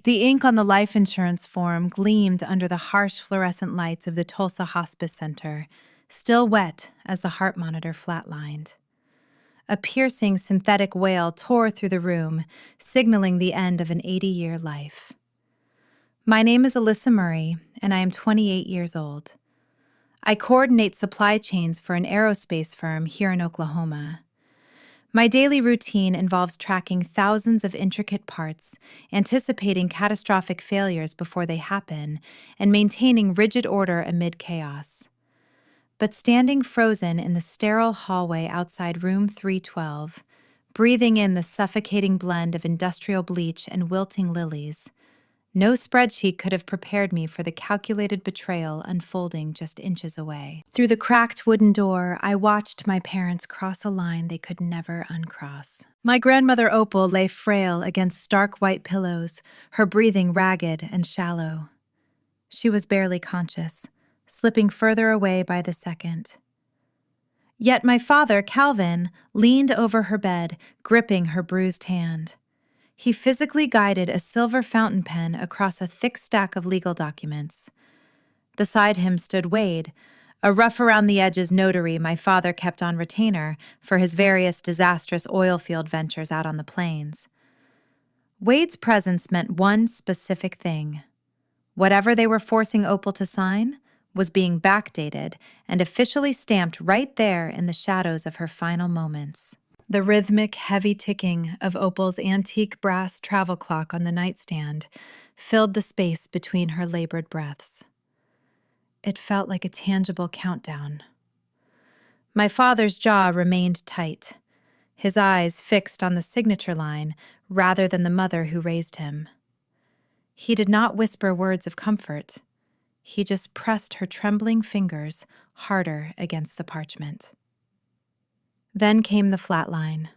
The ink on the life insurance form gleamed under the harsh fluorescent lights of the Tulsa Hospice Center, still wet as the heart monitor flatlined. A piercing synthetic wail tore through the room, signaling the end of an 80-year life. My name is Alyssa Murray, and I am 28 years old. I coordinate supply chains for an aerospace firm here in Oklahoma. My daily routine involves tracking thousands of intricate parts, anticipating catastrophic failures before they happen, and maintaining rigid order amid chaos. But standing frozen in the sterile hallway outside room 312, breathing in the suffocating blend of industrial bleach and wilting lilies, no spreadsheet could have prepared me for the calculated betrayal unfolding just inches away. Through the cracked wooden door, I watched my parents cross a line they could never uncross. My grandmother Opal lay frail against stark white pillows, her breathing ragged and shallow. She was barely conscious, slipping further away by the second. Yet my father, Calvin, leaned over her bed, gripping her bruised hand. He physically guided a silver fountain pen across a thick stack of legal documents. Beside him stood Wade, a rough-around-the-edges notary my father kept on retainer for his various disastrous oil field ventures out on the plains. Wade's presence meant one specific thing. Whatever they were forcing Opal to sign was being backdated and officially stamped right there in the shadows of her final moments. The rhythmic, heavy ticking of Opal's antique brass travel clock on the nightstand filled the space between her labored breaths. It felt like a tangible countdown. My father's jaw remained tight, his eyes fixed on the signature line rather than the mother who raised him. He did not whisper words of comfort. He just pressed her trembling fingers harder against the parchment. Then came the flatline.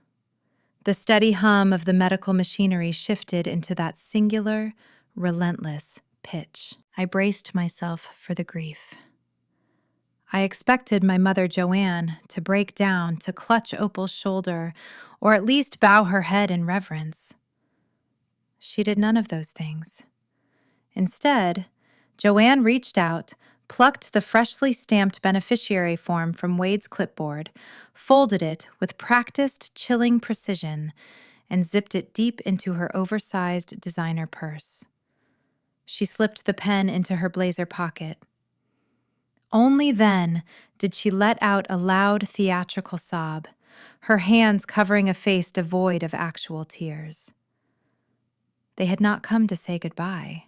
The steady hum of the medical machinery shifted into that singular, relentless pitch. I braced myself for the grief. I expected my mother Joanne to break down, to clutch Opal's shoulder, or at least bow her head in reverence. She did none of those things. Instead, Joanne reached out, plucked the freshly stamped beneficiary form from Wade's clipboard, folded it with practiced, chilling precision, and zipped it deep into her oversized designer purse. She slipped the pen into her blazer pocket. Only then did she let out a loud, theatrical sob, her hands covering a face devoid of actual tears. They had not come to say goodbye.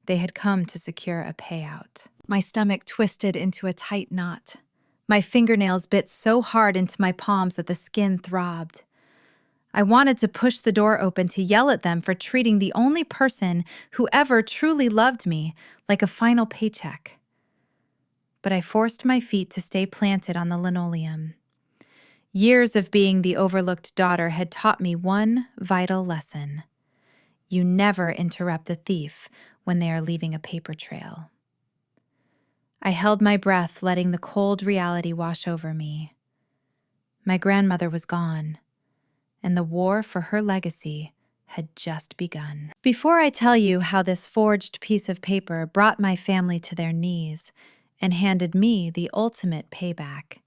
They had come to secure a payout. My stomach twisted into a tight knot. My fingernails bit so hard into my palms that the skin throbbed. I wanted to push the door open to yell at them for treating the only person who ever truly loved me like a final paycheck. But I forced my feet to stay planted on the linoleum. Years of being the overlooked daughter had taught me one vital lesson. You never interrupt a thief when they are leaving a paper trail. I held my breath, letting the cold reality wash over me. My grandmother was gone, and the war for her legacy had just begun. Before I tell you how this forged piece of paper brought my family to their knees and handed me the ultimate payback,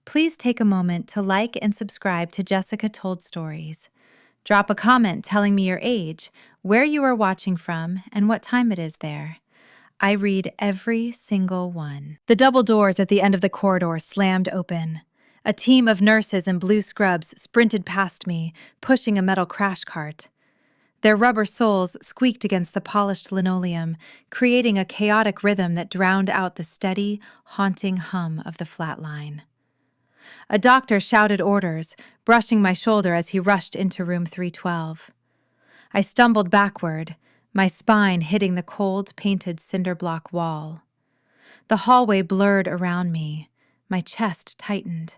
please take a moment to like and subscribe to Jessica Told Stories. Drop a comment telling me your age, where you are watching from, and what time it is there. I read every single one. The double doors at the end of the corridor slammed open. A team of nurses in blue scrubs sprinted past me, pushing a metal crash cart. Their rubber soles squeaked against the polished linoleum, creating a chaotic rhythm that drowned out the steady, haunting hum of the flatline. A doctor shouted orders, brushing my shoulder as he rushed into room 312. I stumbled backward, my spine hitting the cold, painted cinder block wall. The hallway blurred around me, my chest tightened,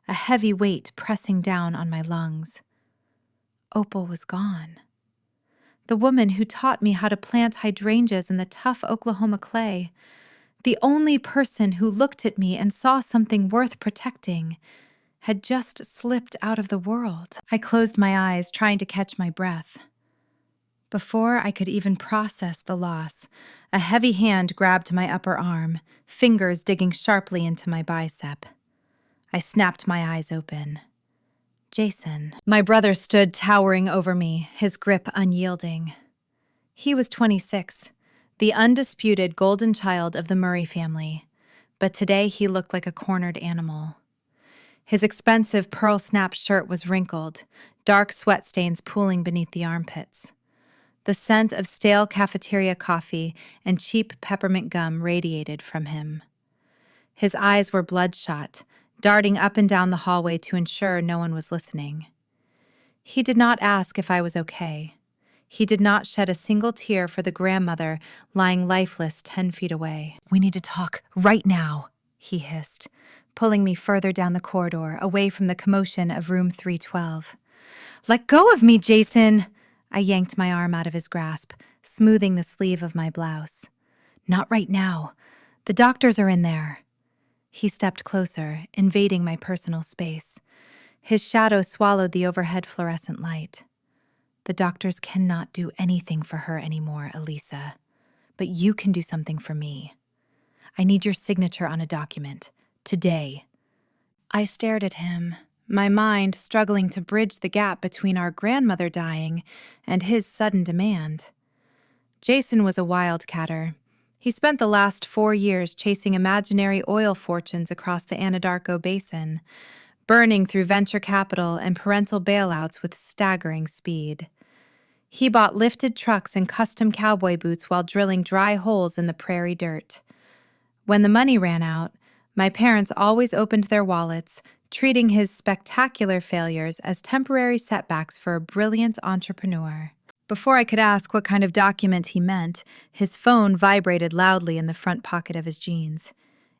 a heavy weight pressing down on my lungs. Opal was gone. The woman who taught me how to plant hydrangeas in the tough Oklahoma clay, the only person who looked at me and saw something worth protecting, had just slipped out of the world. I closed my eyes, trying to catch my breath. Before I could even process the loss, a heavy hand grabbed my upper arm, fingers digging sharply into my bicep. I snapped my eyes open. Jason. My brother stood towering over me, his grip unyielding. He was 26, the undisputed golden child of the Murray family, but today he looked like a cornered animal. His expensive pearl-snap shirt was wrinkled, dark sweat stains pooling beneath the armpits. The scent of stale cafeteria coffee and cheap peppermint gum radiated from him. His eyes were bloodshot, darting up and down the hallway to ensure no one was listening. He did not ask if I was okay. He did not shed a single tear for the grandmother lying lifeless 10 feet away. "We need to talk right now," he hissed, pulling me further down the corridor, away from the commotion of room 312. "Let go of me, Jason!" I yanked my arm out of his grasp, smoothing the sleeve of my blouse. "Not right now. The doctors are in there." He stepped closer, invading my personal space. His shadow swallowed the overhead fluorescent light. "The doctors cannot do anything for her anymore, Elisa. But you can do something for me. I need your signature on a document. Today." I stared at him, my mind struggling to bridge the gap between our grandmother dying and his sudden demand. Jason was a wildcatter. He spent the last 4 years chasing imaginary oil fortunes across the Anadarko Basin, burning through venture capital and parental bailouts with staggering speed. He bought lifted trucks and custom cowboy boots while drilling dry holes in the prairie dirt. When the money ran out, my parents always opened their wallets, treating his spectacular failures as temporary setbacks for a brilliant entrepreneur. Before I could ask what kind of document he meant, his phone vibrated loudly in the front pocket of his jeans.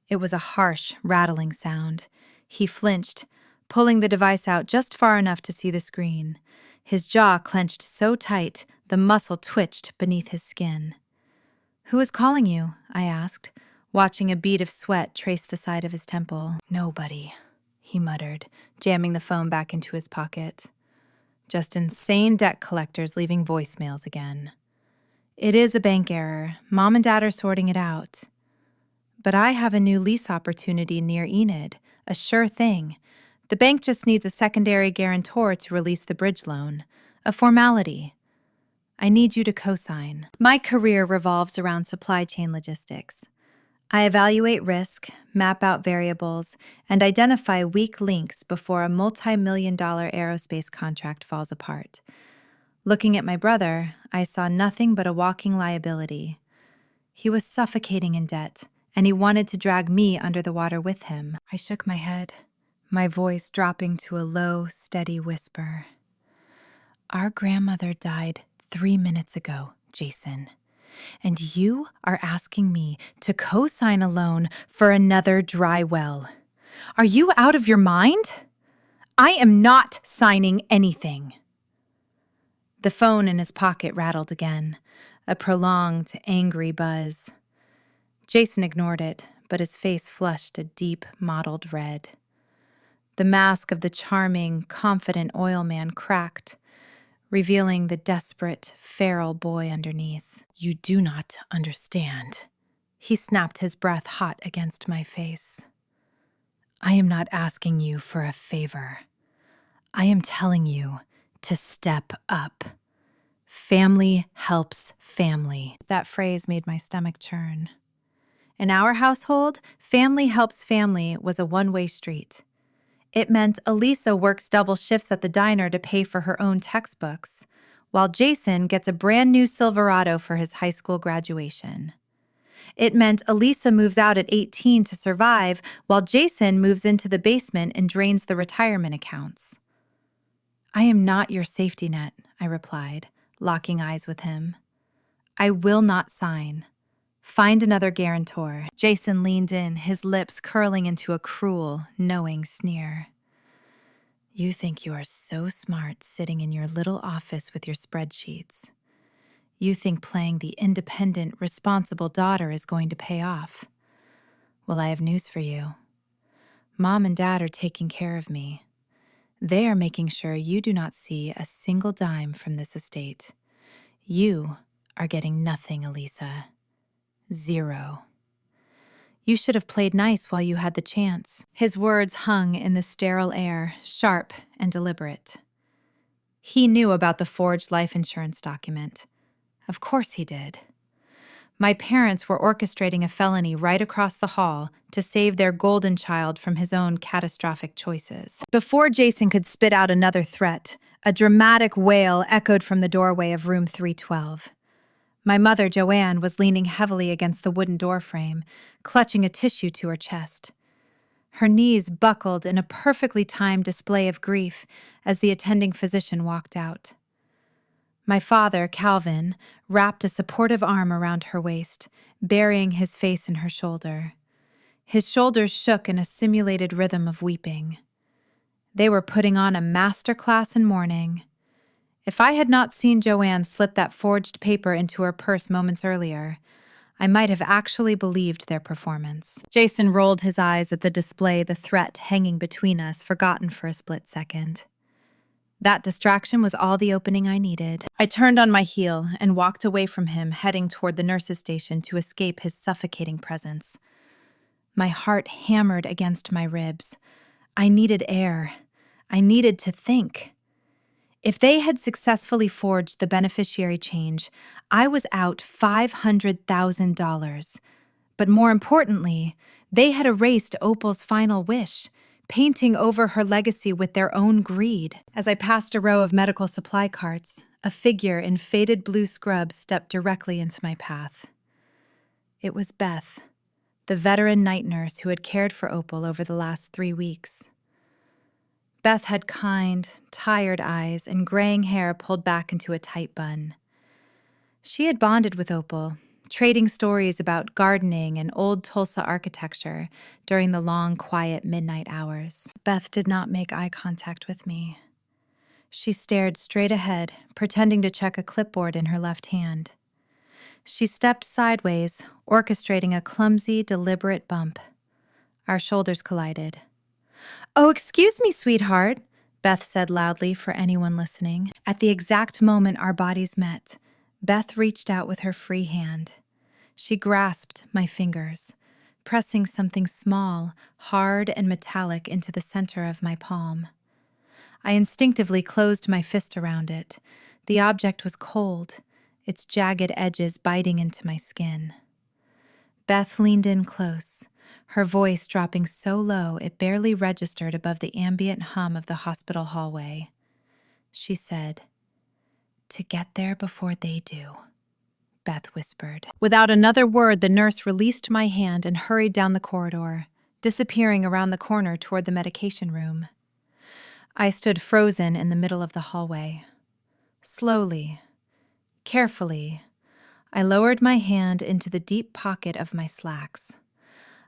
It was a harsh, rattling sound. He flinched, pulling the device out just far enough to see the screen. His jaw clenched so tight, the muscle twitched beneath his skin. "Who is calling you?" I asked, watching a bead of sweat trace the side of his temple. "Nobody," he muttered, jamming the phone back into his pocket. "Just insane debt collectors leaving voicemails again. It is a bank error. Mom and Dad are sorting it out. But I have a new lease opportunity near Enid, a sure thing. The bank just needs a secondary guarantor to release the bridge loan. A formality. I need you to co-sign." My career revolves around supply chain logistics. I evaluate risk, map out variables, and identify weak links before a multi-million-dollar aerospace contract falls apart. Looking at my brother, I saw nothing but a walking liability. He was suffocating in debt, and he wanted to drag me under the water with him. I shook my head, my voice dropping to a low, steady whisper. "Our grandmother died 3 minutes ago, Jason. And you are asking me to co-sign a loan for another dry well. Are you out of your mind? I am not signing anything." The phone in his pocket rattled again, a prolonged, angry buzz. Jason ignored it, but his face flushed a deep, mottled red. The mask of the charming, confident oil man cracked, revealing the desperate, feral boy underneath. "You do not understand." He snapped his breath hot against my face. "I am not asking you for a favor. I am telling you to step up. Family helps family." That phrase made my stomach churn. In our household, family helps family was a one-way street. It meant Elisa works double shifts at the diner to pay for her own textbooks, while Jason gets a brand new Silverado for his high school graduation. It meant Elisa moves out at 18 to survive, while Jason moves into the basement and drains the retirement accounts. "I am not your safety net," I replied, locking eyes with him. "I will not sign. Find another guarantor." Jason leaned in, his lips curling into a cruel, knowing sneer. "You think you are so smart sitting in your little office with your spreadsheets. You think playing the independent, responsible daughter is going to pay off. Well, I have news for you. Mom and Dad are taking care of me. They are making sure you do not see a single dime from this estate. You are getting nothing, Elisa. 0. You should have played nice while you had the chance. His words hung in the sterile air, sharp and deliberate. He knew about the forged life insurance document. Of course he did. My parents were orchestrating a felony right across the hall to save their golden child from his own catastrophic choices. Before Jason could spit out another threat, a dramatic wail echoed from the doorway of room 312. My mother, Joanne, was leaning heavily against the wooden doorframe, clutching a tissue to her chest. Her knees buckled in a perfectly timed display of grief as the attending physician walked out. My father, Calvin, wrapped a supportive arm around her waist, burying his face in her shoulder. His shoulders shook in a simulated rhythm of weeping. They were putting on a master class in mourning. If I had not seen Joanne slip that forged paper into her purse moments earlier, I might have actually believed their performance. Jason rolled his eyes at the display, the threat hanging between us, forgotten for a split second. That distraction was all the opening I needed. I turned on my heel and walked away from him, heading toward the nurse's station to escape his suffocating presence. My heart hammered against my ribs. I needed air. I needed to think. If they had successfully forged the beneficiary change, I was out $500,000. But more importantly, they had erased Opal's final wish, painting over her legacy with their own greed. As I passed a row of medical supply carts, a figure in faded blue scrubs stepped directly into my path. It was Beth, the veteran night nurse who had cared for Opal over the last 3 weeks. Beth had kind, tired eyes and graying hair pulled back into a tight bun. She had bonded with Opal, trading stories about gardening and old Tulsa architecture during the long, quiet midnight hours. Beth did not make eye contact with me. She stared straight ahead, pretending to check a clipboard in her left hand. She stepped sideways, orchestrating a clumsy, deliberate bump. Our shoulders collided. "Oh, excuse me, sweetheart," Beth said loudly for anyone listening. At the exact moment our bodies met, Beth reached out with her free hand. She grasped my fingers, pressing something small, hard, and metallic into the center of my palm. I instinctively closed my fist around it. The object was cold, its jagged edges biting into my skin. Beth leaned in close, her voice dropping so low it barely registered above the ambient hum of the hospital hallway. She said, "To get there before they do," Beth whispered. Without another word, the nurse released my hand and hurried down the corridor, disappearing around the corner toward the medication room. I stood frozen in the middle of the hallway. Slowly, carefully, I lowered my hand into the deep pocket of my slacks.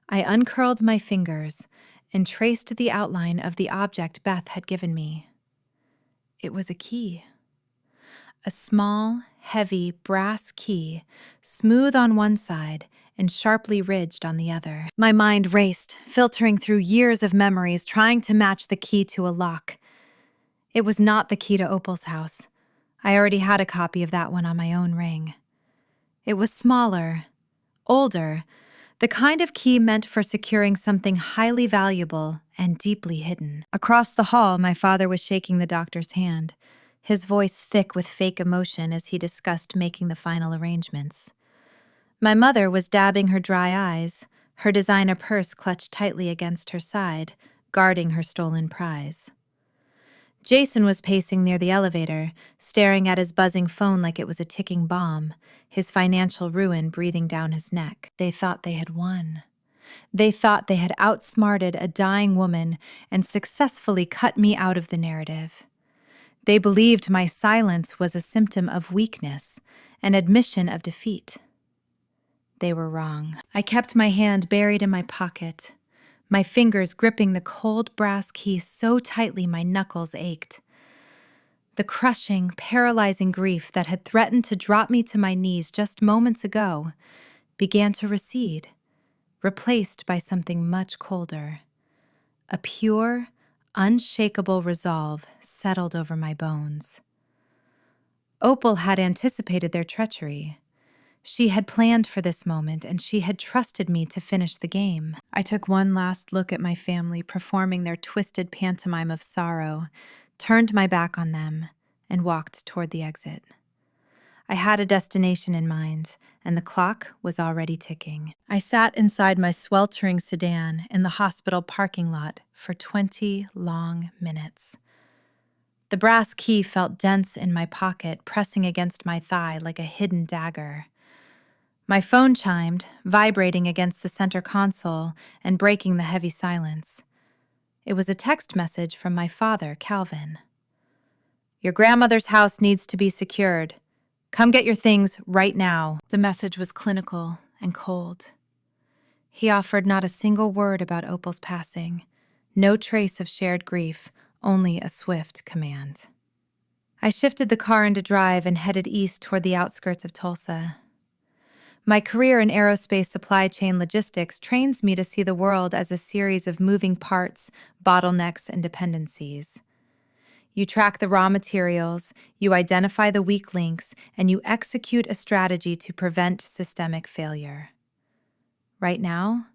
I uncurled my fingers and traced the outline of the object Beth had given me. It was a key. A small, heavy brass key, smooth on one side and sharply ridged on the other. My mind raced, filtering through years of memories, trying to match the key to a lock. It was not the key to Opal's house. I already had a copy of that one on my own ring. It was smaller, older, the kind of key meant for securing something highly valuable and deeply hidden. Across the hall, my father was shaking the doctor's hand, his voice thick with fake emotion as he discussed making the final arrangements. My mother was dabbing her dry eyes, her designer purse clutched tightly against her side, guarding her stolen prize. Jason was pacing near the elevator, staring at his buzzing phone like it was a ticking bomb, his financial ruin breathing down his neck. They thought they had won. They thought they had outsmarted a dying woman and successfully cut me out of the narrative. They believed my silence was a symptom of weakness, an admission of defeat. They were wrong. I kept my hand buried in my pocket, my fingers gripping the cold brass key so tightly my knuckles ached. The crushing, paralyzing grief that had threatened to drop me to my knees just moments ago began to recede, replaced by something much colder. A pure, unshakable resolve settled over my bones. Opal had anticipated their treachery. She had planned for this moment, and she had trusted me to finish the game. I took one last look at my family performing their twisted pantomime of sorrow, turned my back on them, and walked toward the exit. I had a destination in mind, and the clock was already ticking. I sat inside my sweltering sedan in the hospital parking lot for 20 long minutes. The brass key felt dense in my pocket, pressing against my thigh like a hidden dagger. My phone chimed, vibrating against the center console and breaking the heavy silence. It was a text message from my father, Calvin. "Your grandmother's house needs to be secured. Come get your things right now." The message was clinical and cold. He offered not a single word about Opal's passing, no trace of shared grief, only a swift command. I shifted the car into drive and headed east toward the outskirts of Tulsa. My career in aerospace supply chain logistics trains me to see the world as a series of moving parts, bottlenecks, and dependencies. You track the raw materials, you identify the weak links, and you execute a strategy to prevent systemic failure. Right now,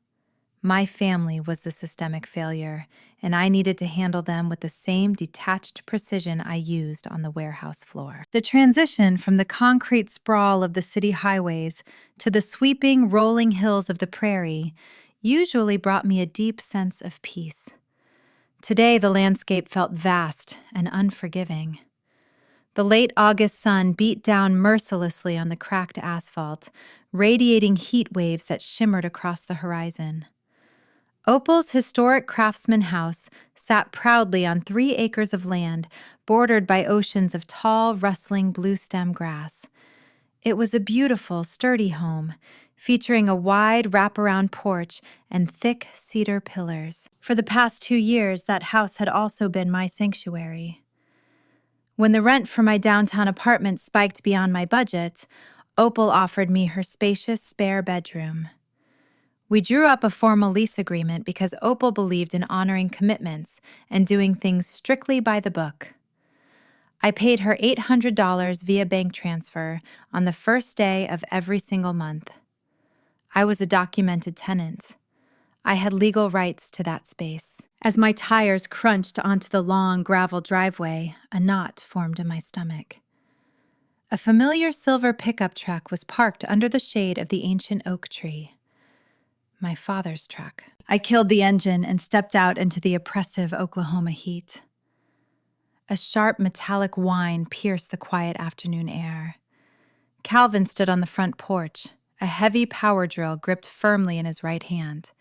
my family was the systemic failure, and I needed to handle them with the same detached precision I used on the warehouse floor. The transition from the concrete sprawl of the city highways to the sweeping, rolling hills of the prairie usually brought me a deep sense of peace. Today, the landscape felt vast and unforgiving. The late August sun beat down mercilessly on the cracked asphalt, radiating heat waves that shimmered across the horizon. Opal's historic craftsman house sat proudly on 3 acres of land bordered by oceans of tall, rustling blue-stem grass. It was a beautiful, sturdy home, featuring a wide wraparound porch and thick cedar pillars. For the past 2 years, that house had also been my sanctuary. When the rent for my downtown apartment spiked beyond my budget, Opal offered me her spacious spare bedroom. We drew up a formal lease agreement because Opal believed in honoring commitments and doing things strictly by the book. I paid her $800 via bank transfer on the first day of every single month. I was a documented tenant. I had legal rights to that space. As my tires crunched onto the long gravel driveway, a knot formed in my stomach. A familiar silver pickup truck was parked under the shade of the ancient oak tree. My father's truck. I killed the engine and stepped out into the oppressive Oklahoma heat. A sharp metallic whine pierced the quiet afternoon air. Calvin stood on the front porch, a heavy power drill gripped firmly in his right hand.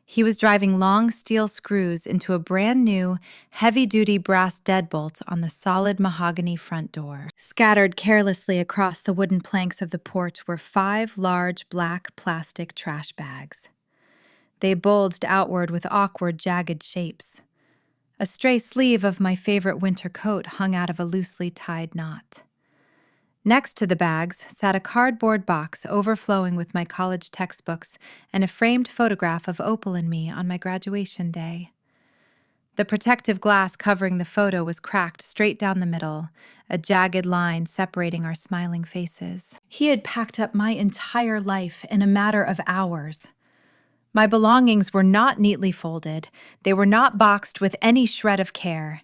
He was driving long steel screws into a brand new, heavy-duty brass deadbolt on the solid mahogany front door. Scattered carelessly across the wooden planks of the porch were 5 large black plastic trash bags. They bulged outward with awkward, jagged shapes. A stray sleeve of my favorite winter coat hung out of a loosely tied knot. Next to the bags sat a cardboard box overflowing with my college textbooks and a framed photograph of Opal and me on my graduation day. The protective glass covering the photo was cracked straight down the middle, a jagged line separating our smiling faces. He had packed up my entire life in a matter of hours. My belongings were not neatly folded. They were not boxed with any shred of care.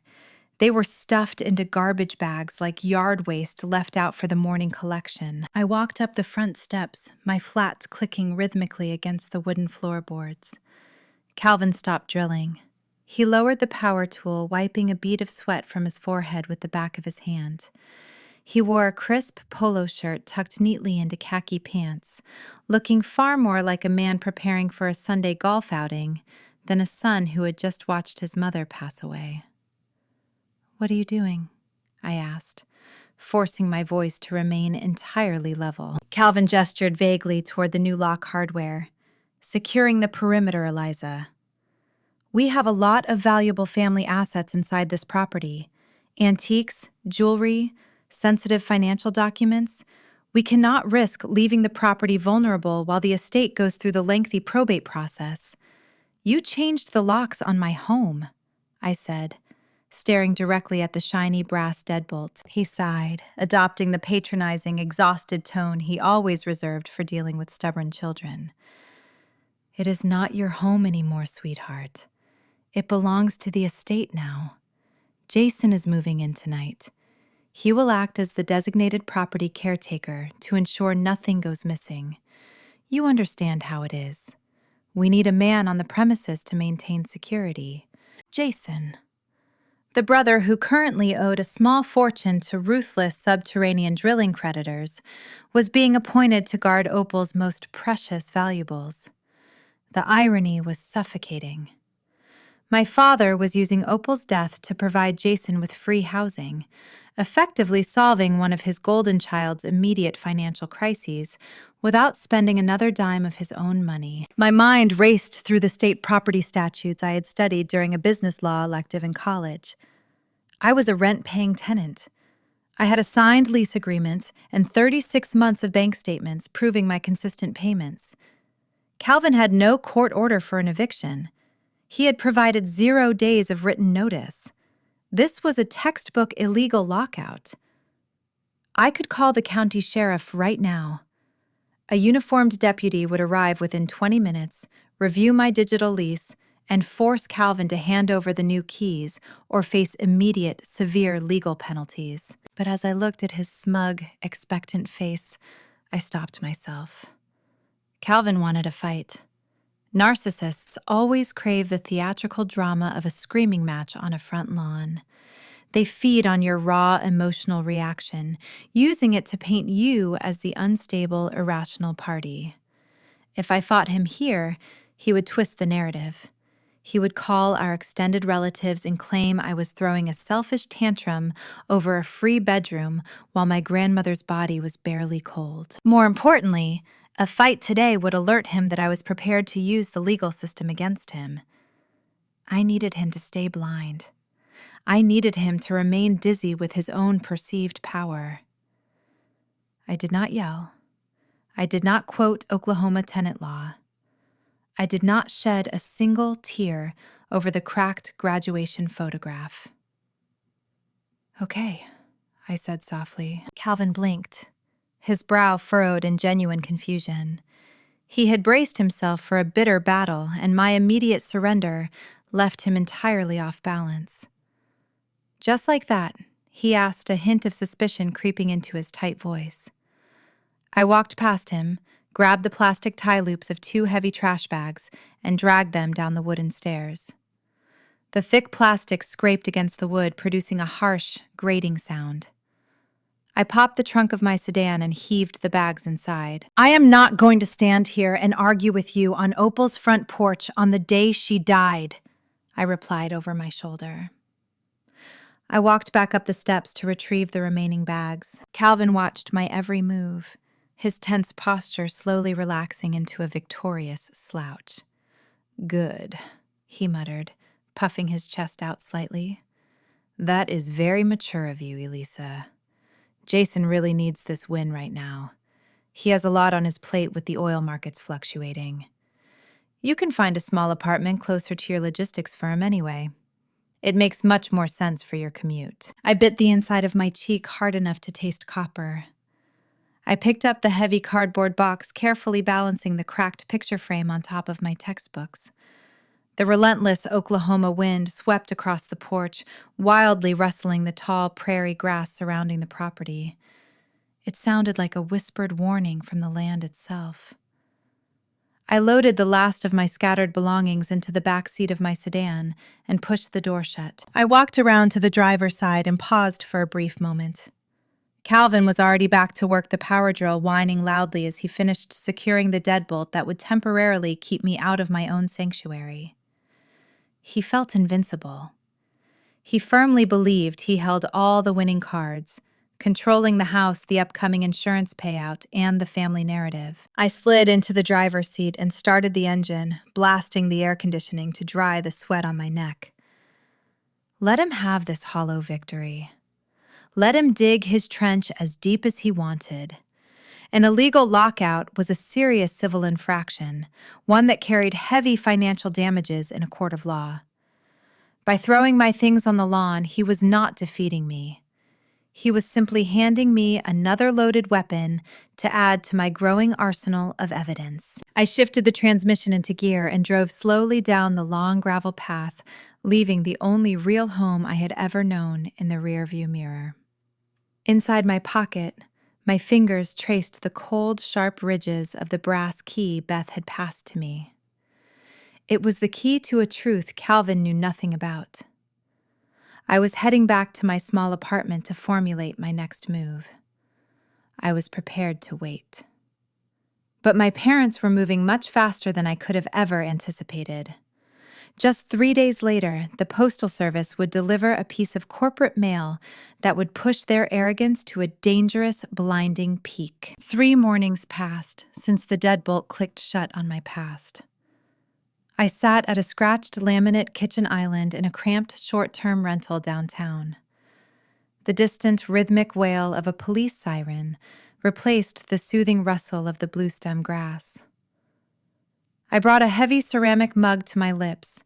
They were stuffed into garbage bags like yard waste left out for the morning collection. I walked up the front steps, my flats clicking rhythmically against the wooden floorboards. Calvin stopped drilling. He lowered the power tool, wiping a bead of sweat from his forehead with the back of his hand. He wore a crisp polo shirt tucked neatly into khaki pants, looking far more like a man preparing for a Sunday golf outing than a son who had just watched his mother pass away. "What are you doing?" I asked, forcing my voice to remain entirely level. Calvin gestured vaguely toward the new lock hardware. "Securing the perimeter, Eliza. We have a lot of valuable family assets inside this property. Antiques, jewelry, sensitive financial documents. We cannot risk leaving the property vulnerable while the estate goes through the lengthy probate process. You changed the locks on my home," I said, staring directly at the shiny brass deadbolt. He sighed, adopting the patronizing, exhausted tone he always reserved for dealing with stubborn children. "It is not your home anymore, sweetheart. It belongs to the estate now. Jason is moving in tonight. He will act as the designated property caretaker to ensure nothing goes missing. You understand how it is. We need a man on the premises to maintain security." Jason, the brother who currently owed a small fortune to ruthless subterranean drilling creditors, was being appointed to guard Opal's most precious valuables. The irony was suffocating. My father was using Opal's death to provide Jason with free housing, effectively solving one of his golden child's immediate financial crises without spending another dime of his own money. My mind raced through the state property statutes I had studied during a business law elective in college. I was a rent-paying tenant. I had a signed lease agreement and 36 months of bank statements proving my consistent payments. Calvin had no court order for an eviction. He had provided 0 days of written notice. This was a textbook illegal lockout. I could call the county sheriff right now. A uniformed deputy would arrive within 20 minutes, review my digital lease, and force Calvin to hand over the new keys or face immediate, severe legal penalties. But as I looked at his smug, expectant face, I stopped myself. Calvin wanted a fight. Narcissists always crave the theatrical drama of a screaming match on a front lawn. They feed on your raw emotional reaction, using it to paint you as the unstable, irrational party. If I fought him here, he would twist the narrative. He would call our extended relatives and claim I was throwing a selfish tantrum over a free bedroom while my grandmother's body was barely cold. More importantly, a fight today would alert him that I was prepared to use the legal system against him. I needed him to stay blind. I needed him to remain dizzy with his own perceived power. I did not yell. I did not quote Oklahoma tenant law. I did not shed a single tear over the cracked graduation photograph. "Okay," I said softly. Calvin blinked, his brow furrowed in genuine confusion. He had braced himself for a bitter battle, and my immediate surrender left him entirely off balance. Just like that, he asked, a hint of suspicion creeping into his tight voice. I walked past him, grabbed the plastic tie loops of 2 heavy trash bags, and dragged them down the wooden stairs. The thick plastic scraped against the wood, producing a harsh, grating sound. I popped the trunk of my sedan and heaved the bags inside. "I am not going to stand here and argue with you on Opal's front porch on the day she died," I replied over my shoulder. I walked back up the steps to retrieve the remaining bags. Calvin watched my every move, his tense posture slowly relaxing into a victorious slouch. "Good," he muttered, puffing his chest out slightly. "That is very mature of you, Elisa. Jason really needs this win right now. He has a lot on his plate with the oil markets fluctuating. You can find a small apartment closer to your logistics firm anyway. It makes much more sense for your commute." I bit the inside of my cheek hard enough to taste copper. I picked up the heavy cardboard box, carefully balancing the cracked picture frame on top of my textbooks. The relentless Oklahoma wind swept across the porch, wildly rustling the tall prairie grass surrounding the property. It sounded like a whispered warning from the land itself. I loaded the last of my scattered belongings into the back seat of my sedan and pushed the door shut. I walked around to the driver's side and paused for a brief moment. Calvin was already back to work the power drill, whining loudly as he finished securing the deadbolt that would temporarily keep me out of my own sanctuary. He felt invincible. He firmly believed he held all the winning cards, controlling the house, the upcoming insurance payout, and the family narrative. I slid into the driver's seat and started the engine, blasting the air conditioning to dry the sweat on my neck. Let him have this hollow victory. Let him dig his trench as deep as he wanted. An illegal lockout was a serious civil infraction, one that carried heavy financial damages in a court of law. By throwing my things on the lawn, he was not defeating me. He was simply handing me another loaded weapon to add to my growing arsenal of evidence. I shifted the transmission into gear and drove slowly down the long gravel path, leaving the only real home I had ever known in the rearview mirror. Inside my pocket, my fingers traced the cold, sharp ridges of the brass key Beth had passed to me. It was the key to a truth Calvin knew nothing about. I was heading back to my small apartment to formulate my next move. I was prepared to wait. But my parents were moving much faster than I could have ever anticipated. Just 3 days later, the Postal Service would deliver a piece of corporate mail that would push their arrogance to a dangerous, blinding peak. 3 mornings passed since the deadbolt clicked shut on my past. I sat at a scratched laminate kitchen island in a cramped short-term rental downtown. The distant rhythmic wail of a police siren replaced the soothing rustle of the bluestem grass. I brought a heavy ceramic mug to my lips,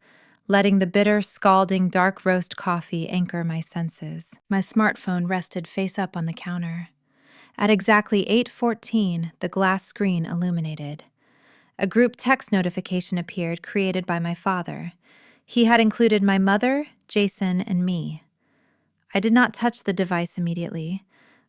letting the bitter, scalding dark roast coffee anchor my senses. My smartphone rested face up on the counter. At exactly 8:14, the glass screen illuminated. A group text notification appeared, created by my father. He had included my mother, Jason, and me. I did not touch the device immediately.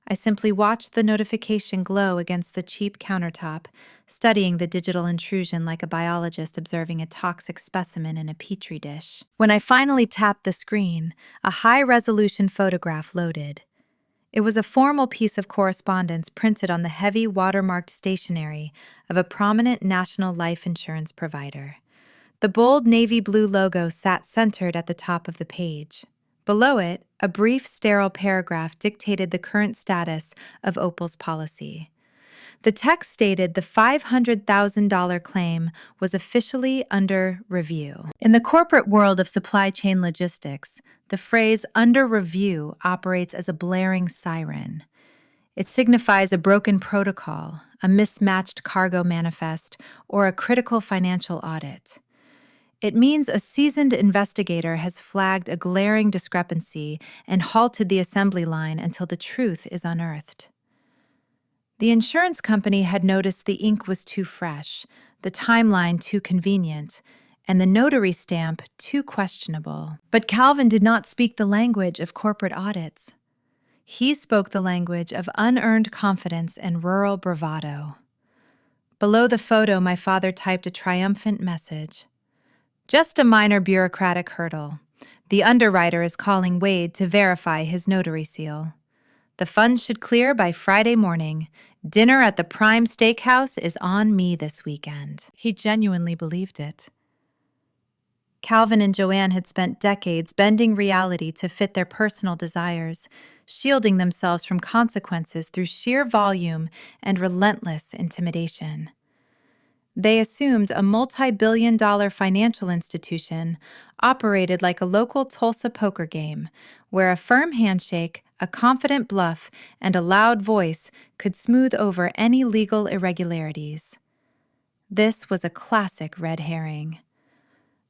I simply watched the notification glow against the cheap countertop, studying the digital intrusion like a biologist observing a toxic specimen in a petri dish. When I finally tapped the screen, a high-resolution photograph loaded. It was a formal piece of correspondence printed on the heavy watermarked stationery of a prominent national life insurance provider. The bold navy blue logo sat centered at the top of the page. Below it, a brief, sterile paragraph dictated the current status of Opal's policy. The text stated the $500,000 claim was officially under review. In the corporate world of supply chain logistics, the phrase "under review" operates as a blaring siren. It signifies a broken protocol, a mismatched cargo manifest, or a critical financial audit. It means a seasoned investigator has flagged a glaring discrepancy and halted the assembly line until the truth is unearthed. The insurance company had noticed the ink was too fresh, the timeline too convenient, and the notary stamp too questionable. But Calvin did not speak the language of corporate audits. He spoke the language of unearned confidence and rural bravado. Below the photo, my father typed a triumphant message. Just a minor bureaucratic hurdle. The underwriter is calling Wade to verify his notary seal. The funds should clear by Friday morning. Dinner at the Prime Steakhouse is on me this weekend. He genuinely believed it. Calvin and Joanne had spent decades bending reality to fit their personal desires, shielding themselves from consequences through sheer volume and relentless intimidation. They assumed a multi-billion-dollar financial institution operated like a local Tulsa poker game, where a firm handshake, a confident bluff, and a loud voice could smooth over any legal irregularities. This was a classic red herring.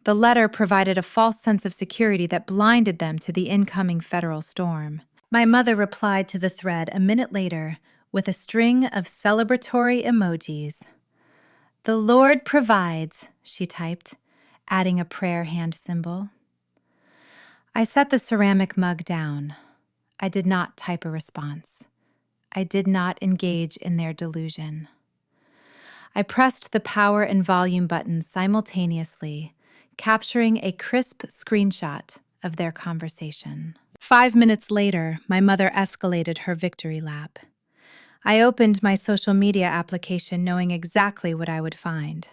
The letter provided a false sense of security that blinded them to the incoming federal storm. My mother replied to the thread a minute later with a string of celebratory emojis. "The Lord provides," she typed, adding a prayer hand symbol. I set the ceramic mug down. I did not type a response. I did not engage in their delusion. I pressed the power and volume buttons simultaneously, capturing a crisp screenshot of their conversation. 5 minutes later, my mother escalated her victory lap. I opened my social media application knowing exactly what I would find.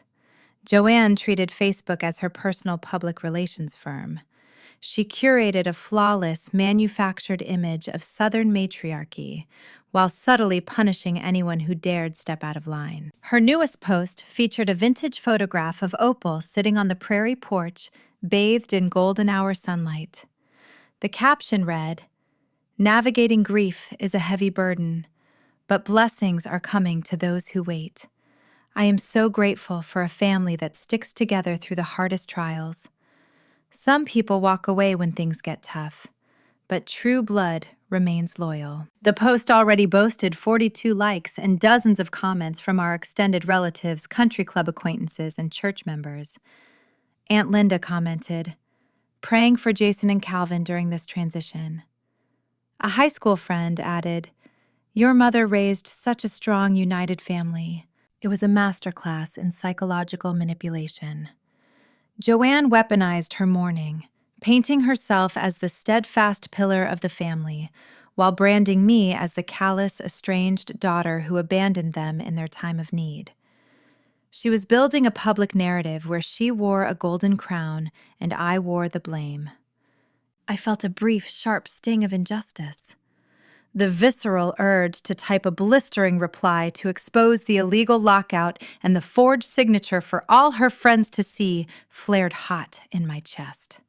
Joanne treated Facebook as her personal public relations firm. She curated a flawless, manufactured image of Southern matriarchy, while subtly punishing anyone who dared step out of line. Her newest post featured a vintage photograph of Opal sitting on the prairie porch, bathed in golden hour sunlight. The caption read, "Navigating grief is a heavy burden, but blessings are coming to those who wait. I am so grateful for a family that sticks together through the hardest trials. Some people walk away when things get tough, but true blood remains loyal. The post already boasted 42 likes and dozens of comments from our extended relatives, country club acquaintances, and church members. Aunt Linda commented, "Praying for Jason and Calvin during this transition." A high school friend added, "Your mother raised such a strong, united family." It was a masterclass in psychological manipulation. Joanne weaponized her mourning, painting herself as the steadfast pillar of the family, while branding me as the callous, estranged daughter who abandoned them in their time of need. She was building a public narrative where she wore a golden crown and I wore the blame. I felt a brief, sharp sting of injustice. The visceral urge to type a blistering reply to expose the illegal lockout and the forged signature for all her friends to see flared hot in my chest.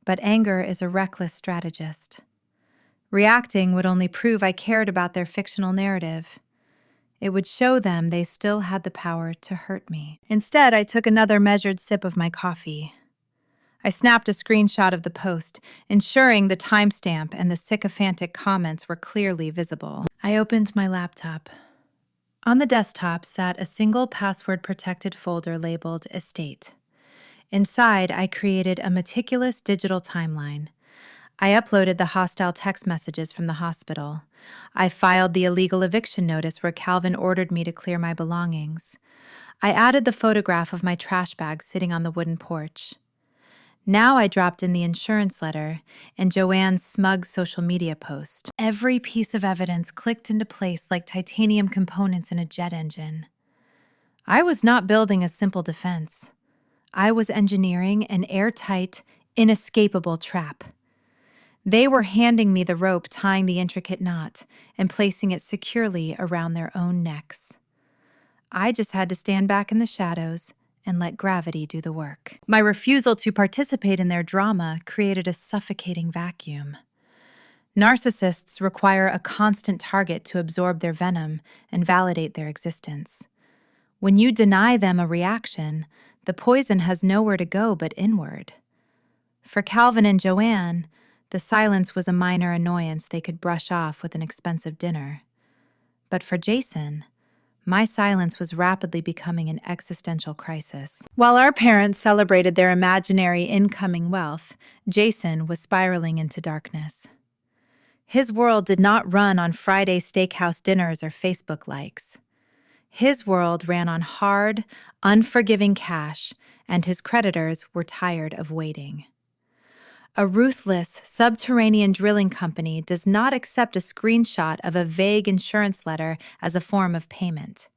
But anger is a reckless strategist. Reacting would only prove I cared about their fictional narrative. It would show them they still had the power to hurt me. Instead, I took another measured sip of my coffee. I snapped a screenshot of the post, ensuring the timestamp and the sycophantic comments were clearly visible. I opened my laptop. On the desktop sat a single password-protected folder labeled Estate. Inside, I created a meticulous digital timeline. I uploaded the hostile text messages from the hospital. I filed the illegal eviction notice where Calvin ordered me to clear my belongings. I added the photograph of my trash bag sitting on the wooden porch. Now I dropped in the insurance letter and Joanne's smug social media post. Every piece of evidence clicked into place like titanium components in a jet engine. I was not building a simple defense. I was engineering an airtight, inescapable trap. They were handing me the rope tying the intricate knot and placing it securely around their own necks. I just had to stand back in the shadows and let gravity do the work. My refusal to participate in their drama created a suffocating vacuum. Narcissists require a constant target to absorb their venom and validate their existence. When you deny them a reaction, the poison has nowhere to go but inward. For Calvin and Joanne, the silence was a minor annoyance they could brush off with an expensive dinner. But for Jason, my silence was rapidly becoming an existential crisis. While our parents celebrated their imaginary incoming wealth, Jason was spiraling into darkness. His world did not run on Friday steakhouse dinners or Facebook likes. His world ran on hard, unforgiving cash, and his creditors were tired of waiting. A ruthless, subterranean drilling company does not accept a screenshot of a vague insurance letter as a form of payment.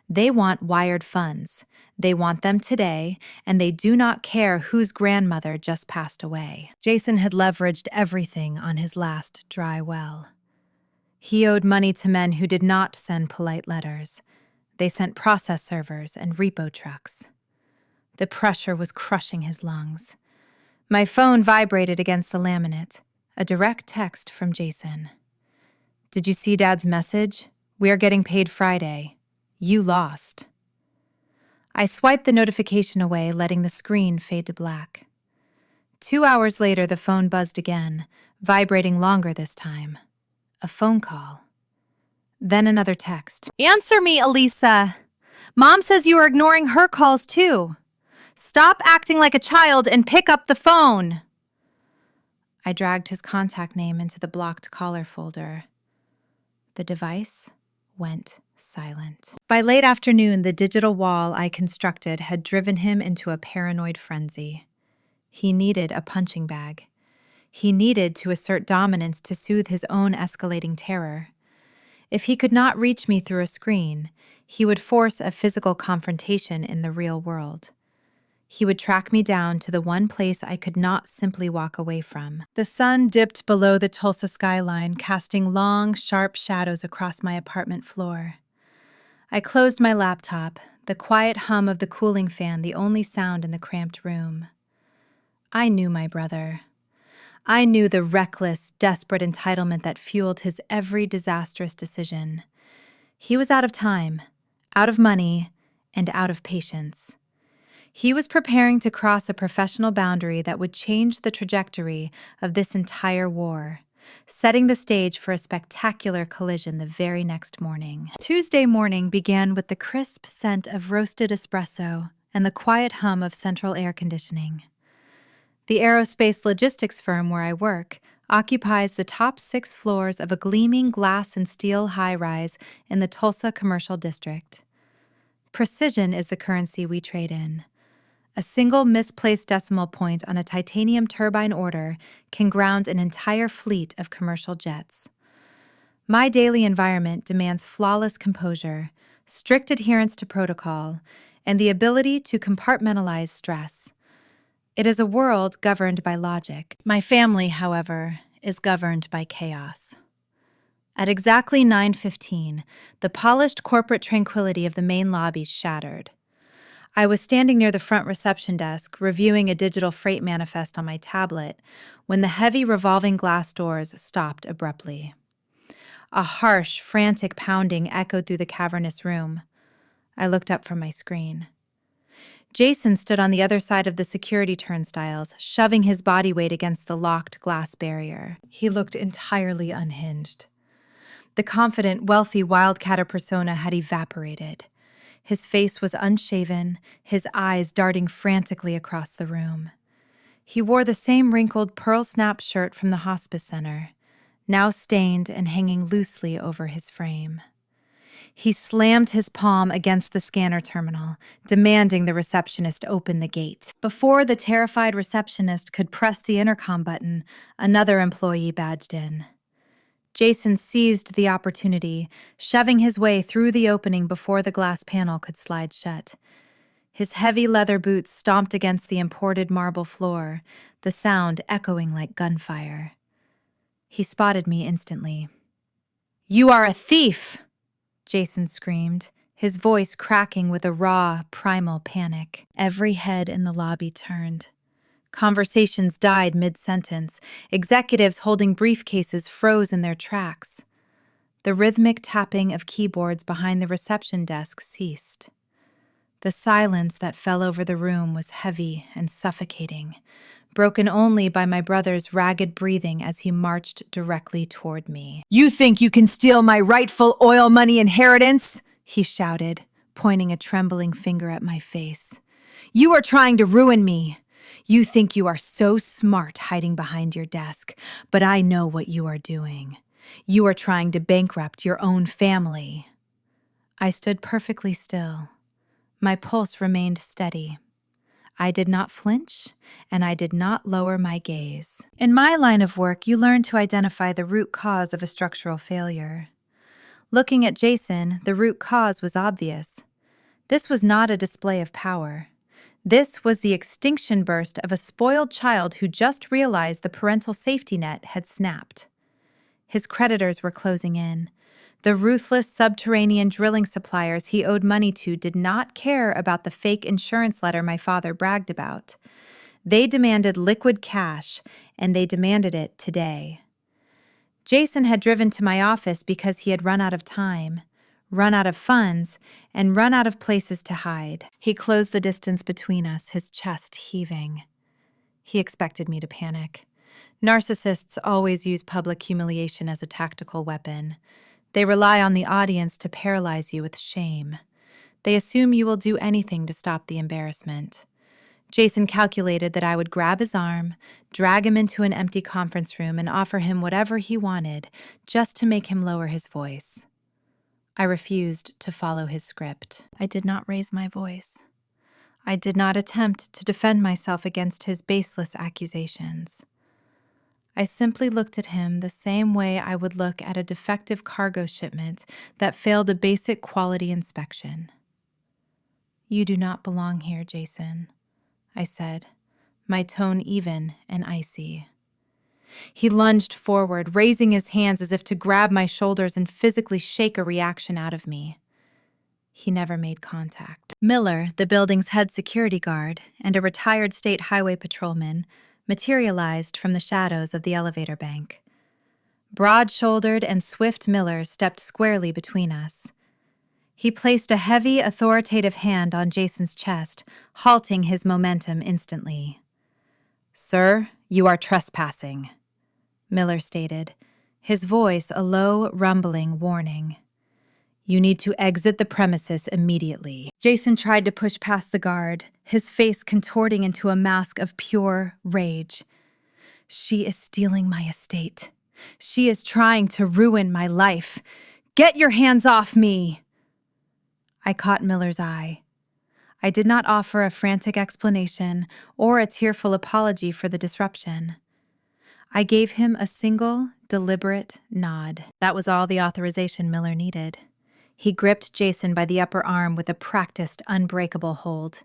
They want wired funds. They want them today, and they do not care whose grandmother just passed away. Jason had leveraged everything on his last dry well. He owed money to men who did not send polite letters. They sent process servers and repo trucks. The pressure was crushing his lungs. My phone vibrated against the laminate, a direct text from Jason. "Did you see Dad's message? We are getting paid Friday. You lost." I swiped the notification away, letting the screen fade to black. 2 hours later, the phone buzzed again, vibrating longer this time. A phone call. Then another text. "Answer me, Elisa. Mom says you are ignoring her calls too. Stop acting like a child and pick up the phone." I dragged his contact name into the blocked caller folder. The device went silent. By late afternoon, the digital wall I constructed had driven him into a paranoid frenzy. He needed a punching bag. He needed to assert dominance to soothe his own escalating terror. If he could not reach me through a screen, he would force a physical confrontation in the real world. He would track me down to the one place I could not simply walk away from. The sun dipped below the Tulsa skyline, casting long, sharp shadows across my apartment floor. I closed my laptop, the quiet hum of the cooling fan the only sound in the cramped room. I knew my brother. I knew the reckless, desperate entitlement that fueled his every disastrous decision. He was out of time, out of money, and out of patience. He was preparing to cross a professional boundary that would change the trajectory of this entire war, setting the stage for a spectacular collision the very next morning. Tuesday morning began with the crisp scent of roasted espresso and the quiet hum of central air conditioning. The aerospace logistics firm where I work occupies the top 6 floors of a gleaming glass and steel high-rise in the Tulsa commercial district. Precision is the currency we trade in. A single misplaced decimal point on a titanium turbine order can ground an entire fleet of commercial jets. My daily environment demands flawless composure, strict adherence to protocol, and the ability to compartmentalize stress. It is a world governed by logic. My family, however, is governed by chaos. At exactly 9:15, the polished corporate tranquility of the main lobby shattered. I was standing near the front reception desk, reviewing a digital freight manifest on my tablet, when the heavy revolving glass doors stopped abruptly. A harsh, frantic pounding echoed through the cavernous room. I looked up from my screen. Jason stood on the other side of the security turnstiles, shoving his body weight against the locked glass barrier. He looked entirely unhinged. The confident, wealthy wildcatter persona had evaporated. His face was unshaven, his eyes darting frantically across the room. He wore the same wrinkled pearl-snap shirt from the hospice center, now stained and hanging loosely over his frame. He slammed his palm against the scanner terminal, demanding the receptionist open the gate. Before the terrified receptionist could press the intercom button, another employee badged in. Jason seized the opportunity, shoving his way through the opening before the glass panel could slide shut. His heavy leather boots stomped against the imported marble floor, the sound echoing like gunfire. He spotted me instantly. "You are a thief!" Jason screamed, his voice cracking with a raw, primal panic. Every head in the lobby turned. Conversations died mid-sentence. Executives holding briefcases froze in their tracks. The rhythmic tapping of keyboards behind the reception desk ceased. The silence that fell over the room was heavy and suffocating, broken only by my brother's ragged breathing as he marched directly toward me. "You think you can steal my rightful oil money inheritance?" he shouted, pointing a trembling finger at my face. "You are trying to ruin me. You think you are so smart hiding behind your desk, but I know what you are doing. You are trying to bankrupt your own family." I stood perfectly still. My pulse remained steady. I did not flinch, and I did not lower my gaze. In my line of work, you learn to identify the root cause of a structural failure. Looking at Jason, the root cause was obvious. This was not a display of power. This was the extinction burst of a spoiled child who just realized the parental safety net had snapped. His creditors were closing in. The ruthless subterranean drilling suppliers he owed money to did not care about the fake insurance letter my father bragged about. They demanded liquid cash, and they demanded it today. Jason had driven to my office because he had run out of time, run out of funds, and run out of places to hide. He closed the distance between us, his chest heaving. He expected me to panic. Narcissists always use public humiliation as a tactical weapon. They rely on the audience to paralyze you with shame. They assume you will do anything to stop the embarrassment. Jason calculated that I would grab his arm, drag him into an empty conference room, and offer him whatever he wanted just to make him lower his voice. I refused to follow his script. I did not raise my voice. I did not attempt to defend myself against his baseless accusations. I simply looked at him the same way I would look at a defective cargo shipment that failed a basic quality inspection. "You do not belong here, Jason," I said, my tone even and icy. He lunged forward, raising his hands as if to grab my shoulders and physically shake a reaction out of me. He never made contact. Miller, the building's head security guard, and a retired state highway patrolman, materialized from the shadows of the elevator bank. Broad-shouldered and swift Miller stepped squarely between us. He placed a heavy, authoritative hand on Jason's chest, halting his momentum instantly. "Sir, you are trespassing," Miller stated, his voice a low, rumbling warning. "You need to exit the premises immediately." Jason tried to push past the guard, his face contorting into a mask of pure rage. "She is stealing my estate. She is trying to ruin my life. Get your hands off me!" I caught Miller's eye. I did not offer a frantic explanation or a tearful apology for the disruption. I gave him a single, deliberate nod. That was all the authorization Miller needed. He gripped Jason by the upper arm with a practiced, unbreakable hold.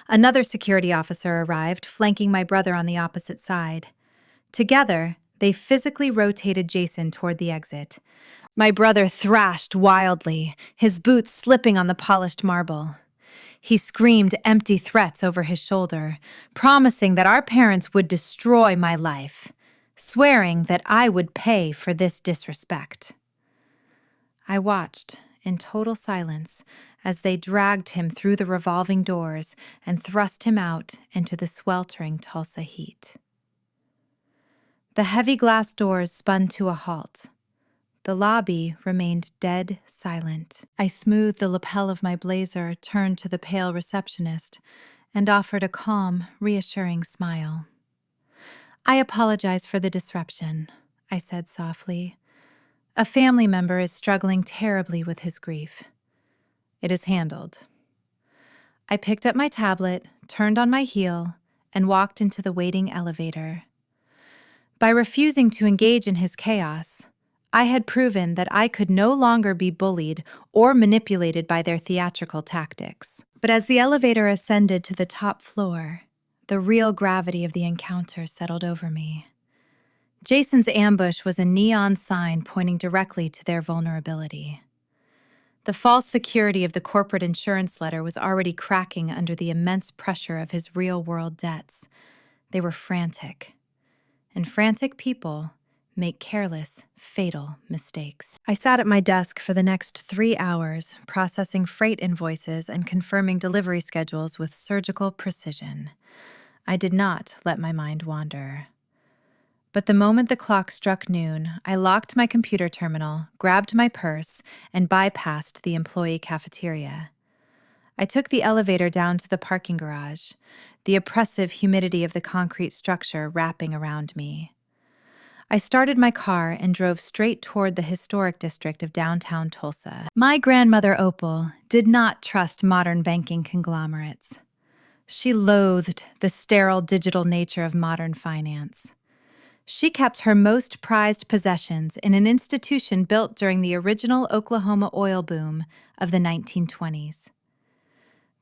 Another security officer arrived, flanking my brother on the opposite side. Together, they physically rotated Jason toward the exit. My brother thrashed wildly, his boots slipping on the polished marble. He screamed empty threats over his shoulder, promising that our parents would destroy my life, swearing that I would pay for this disrespect. I watched in total silence as they dragged him through the revolving doors and thrust him out into the sweltering Tulsa heat. The heavy glass doors spun to a halt. The lobby remained dead silent. I smoothed the lapel of my blazer, turned to the pale receptionist, and offered a calm, reassuring smile. "I apologize for the disruption," I said softly. "A family member is struggling terribly with his grief. It is handled." I picked up my tablet, turned on my heel, and walked into the waiting elevator. By refusing to engage in his chaos, I had proven that I could no longer be bullied or manipulated by their theatrical tactics. But as the elevator ascended to the top floor, the real gravity of the encounter settled over me. Jason's ambush was a neon sign pointing directly to their vulnerability. The false security of the corporate insurance letter was already cracking under the immense pressure of his real-world debts. They were frantic. And frantic people make careless, fatal mistakes. I sat at my desk for the next 3 hours, processing freight invoices and confirming delivery schedules with surgical precision. I did not let my mind wander. But the moment the clock struck noon, I locked my computer terminal, grabbed my purse, and bypassed the employee cafeteria. I took the elevator down to the parking garage, the oppressive humidity of the concrete structure wrapping around me. I started my car and drove straight toward the historic district of downtown Tulsa. My grandmother Opal did not trust modern banking conglomerates. She loathed the sterile digital nature of modern finance. She kept her most prized possessions in an institution built during the original Oklahoma oil boom of the 1920s.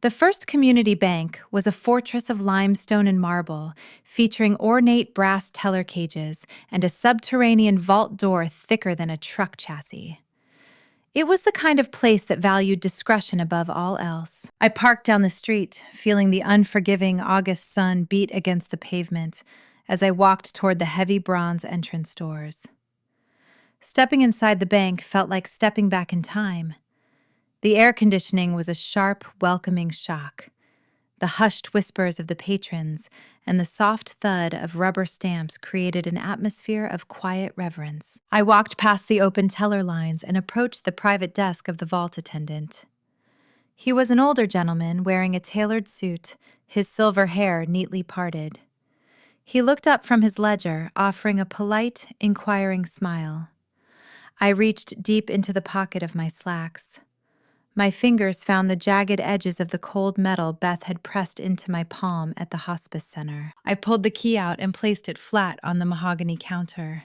The first community bank was a fortress of limestone and marble, featuring ornate brass teller cages and a subterranean vault door thicker than a truck chassis. It was the kind of place that valued discretion above all else. I parked down the street, feeling the unforgiving August sun beat against the pavement as I walked toward the heavy bronze entrance doors. Stepping inside the bank felt like stepping back in time. The air conditioning was a sharp, welcoming shock. The hushed whispers of the patrons and the soft thud of rubber stamps created an atmosphere of quiet reverence. I walked past the open teller lines and approached the private desk of the vault attendant. He was an older gentleman wearing a tailored suit, his silver hair neatly parted. He looked up from his ledger, offering a polite, inquiring smile. I reached deep into the pocket of my slacks. My fingers found the jagged edges of the cold metal Beth had pressed into my palm at the hospice center. I pulled the key out and placed it flat on the mahogany counter.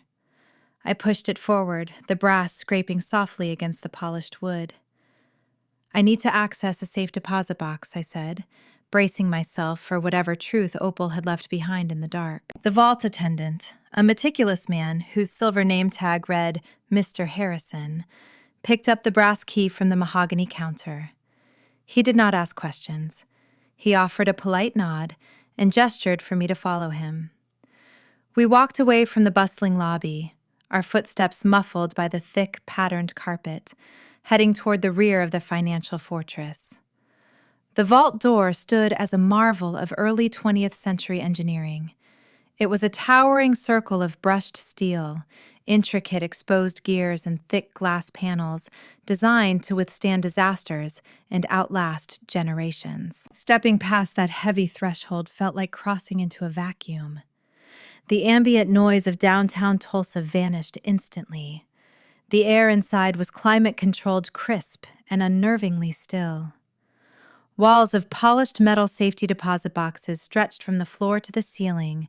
I pushed it forward, the brass scraping softly against the polished wood. "I need to access a safe deposit box," I said, bracing myself for whatever truth Opal had left behind in the dark. The vault attendant, a meticulous man whose silver name tag read Mr. Harrison, picked up the brass key from the mahogany counter. He did not ask questions. He offered a polite nod and gestured for me to follow him. We walked away from the bustling lobby, our footsteps muffled by the thick, patterned carpet, heading toward the rear of the financial fortress. The vault door stood as a marvel of early 20th century engineering. It was a towering circle of brushed steel, intricate exposed gears and thick glass panels designed to withstand disasters and outlast generations. Stepping past that heavy threshold felt like crossing into a vacuum. The ambient noise of downtown Tulsa vanished instantly. The air inside was climate-controlled, crisp, and unnervingly still. Walls of polished metal safety deposit boxes stretched from the floor to the ceiling,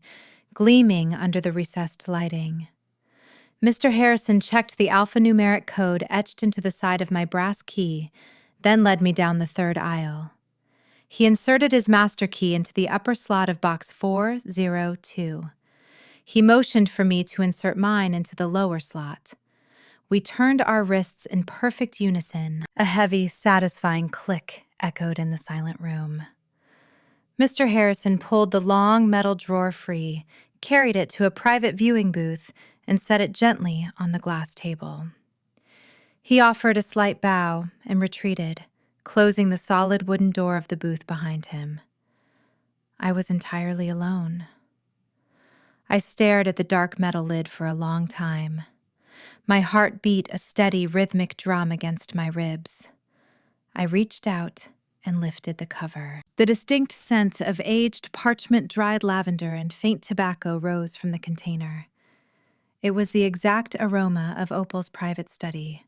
gleaming under the recessed lighting. Mr. Harrison checked the alphanumeric code etched into the side of my brass key, then led me down the third aisle. He inserted his master key into the upper slot of box 402. He motioned for me to insert mine into the lower slot. We turned our wrists in perfect unison. A heavy, satisfying click echoed in the silent room. Mr. Harrison pulled the long metal drawer free, carried it to a private viewing booth, and set it gently on the glass table. He offered a slight bow and retreated, closing the solid wooden door of the booth behind him. I was entirely alone. I stared at the dark metal lid for a long time. My heart beat a steady, rhythmic drum against my ribs. I reached out and lifted the cover. The distinct scent of aged parchment dried lavender and faint tobacco rose from the container. It was the exact aroma of Opal's private study.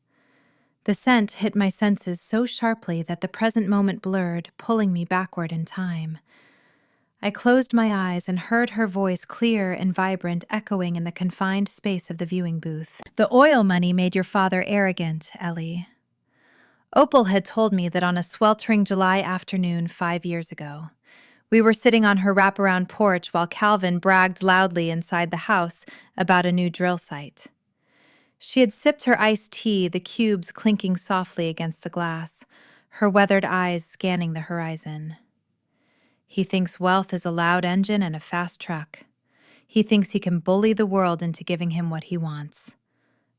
The scent hit my senses so sharply that the present moment blurred, pulling me backward in time. I closed my eyes and heard her voice clear and vibrant, echoing in the confined space of the viewing booth. "The oil money made your father arrogant, Ellie." Opal had told me that on a sweltering July afternoon 5 years ago. We were sitting on her wraparound porch while Calvin bragged loudly inside the house about a new drill site. She had sipped her iced tea, the cubes clinking softly against the glass, her weathered eyes scanning the horizon. "He thinks wealth is a loud engine and a fast truck. He thinks he can bully the world into giving him what he wants.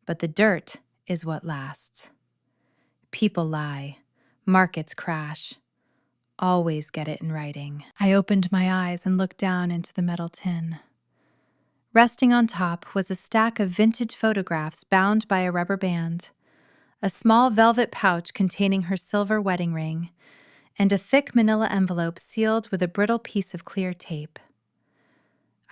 But the dirt is what lasts. People lie. Markets crash. Always get it in writing." I opened my eyes and looked down into the metal tin. Resting on top was a stack of vintage photographs bound by a rubber band, a small velvet pouch containing her silver wedding ring, and a thick manila envelope sealed with a brittle piece of clear tape.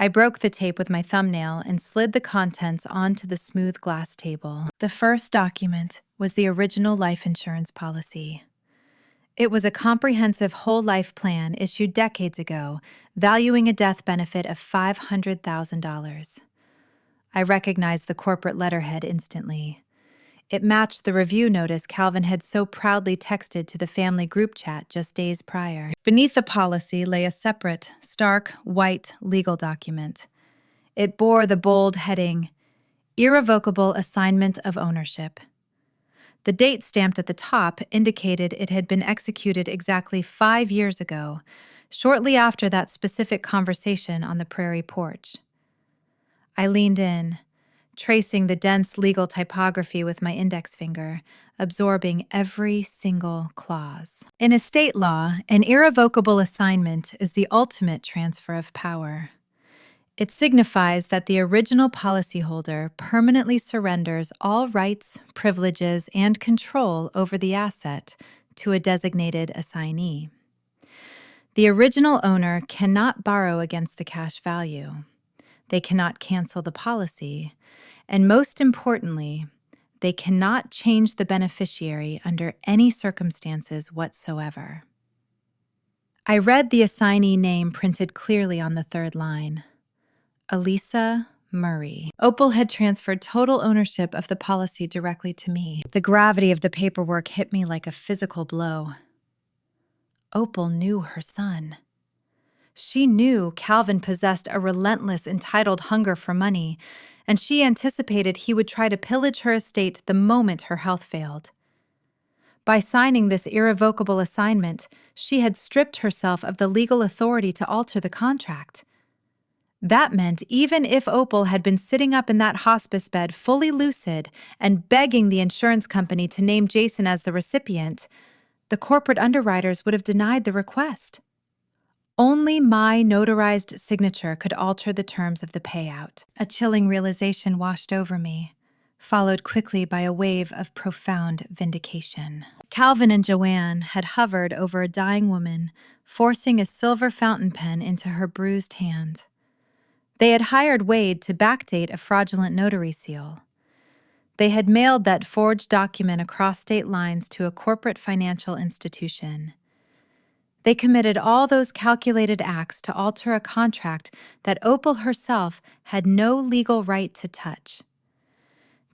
I broke the tape with my thumbnail and slid the contents onto the smooth glass table. The first document was the original life insurance policy. It was a comprehensive whole life plan issued decades ago, valuing a death benefit of $500,000. I recognized the corporate letterhead instantly. It matched the review notice Calvin had so proudly texted to the family group chat just days prior. Beneath the policy lay a separate, stark, white legal document. It bore the bold heading, "Irrevocable Assignment of Ownership." The date stamped at the top indicated it had been executed exactly 5 years ago, shortly after that specific conversation on the prairie porch. I leaned in, tracing the dense legal typography with my index finger, absorbing every single clause. In estate law, an irrevocable assignment is the ultimate transfer of power. It signifies that the original policyholder permanently surrenders all rights, privileges, and control over the asset to a designated assignee. The original owner cannot borrow against the cash value. They cannot cancel the policy, and most importantly, they cannot change the beneficiary under any circumstances whatsoever. I read the assignee name printed clearly on the third line. Elisa Murray. Opal had transferred total ownership of the policy directly to me. The gravity of the paperwork hit me like a physical blow. Opal knew her son. She knew Calvin possessed a relentless, entitled hunger for money, and she anticipated he would try to pillage her estate the moment her health failed. By signing this irrevocable assignment, she had stripped herself of the legal authority to alter the contract. That meant even if Opal had been sitting up in that hospice bed fully lucid and begging the insurance company to name Jason as the recipient, the corporate underwriters would have denied the request. Only my notarized signature could alter the terms of the payout. A chilling realization washed over me, followed quickly by a wave of profound vindication. Calvin and Joanne had hovered over a dying woman, forcing a silver fountain pen into her bruised hand. They had hired Wade to backdate a fraudulent notary seal. They had mailed that forged document across state lines to a corporate financial institution. They committed all those calculated acts to alter a contract that Opal herself had no legal right to touch.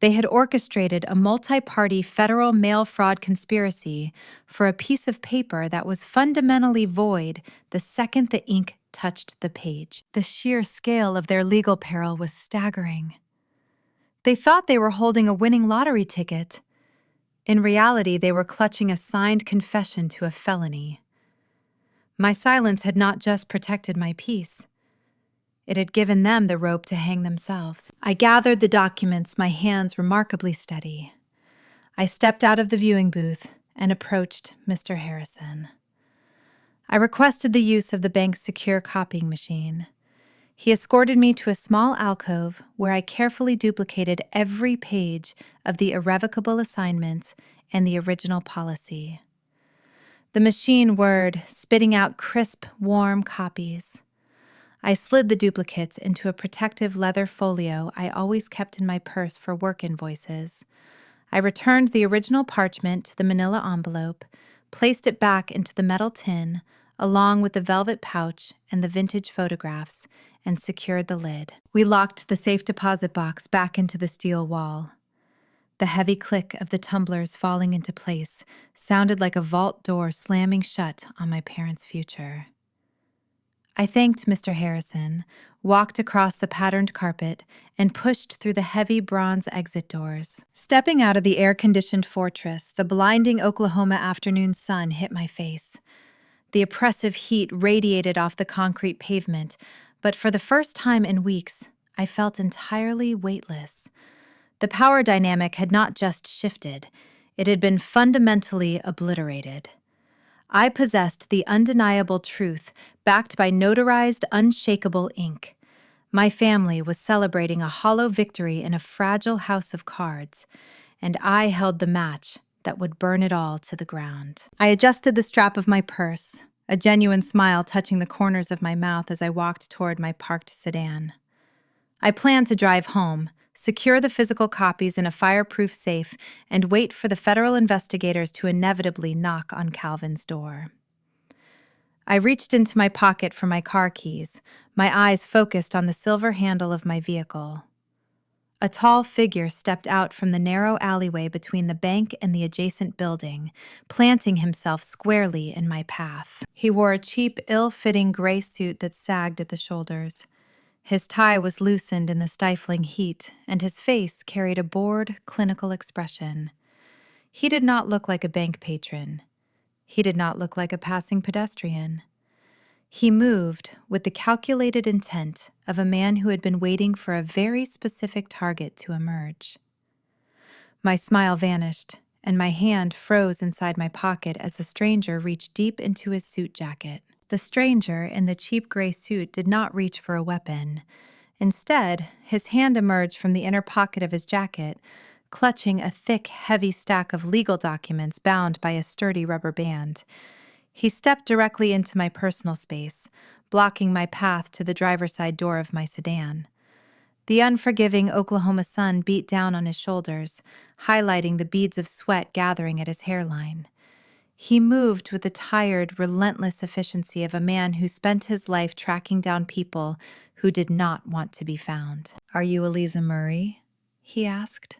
They had orchestrated a multi-party federal mail fraud conspiracy for a piece of paper that was fundamentally void the second the ink touched the page. The sheer scale of their legal peril was staggering. They thought they were holding a winning lottery ticket. In reality, they were clutching a signed confession to a felony. My silence had not just protected my peace. It had given them the rope to hang themselves. I gathered the documents, my hands remarkably steady. I stepped out of the viewing booth and approached Mr. Harrison. I requested the use of the bank's secure copying machine. He escorted me to a small alcove where I carefully duplicated every page of the irrevocable assignment and the original policy. The machine whirred, spitting out crisp, warm copies. I slid the duplicates into a protective leather folio I always kept in my purse for work invoices. I returned the original parchment to the manila envelope, placed it back into the metal tin, along with the velvet pouch and the vintage photographs, and secured the lid. We locked the safe deposit box back into the steel wall. The heavy click of the tumblers falling into place sounded like a vault door slamming shut on my parents' future. I thanked Mr. Harrison, walked across the patterned carpet, and pushed through the heavy bronze exit doors. Stepping out of the air-conditioned fortress, the blinding Oklahoma afternoon sun hit my face. The oppressive heat radiated off the concrete pavement, but for the first time in weeks, I felt entirely weightless. The power dynamic had not just shifted, it had been fundamentally obliterated. I possessed the undeniable truth, backed by notarized, unshakable ink. My family was celebrating a hollow victory in a fragile house of cards, and I held the match that would burn it all to the ground. I adjusted the strap of my purse, a genuine smile touching the corners of my mouth as I walked toward my parked sedan. I planned to drive home, secure the physical copies in a fireproof safe, and wait for the federal investigators to inevitably knock on Calvin's door. I reached into my pocket for my car keys, my eyes focused on the silver handle of my vehicle. A tall figure stepped out from the narrow alleyway between the bank and the adjacent building, planting himself squarely in my path. He wore a cheap, ill-fitting gray suit that sagged at the shoulders. His tie was loosened in the stifling heat, and his face carried a bored, clinical expression. He did not look like a bank patron. He did not look like a passing pedestrian. He moved with the calculated intent of a man who had been waiting for a very specific target to emerge. My smile vanished, and my hand froze inside my pocket as the stranger reached deep into his suit jacket. The stranger in the cheap gray suit did not reach for a weapon. Instead, his hand emerged from the inner pocket of his jacket, clutching a thick, heavy stack of legal documents bound by a sturdy rubber band. He stepped directly into my personal space, blocking my path to the driver's side door of my sedan. The unforgiving Oklahoma sun beat down on his shoulders, highlighting the beads of sweat gathering at his hairline. He moved with the tired, relentless efficiency of a man who spent his life tracking down people who did not want to be found. "Are you Eliza Murray?" he asked.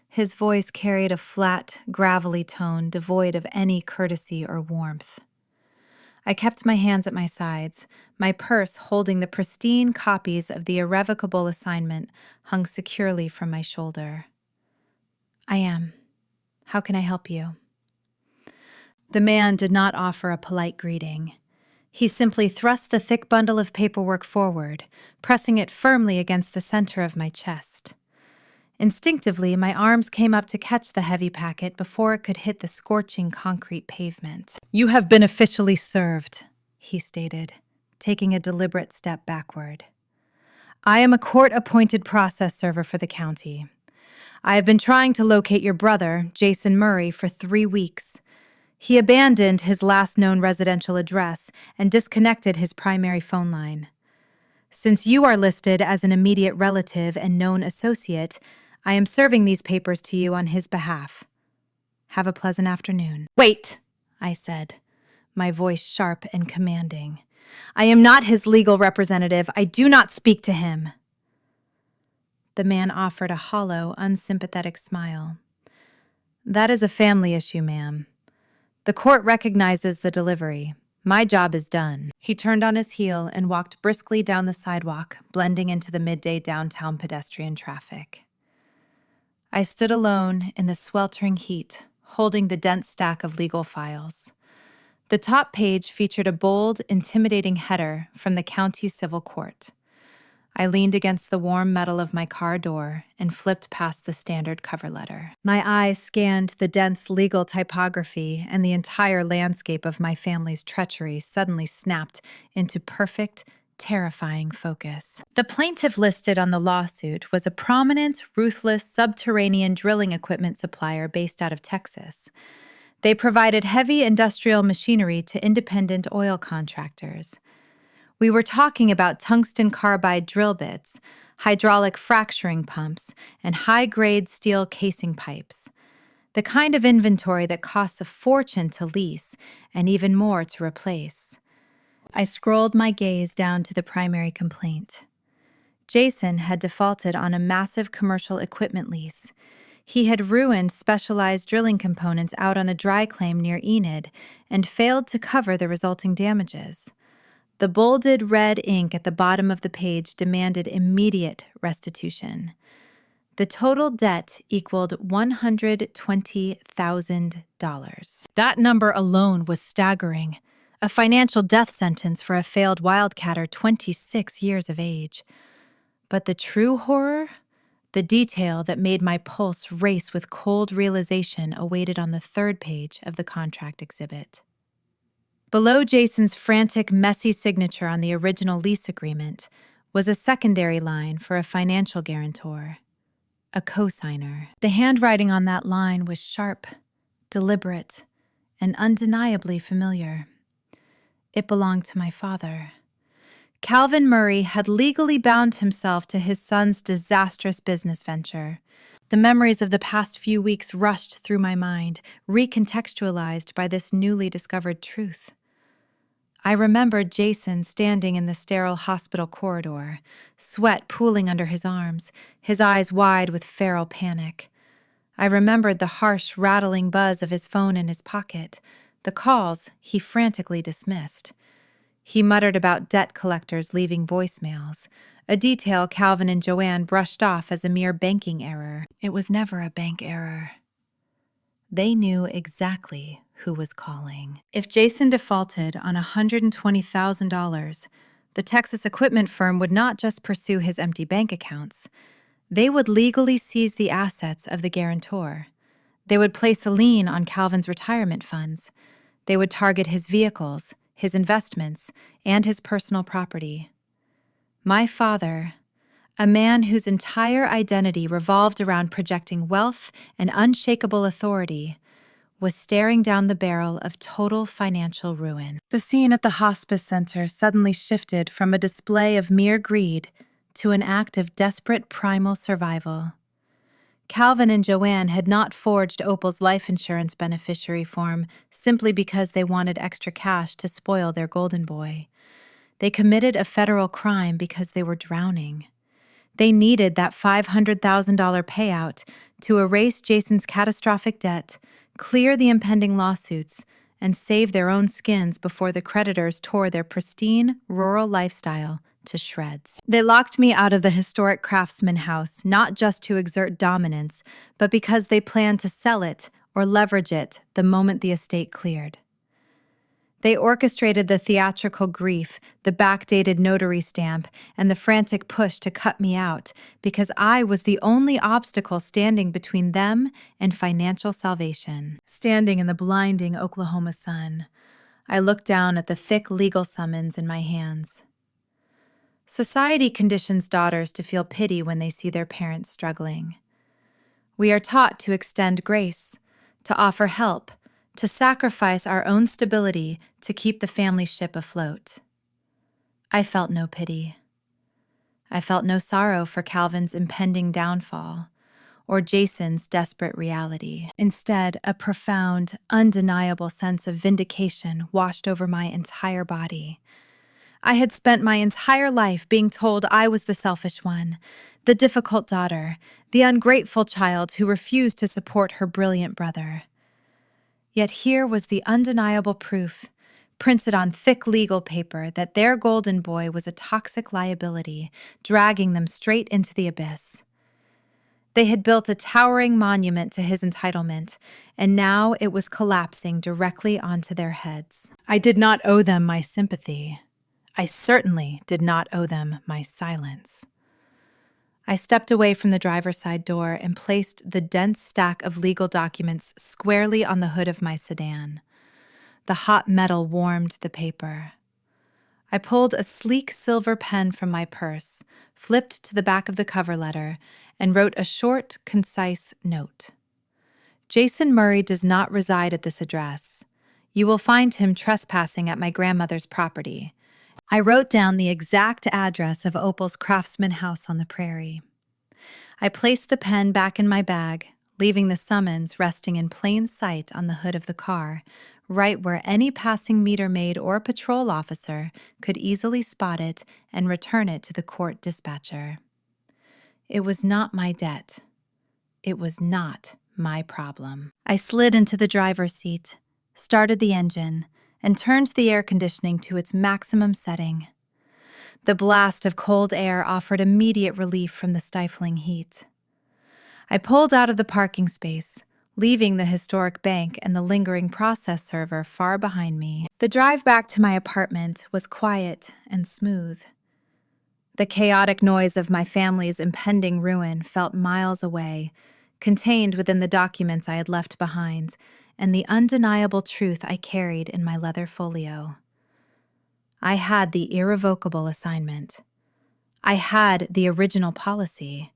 His voice carried a flat, gravelly tone devoid of any courtesy or warmth. I kept my hands at my sides, my purse holding the pristine copies of the irrevocable assignment hung securely from my shoulder. "I am. How can I help you?" The man did not offer a polite greeting. He simply thrust the thick bundle of paperwork forward, pressing it firmly against the center of my chest. Instinctively, my arms came up to catch the heavy packet before it could hit the scorching concrete pavement. "You have been officially served," he stated, taking a deliberate step backward. "I am a court-appointed process server for the county. I have been trying to locate your brother, Jason Murray, for 3 weeks. He abandoned his last known residential address and disconnected his primary phone line. Since you are listed as an immediate relative and known associate, I am serving these papers to you on his behalf. Have a pleasant afternoon." "Wait," I said, my voice sharp and commanding. "I am not his legal representative. I do not speak to him." The man offered a hollow, unsympathetic smile. "That is a family issue, ma'am. The court recognizes the delivery. My job is done." He turned on his heel and walked briskly down the sidewalk, blending into the midday downtown pedestrian traffic. I stood alone in the sweltering heat, holding the dense stack of legal files. The top page featured a bold, intimidating header from the county civil court. I leaned against the warm metal of my car door and flipped past the standard cover letter. My eyes scanned the dense legal typography, and the entire landscape of my family's treachery suddenly snapped into perfect, terrifying focus. The plaintiff listed on the lawsuit was a prominent, ruthless, subterranean drilling equipment supplier based out of Texas. They provided heavy industrial machinery to independent oil contractors. We were talking about tungsten carbide drill bits, hydraulic fracturing pumps, and high-grade steel casing pipes. The kind of inventory that costs a fortune to lease and even more to replace. I scrolled my gaze down to the primary complaint. Jason had defaulted on a massive commercial equipment lease. He had ruined specialized drilling components out on a dry claim near Enid and failed to cover the resulting damages. The bolded red ink at the bottom of the page demanded immediate restitution. The total debt equaled $120,000. That number alone was staggering, a financial death sentence for a failed wildcatter 26 years of age. But the true horror? The detail that made my pulse race with cold realization awaited on the third page of the contract exhibit. Below Jason's frantic, messy signature on the original lease agreement was a secondary line for a financial guarantor, a cosigner. The handwriting on that line was sharp, deliberate, and undeniably familiar. It belonged to my father. Calvin Murray had legally bound himself to his son's disastrous business venture. The memories of the past few weeks rushed through my mind, recontextualized by this newly discovered truth. I remembered Jason standing in the sterile hospital corridor, sweat pooling under his arms, his eyes wide with feral panic. I remembered the harsh, rattling buzz of his phone in his pocket, the calls he frantically dismissed. He muttered about debt collectors leaving voicemails, a detail Calvin and Joanne brushed off as a mere banking error. It was never a bank error. They knew exactly who was calling. If Jason defaulted on $120,000, the Texas equipment firm would not just pursue his empty bank accounts. They would legally seize the assets of the guarantor. They would place a lien on Calvin's retirement funds. They would target his vehicles, his investments, and his personal property. My father, a man whose entire identity revolved around projecting wealth and unshakable authority, was staring down the barrel of total financial ruin. The scene at the hospice center suddenly shifted from a display of mere greed to an act of desperate primal survival. Calvin and Joanne had not forged Opal's life insurance beneficiary form simply because they wanted extra cash to spoil their golden boy. They committed a federal crime because they were drowning. They needed that $500,000 payout to erase Jason's catastrophic debt, clear the impending lawsuits, and save their own skins before the creditors tore their pristine, rural lifestyle to shreds. They locked me out of the historic Craftsman house, not just to exert dominance, but because they planned to sell it or leverage it the moment the estate cleared. They orchestrated the theatrical grief, the backdated notary stamp, and the frantic push to cut me out because I was the only obstacle standing between them and financial salvation. Standing in the blinding Oklahoma sun, I looked down at the thick legal summons in my hands. Society conditions daughters to feel pity when they see their parents struggling. We are taught to extend grace, to offer help, to sacrifice our own stability to keep the family ship afloat. I felt no pity. I felt no sorrow for Calvin's impending downfall or Jason's desperate reality. Instead, a profound, undeniable sense of vindication washed over my entire body. I had spent my entire life being told I was the selfish one, the difficult daughter, the ungrateful child who refused to support her brilliant brother. Yet here was the undeniable proof, printed on thick legal paper, that their golden boy was a toxic liability, dragging them straight into the abyss. They had built a towering monument to his entitlement, and now it was collapsing directly onto their heads. I did not owe them my sympathy. I certainly did not owe them my silence. I stepped away from the driver's side door and placed the dense stack of legal documents squarely on the hood of my sedan. The hot metal warmed the paper. I pulled a sleek silver pen from my purse, flipped to the back of the cover letter, and wrote a short, concise note. Jason Murray does not reside at this address. You will find him trespassing at my grandmother's property. I wrote down the exact address of Opal's Craftsman House on the prairie. I placed the pen back in my bag, leaving the summons resting in plain sight on the hood of the car, right where any passing meter maid or patrol officer could easily spot it and return it to the court dispatcher. It was not my debt. It was not my problem. I slid into the driver's seat, started the engine, and turned the air conditioning to its maximum setting. The blast of cold air offered immediate relief from the stifling heat. I pulled out of the parking space, leaving the historic bank and the lingering process server far behind me. The drive back to my apartment was quiet and smooth. The chaotic noise of my family's impending ruin felt miles away, contained within the documents I had left behind, and the undeniable truth I carried in my leather folio. I had the irrevocable assignment. I had the original policy.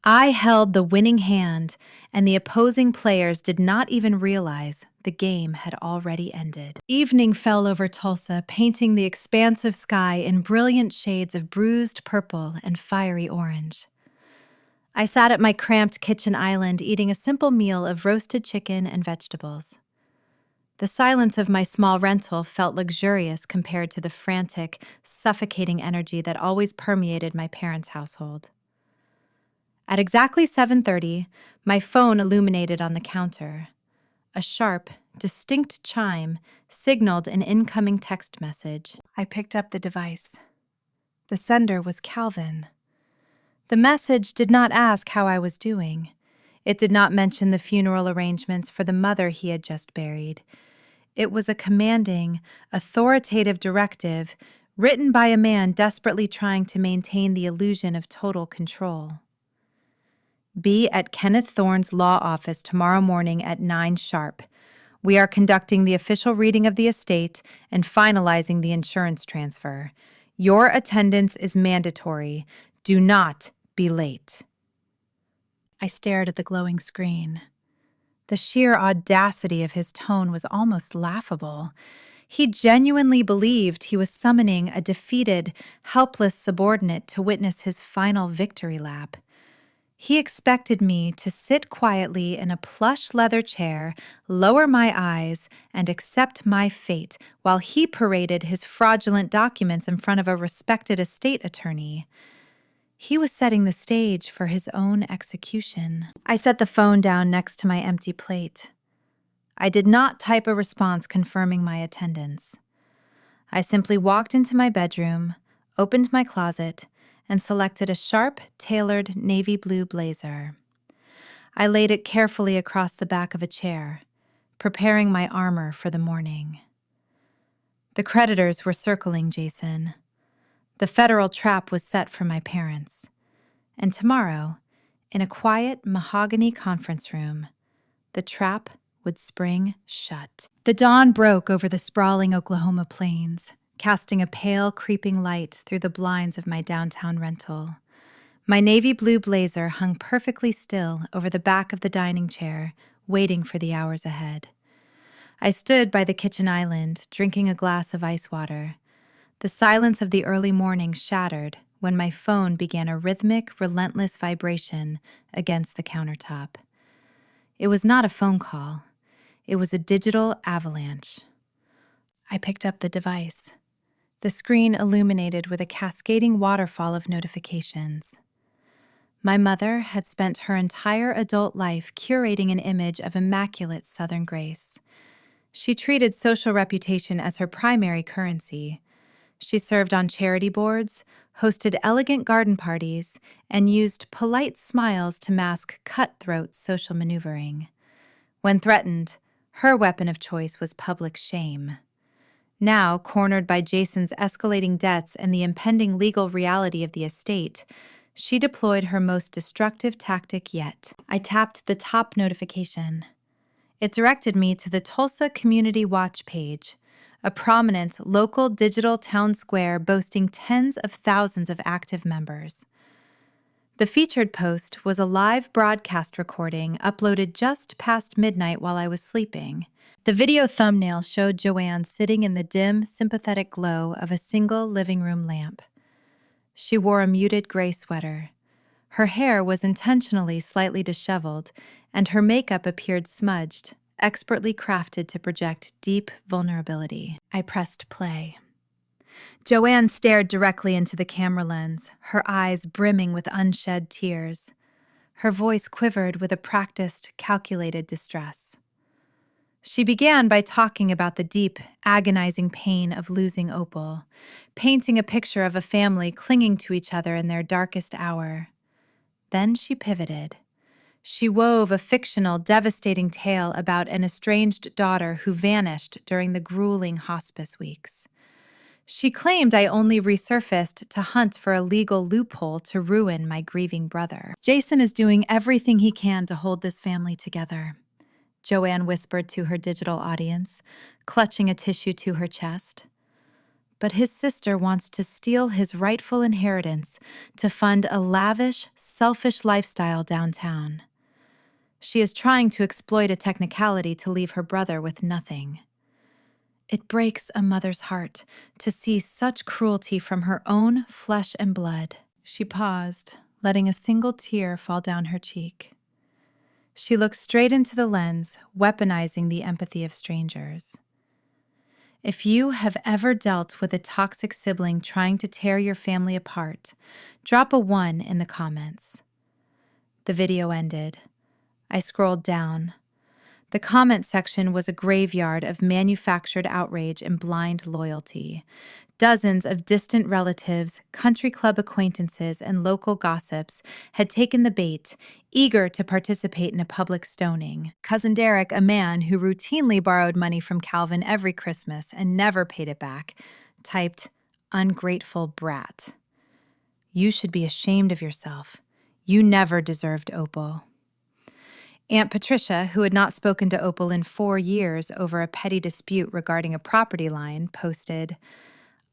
I held the winning hand, and the opposing players did not even realize the game had already ended. Evening fell over Tulsa, painting the expansive sky in brilliant shades of bruised purple and fiery orange. I sat at my cramped kitchen island eating a simple meal of roasted chicken and vegetables. The silence of my small rental felt luxurious compared to the frantic, suffocating energy that always permeated my parents' household. At exactly 7:30, my phone illuminated on the counter. A sharp, distinct chime signaled an incoming text message. I picked up the device. The sender was Calvin. The message did not ask how I was doing. It did not mention the funeral arrangements for the mother he had just buried. It was a commanding, authoritative directive written by a man desperately trying to maintain the illusion of total control. Be at Kenneth Thorne's law office tomorrow morning at 9 sharp. We are conducting the official reading of the estate and finalizing the insurance transfer. Your attendance is mandatory. Do not be late. I stared at the glowing screen. The sheer audacity of his tone was almost laughable. He genuinely believed he was summoning a defeated, helpless subordinate to witness his final victory lap. He expected me to sit quietly in a plush leather chair, lower my eyes, and accept my fate while he paraded his fraudulent documents in front of a respected estate attorney. He was setting the stage for his own execution. I set the phone down next to my empty plate. I did not type a response confirming my attendance. I simply walked into my bedroom, opened my closet, and selected a sharp, tailored navy blue blazer. I laid it carefully across the back of a chair, preparing my armor for the morning. The creditors were circling Jason. The federal trap was set for my parents. And tomorrow, in a quiet mahogany conference room, the trap would spring shut. The dawn broke over the sprawling Oklahoma plains, casting a pale, creeping light through the blinds of my downtown rental. My navy blue blazer hung perfectly still over the back of the dining chair, waiting for the hours ahead. I stood by the kitchen island, drinking a glass of ice water. The silence of the early morning shattered when my phone began a rhythmic, relentless vibration against the countertop. It was not a phone call. It was a digital avalanche. I picked up the device, the screen illuminated with a cascading waterfall of notifications. My mother had spent her entire adult life curating an image of immaculate Southern grace. She treated social reputation as her primary currency. She served on charity boards, hosted elegant garden parties, and used polite smiles to mask cutthroat social maneuvering. When threatened, her weapon of choice was public shame. Now, cornered by Jason's escalating debts and the impending legal reality of the estate, she deployed her most destructive tactic yet. I tapped the top notification. It directed me to the Tulsa Community Watch page, a prominent local digital town square boasting tens of thousands of active members. The featured post was a live broadcast recording uploaded just past midnight while I was sleeping. The video thumbnail showed Joanne sitting in the dim, sympathetic glow of a single living room lamp. She wore a muted gray sweater. Her hair was intentionally slightly disheveled, and her makeup appeared smudged, expertly crafted to project deep vulnerability. I pressed play. Joanne stared directly into the camera lens, her eyes brimming with unshed tears. Her voice quivered with a practiced, calculated distress. She began by talking about the deep, agonizing pain of losing Opal, painting a picture of a family clinging to each other in their darkest hour. Then she pivoted. She wove a fictional, devastating tale about an estranged daughter who vanished during the grueling hospice weeks. She claimed I only resurfaced to hunt for a legal loophole to ruin my grieving brother. Jason is doing everything he can to hold this family together, Joanne whispered to her digital audience, clutching a tissue to her chest. But his sister wants to steal his rightful inheritance to fund a lavish, selfish lifestyle downtown. She is trying to exploit a technicality to leave her brother with nothing. It breaks a mother's heart to see such cruelty from her own flesh and blood. She paused, letting a single tear fall down her cheek. She looked straight into the lens, weaponizing the empathy of strangers. If you have ever dealt with a toxic sibling trying to tear your family apart, drop a 1 in the comments. The video ended. I scrolled down. The comment section was a graveyard of manufactured outrage and blind loyalty. Dozens of distant relatives, country club acquaintances, and local gossips had taken the bait, eager to participate in a public stoning. Cousin Derek, a man who routinely borrowed money from Calvin every Christmas and never paid it back, typed, "Ungrateful brat. You should be ashamed of yourself. You never deserved Opal." Aunt Patricia, who had not spoken to Opal in 4 years over a petty dispute regarding a property line, posted,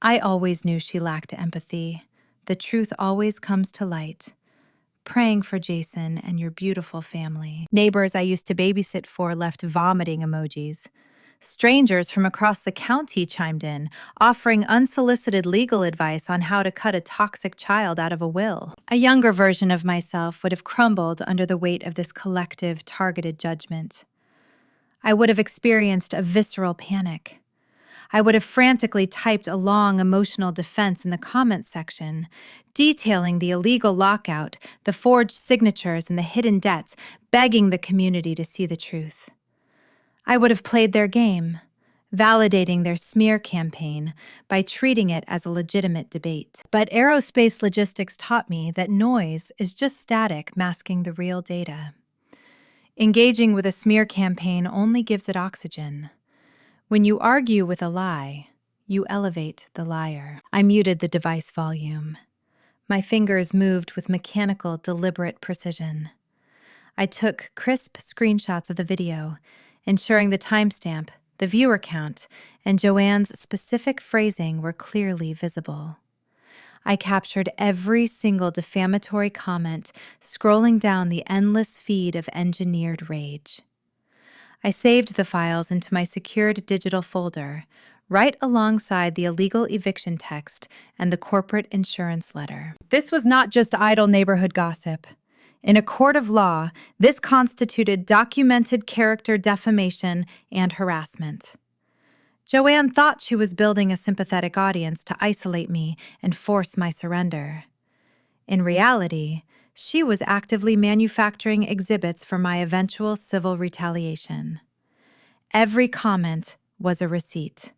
"I always knew she lacked empathy. The truth always comes to light. Praying for Jason and your beautiful family." Neighbors I used to babysit for left vomiting emojis. Strangers from across the county chimed in, offering unsolicited legal advice on how to cut a toxic child out of a will. A younger version of myself would have crumbled under the weight of this collective, targeted judgment. I would have experienced a visceral panic. I would have frantically typed a long emotional defense in the comments section, detailing the illegal lockout, the forged signatures, and the hidden debts, begging the community to see the truth. I would have played their game, validating their smear campaign by treating it as a legitimate debate. But aerospace logistics taught me that noise is just static masking the real data. Engaging with a smear campaign only gives it oxygen. When you argue with a lie, you elevate the liar. I muted the device volume. My fingers moved with mechanical, deliberate precision. I took crisp screenshots of the video, ensuring the timestamp, the viewer count, and Joanne's specific phrasing were clearly visible. I captured every single defamatory comment, scrolling down the endless feed of engineered rage. I saved the files into my secured digital folder, right alongside the illegal eviction text and the corporate insurance letter. This was not just idle neighborhood gossip. In a court of law, this constituted documented character defamation and harassment. Joanne thought she was building a sympathetic audience to isolate me and force my surrender. In reality, she was actively manufacturing exhibits for my eventual civil retaliation. Every comment was a receipt.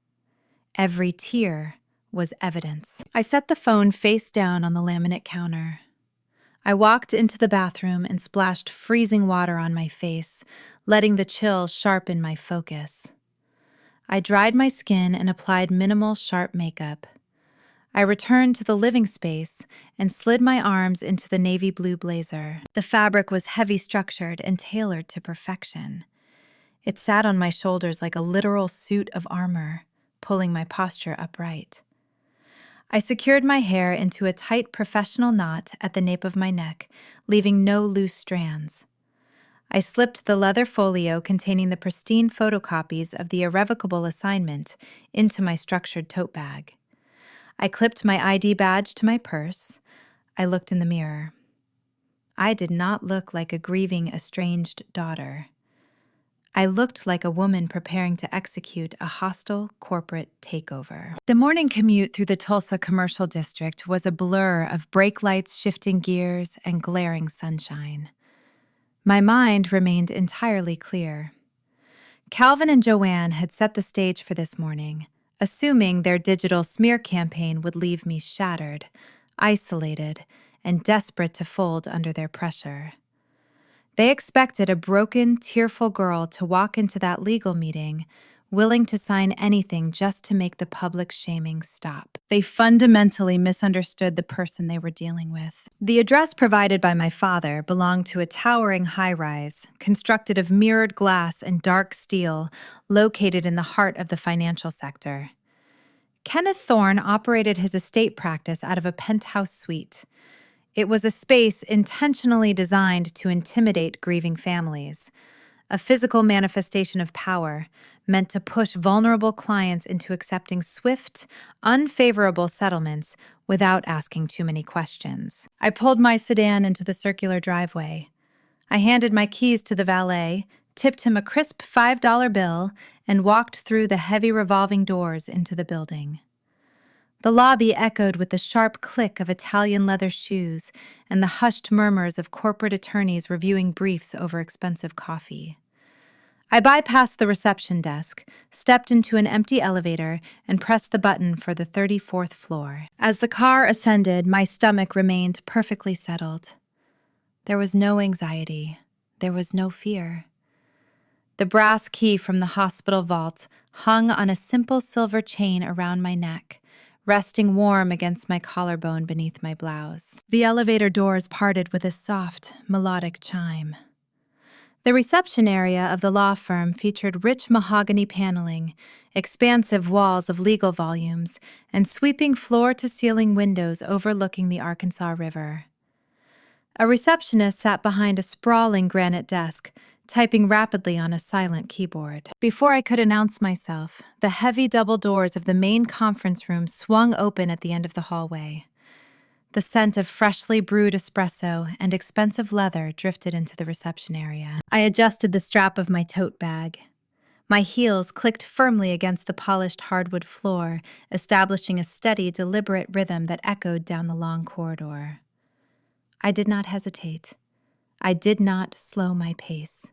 Every tear was evidence. I set the phone face down on the laminate counter. I walked into the bathroom and splashed freezing water on my face, letting the chill sharpen my focus. I dried my skin and applied minimal, sharp makeup. I returned to the living space and slid my arms into the navy blue blazer. The fabric was heavy-structured and tailored to perfection. It sat on my shoulders like a literal suit of armor, pulling my posture upright. I secured my hair into a tight professional knot at the nape of my neck, leaving no loose strands. I slipped the leather folio containing the pristine photocopies of the irrevocable assignment into my structured tote bag. I clipped my ID badge to my purse. I looked in the mirror. I did not look like a grieving, estranged daughter. I looked like a woman preparing to execute a hostile corporate takeover. The morning commute through the Tulsa commercial district was a blur of brake lights shifting gears and glaring sunshine. My mind remained entirely clear. Calvin and Joanne had set the stage for this morning, assuming their digital smear campaign would leave me shattered, isolated, and desperate to fold under their pressure. They expected a broken, tearful girl to walk into that legal meeting, willing to sign anything just to make the public shaming stop. They fundamentally misunderstood the person they were dealing with. The address provided by my father belonged to a towering high-rise, constructed of mirrored glass and dark steel, located in the heart of the financial sector. Kenneth Thorne operated his estate practice out of a penthouse suite. It was a space intentionally designed to intimidate grieving families, a physical manifestation of power meant to push vulnerable clients into accepting swift, unfavorable settlements without asking too many questions. I pulled my sedan into the circular driveway. I handed my keys to the valet, tipped him a crisp $5 bill, and walked through the heavy revolving doors into the building. The lobby echoed with the sharp click of Italian leather shoes and the hushed murmurs of corporate attorneys reviewing briefs over expensive coffee. I bypassed the reception desk, stepped into an empty elevator, and pressed the button for the 34th floor. As the car ascended, my stomach remained perfectly settled. There was no anxiety. There was no fear. The brass key from the hospital vault hung on a simple silver chain around my neck, resting warm against my collarbone beneath my blouse. The elevator doors parted with a soft, melodic chime. The reception area of the law firm featured rich mahogany paneling, expansive walls of legal volumes, and sweeping floor-to-ceiling windows overlooking the Arkansas River. A receptionist sat behind a sprawling granite desk, typing rapidly on a silent keyboard. Before I could announce myself, the heavy double doors of the main conference room swung open at the end of the hallway. The scent of freshly brewed espresso and expensive leather drifted into the reception area. I adjusted the strap of my tote bag. My heels clicked firmly against the polished hardwood floor, establishing a steady, deliberate rhythm that echoed down the long corridor. I did not hesitate. I did not slow my pace.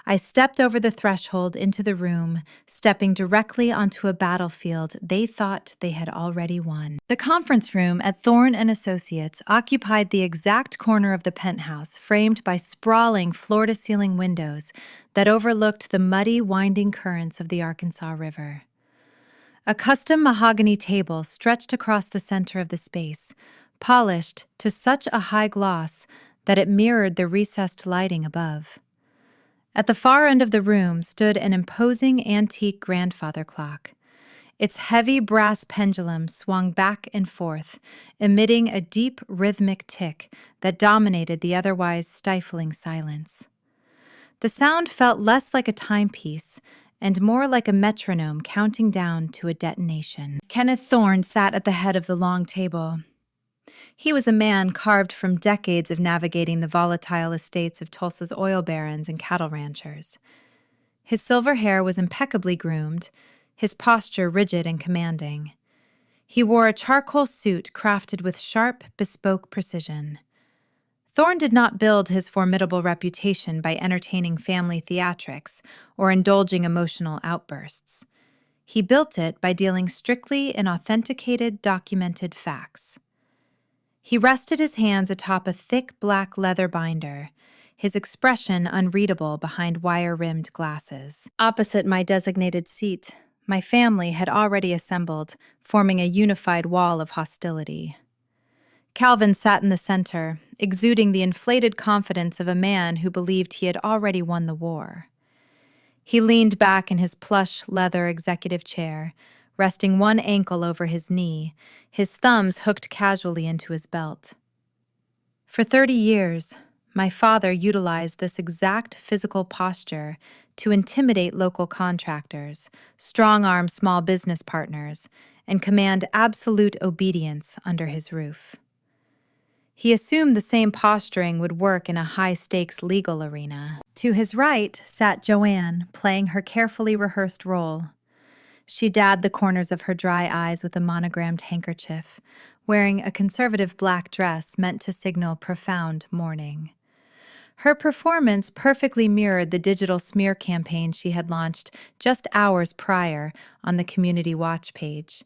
I stepped over the threshold into the room, stepping directly onto a battlefield they thought they had already won. The conference room at Thorne & Associates occupied the exact corner of the penthouse, framed by sprawling floor-to-ceiling windows that overlooked the muddy, winding currents of the Arkansas River. A custom mahogany table stretched across the center of the space, polished to such a high gloss that it mirrored the recessed lighting above. At the far end of the room stood an imposing antique grandfather clock. Its heavy brass pendulum swung back and forth, emitting a deep rhythmic tick that dominated the otherwise stifling silence. The sound felt less like a timepiece and more like a metronome counting down to a detonation. Kenneth Thorne sat at the head of the long table. He was a man carved from decades of navigating the volatile estates of Tulsa's oil barons and cattle ranchers. His silver hair was impeccably groomed, his posture rigid and commanding. He wore a charcoal suit crafted with sharp, bespoke precision. Thorne did not build his formidable reputation by entertaining family theatrics or indulging emotional outbursts. He built it by dealing strictly in authenticated, documented facts. He rested his hands atop a thick black leather binder, his expression unreadable behind wire-rimmed glasses. Opposite my designated seat, my family had already assembled, forming a unified wall of hostility. Calvin sat in the center, exuding the inflated confidence of a man who believed he had already won the war. He leaned back in his plush leather executive chair, resting one ankle over his knee, his thumbs hooked casually into his belt. For 30 years, my father utilized this exact physical posture to intimidate local contractors, strong-arm small business partners, and command absolute obedience under his roof. He assumed the same posturing would work in a high-stakes legal arena. To his right sat Joanne, playing her carefully rehearsed role. She dabbed the corners of her dry eyes with a monogrammed handkerchief, wearing a conservative black dress meant to signal profound mourning. Her performance perfectly mirrored the digital smear campaign she had launched just hours prior on the Community Watch page.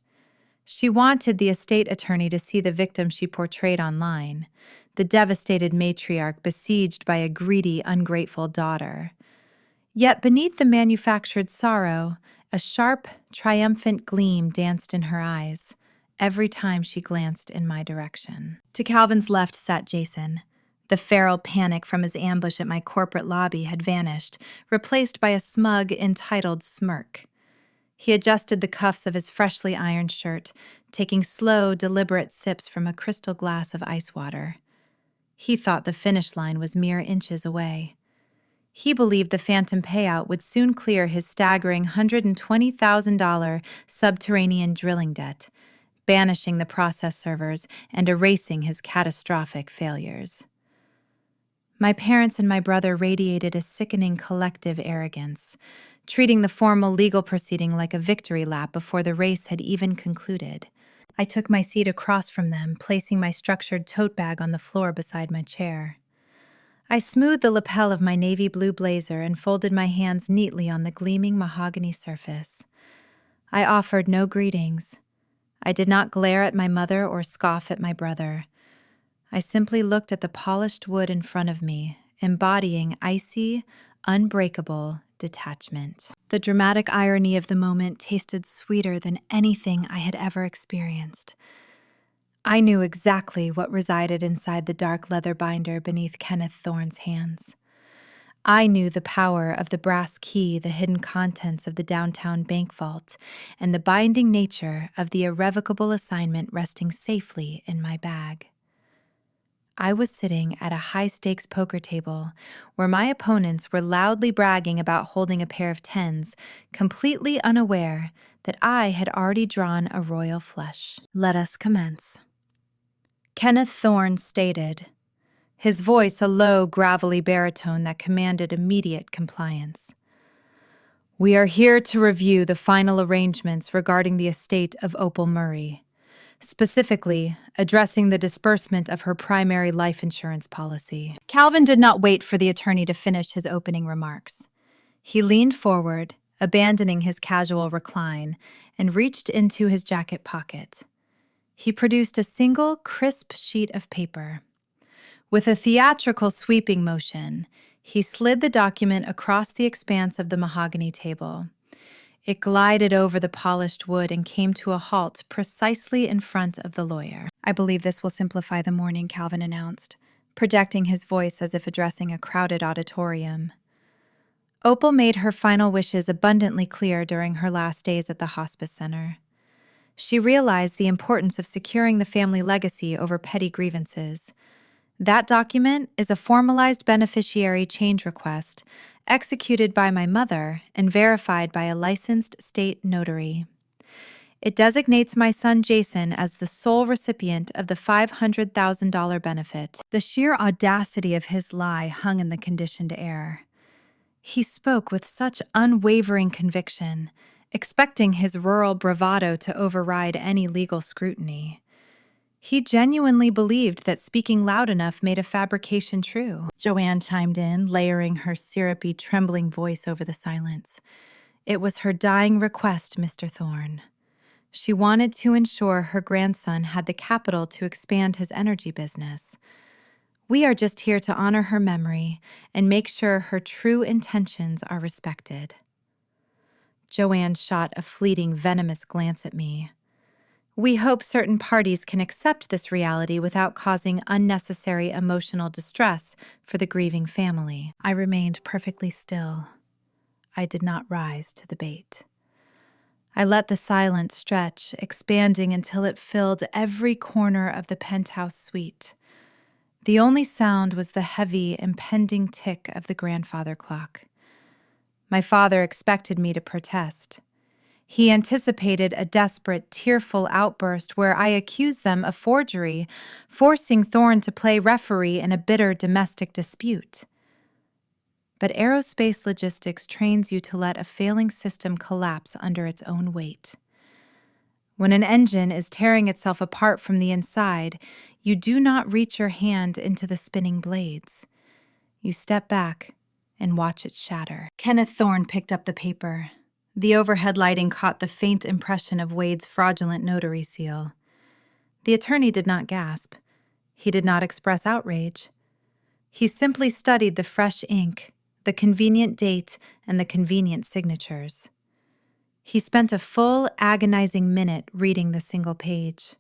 She wanted the estate attorney to see the victim she portrayed online, the devastated matriarch besieged by a greedy, ungrateful daughter. Yet beneath the manufactured sorrow, a sharp, triumphant gleam danced in her eyes every time she glanced in my direction. To Calvin's left sat Jason. The feral panic from his ambush at my corporate lobby had vanished, replaced by a smug, entitled smirk. He adjusted the cuffs of his freshly ironed shirt, taking slow, deliberate sips from a crystal glass of ice water. He thought the finish line was mere inches away. He believed the phantom payout would soon clear his staggering $120,000 subterranean drilling debt, banishing the process servers and erasing his catastrophic failures. My parents and my brother radiated a sickening collective arrogance, treating the formal legal proceeding like a victory lap before the race had even concluded. I took my seat across from them, placing my structured tote bag on the floor beside my chair. I smoothed the lapel of my navy blue blazer and folded my hands neatly on the gleaming mahogany surface. I offered no greetings. I did not glare at my mother or scoff at my brother. I simply looked at the polished wood in front of me, embodying icy, unbreakable detachment. The dramatic irony of the moment tasted sweeter than anything I had ever experienced. I knew exactly what resided inside the dark leather binder beneath Kenneth Thorne's hands. I knew the power of the brass key, the hidden contents of the downtown bank vault, and the binding nature of the irrevocable assignment resting safely in my bag. I was sitting at a high-stakes poker table where my opponents were loudly bragging about holding a pair of tens, completely unaware that I had already drawn a royal flush. Let us commence. Kenneth Thorne stated, his voice a low, gravelly baritone that commanded immediate compliance. We are here to review the final arrangements regarding the estate of Opal Murray, specifically addressing the disbursement of her primary life insurance policy. Calvin did not wait for the attorney to finish his opening remarks. He leaned forward, abandoning his casual recline, and reached into his jacket pocket. He produced a single, crisp sheet of paper. With a theatrical sweeping motion, he slid the document across the expanse of the mahogany table. It glided over the polished wood and came to a halt precisely in front of the lawyer. "I believe this will simplify the morning," Calvin announced, projecting his voice as if addressing a crowded auditorium. Opal made her final wishes abundantly clear during her last days at the hospice center. She realized the importance of securing the family legacy over petty grievances. That document is a formalized beneficiary change request executed by my mother and verified by a licensed state notary. It designates my son Jason as the sole recipient of the $500,000 benefit. The sheer audacity of his lie hung in the conditioned air. He spoke with such unwavering conviction, expecting his rural bravado to override any legal scrutiny. He genuinely believed that speaking loud enough made a fabrication true. Joanne chimed in, layering her syrupy, trembling voice over the silence. It was her dying request, Mr. Thorne. She wanted to ensure her grandson had the capital to expand his energy business. We are just here to honor her memory and make sure her true intentions are respected. Joanne shot a fleeting, venomous glance at me. We hope certain parties can accept this reality without causing unnecessary emotional distress for the grieving family. I remained perfectly still. I did not rise to the bait. I let the silence stretch, expanding until it filled every corner of the penthouse suite. The only sound was the heavy, impending tick of the grandfather clock. My father expected me to protest. He anticipated a desperate, tearful outburst where I accused them of forgery, forcing Thorne to play referee in a bitter domestic dispute. But aerospace logistics trains you to let a failing system collapse under its own weight. When an engine is tearing itself apart from the inside, you do not reach your hand into the spinning blades. You step back and watch it shatter. Kenneth Thorne picked up the paper. The overhead lighting caught the faint impression of Wade's fraudulent notary seal. The attorney did not gasp. He did not express outrage. He simply studied the fresh ink, the convenient date, and the convenient signatures. He spent a full, agonizing minute reading the single page.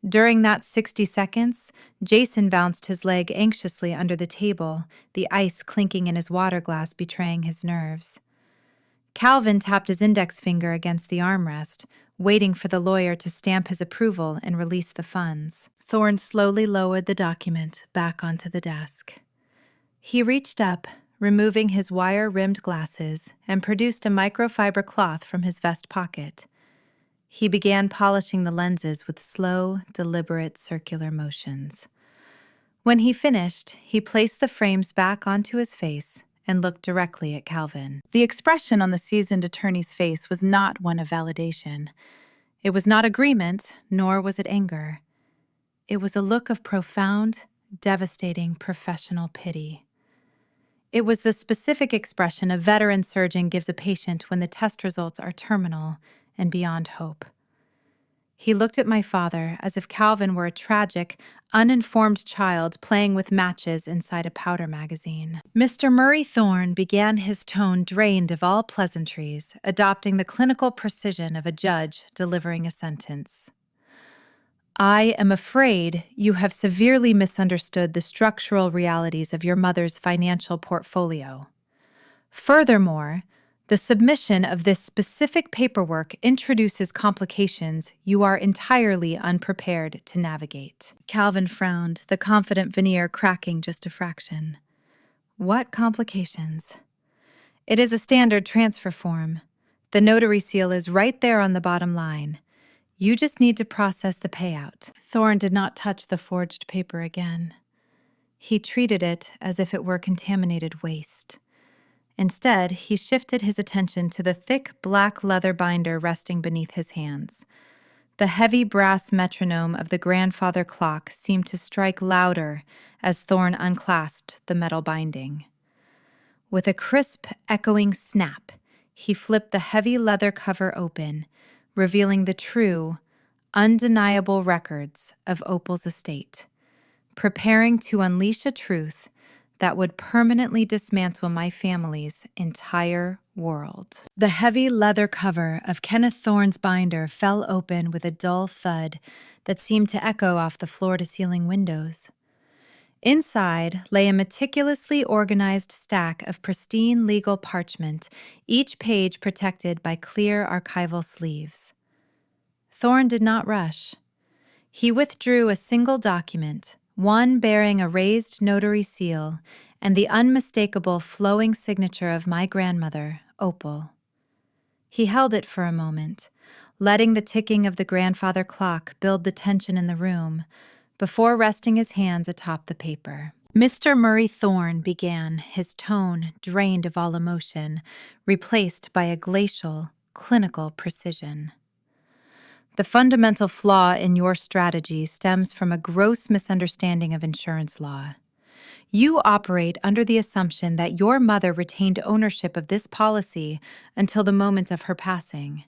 During that 60 seconds, Jason bounced his leg anxiously under the table, the ice clinking in his water glass betraying his nerves. Calvin tapped his index finger against the armrest, waiting for the lawyer to stamp his approval and release the funds. Thorne slowly lowered the document back onto the desk. He reached up, removing his wire-rimmed glasses, and produced a microfiber cloth from his vest pocket. He began polishing the lenses with slow, deliberate circular motions. When he finished, he placed the frames back onto his face and looked directly at Calvin. The expression on the seasoned attorney's face was not one of validation. It was not agreement, nor was it anger. It was a look of profound, devastating professional pity. It was the specific expression a veteran surgeon gives a patient when the test results are terminal and beyond hope. He looked at my father as if Calvin were a tragic, uninformed child playing with matches inside a powder magazine. Mr. Murray Thorne began, his tone drained of all pleasantries, adopting the clinical precision of a judge delivering a sentence. I am afraid you have severely misunderstood the structural realities of your mother's financial portfolio. Furthermore, the submission of this specific paperwork introduces complications you are entirely unprepared to navigate. Calvin frowned, the confident veneer cracking just a fraction. What complications? It is a standard transfer form. The notary seal is right there on the bottom line. You just need to process the payout. Thorne did not touch the forged paper again. He treated it as if it were contaminated waste. Instead, he shifted his attention to the thick black leather binder resting beneath his hands. The heavy brass metronome of the grandfather clock seemed to strike louder as Thorne unclasped the metal binding. With a crisp, echoing snap, he flipped the heavy leather cover open, revealing the true, undeniable records of Opal's estate, preparing to unleash a truth that would permanently dismantle my family's entire world. The heavy leather cover of Kenneth Thorne's binder fell open with a dull thud that seemed to echo off the floor-to-ceiling windows. Inside lay a meticulously organized stack of pristine legal parchment, each page protected by clear archival sleeves. Thorne did not rush. He withdrew a single document, one bearing a raised notary seal and the unmistakable flowing signature of my grandmother, Opal. He held it for a moment, letting the ticking of the grandfather clock build the tension in the room, before resting his hands atop the paper. Mr. Murray Thorne began, his tone drained of all emotion, replaced by a glacial, clinical precision. The fundamental flaw in your strategy stems from a gross misunderstanding of insurance law. You operate under the assumption that your mother retained ownership of this policy until the moment of her passing.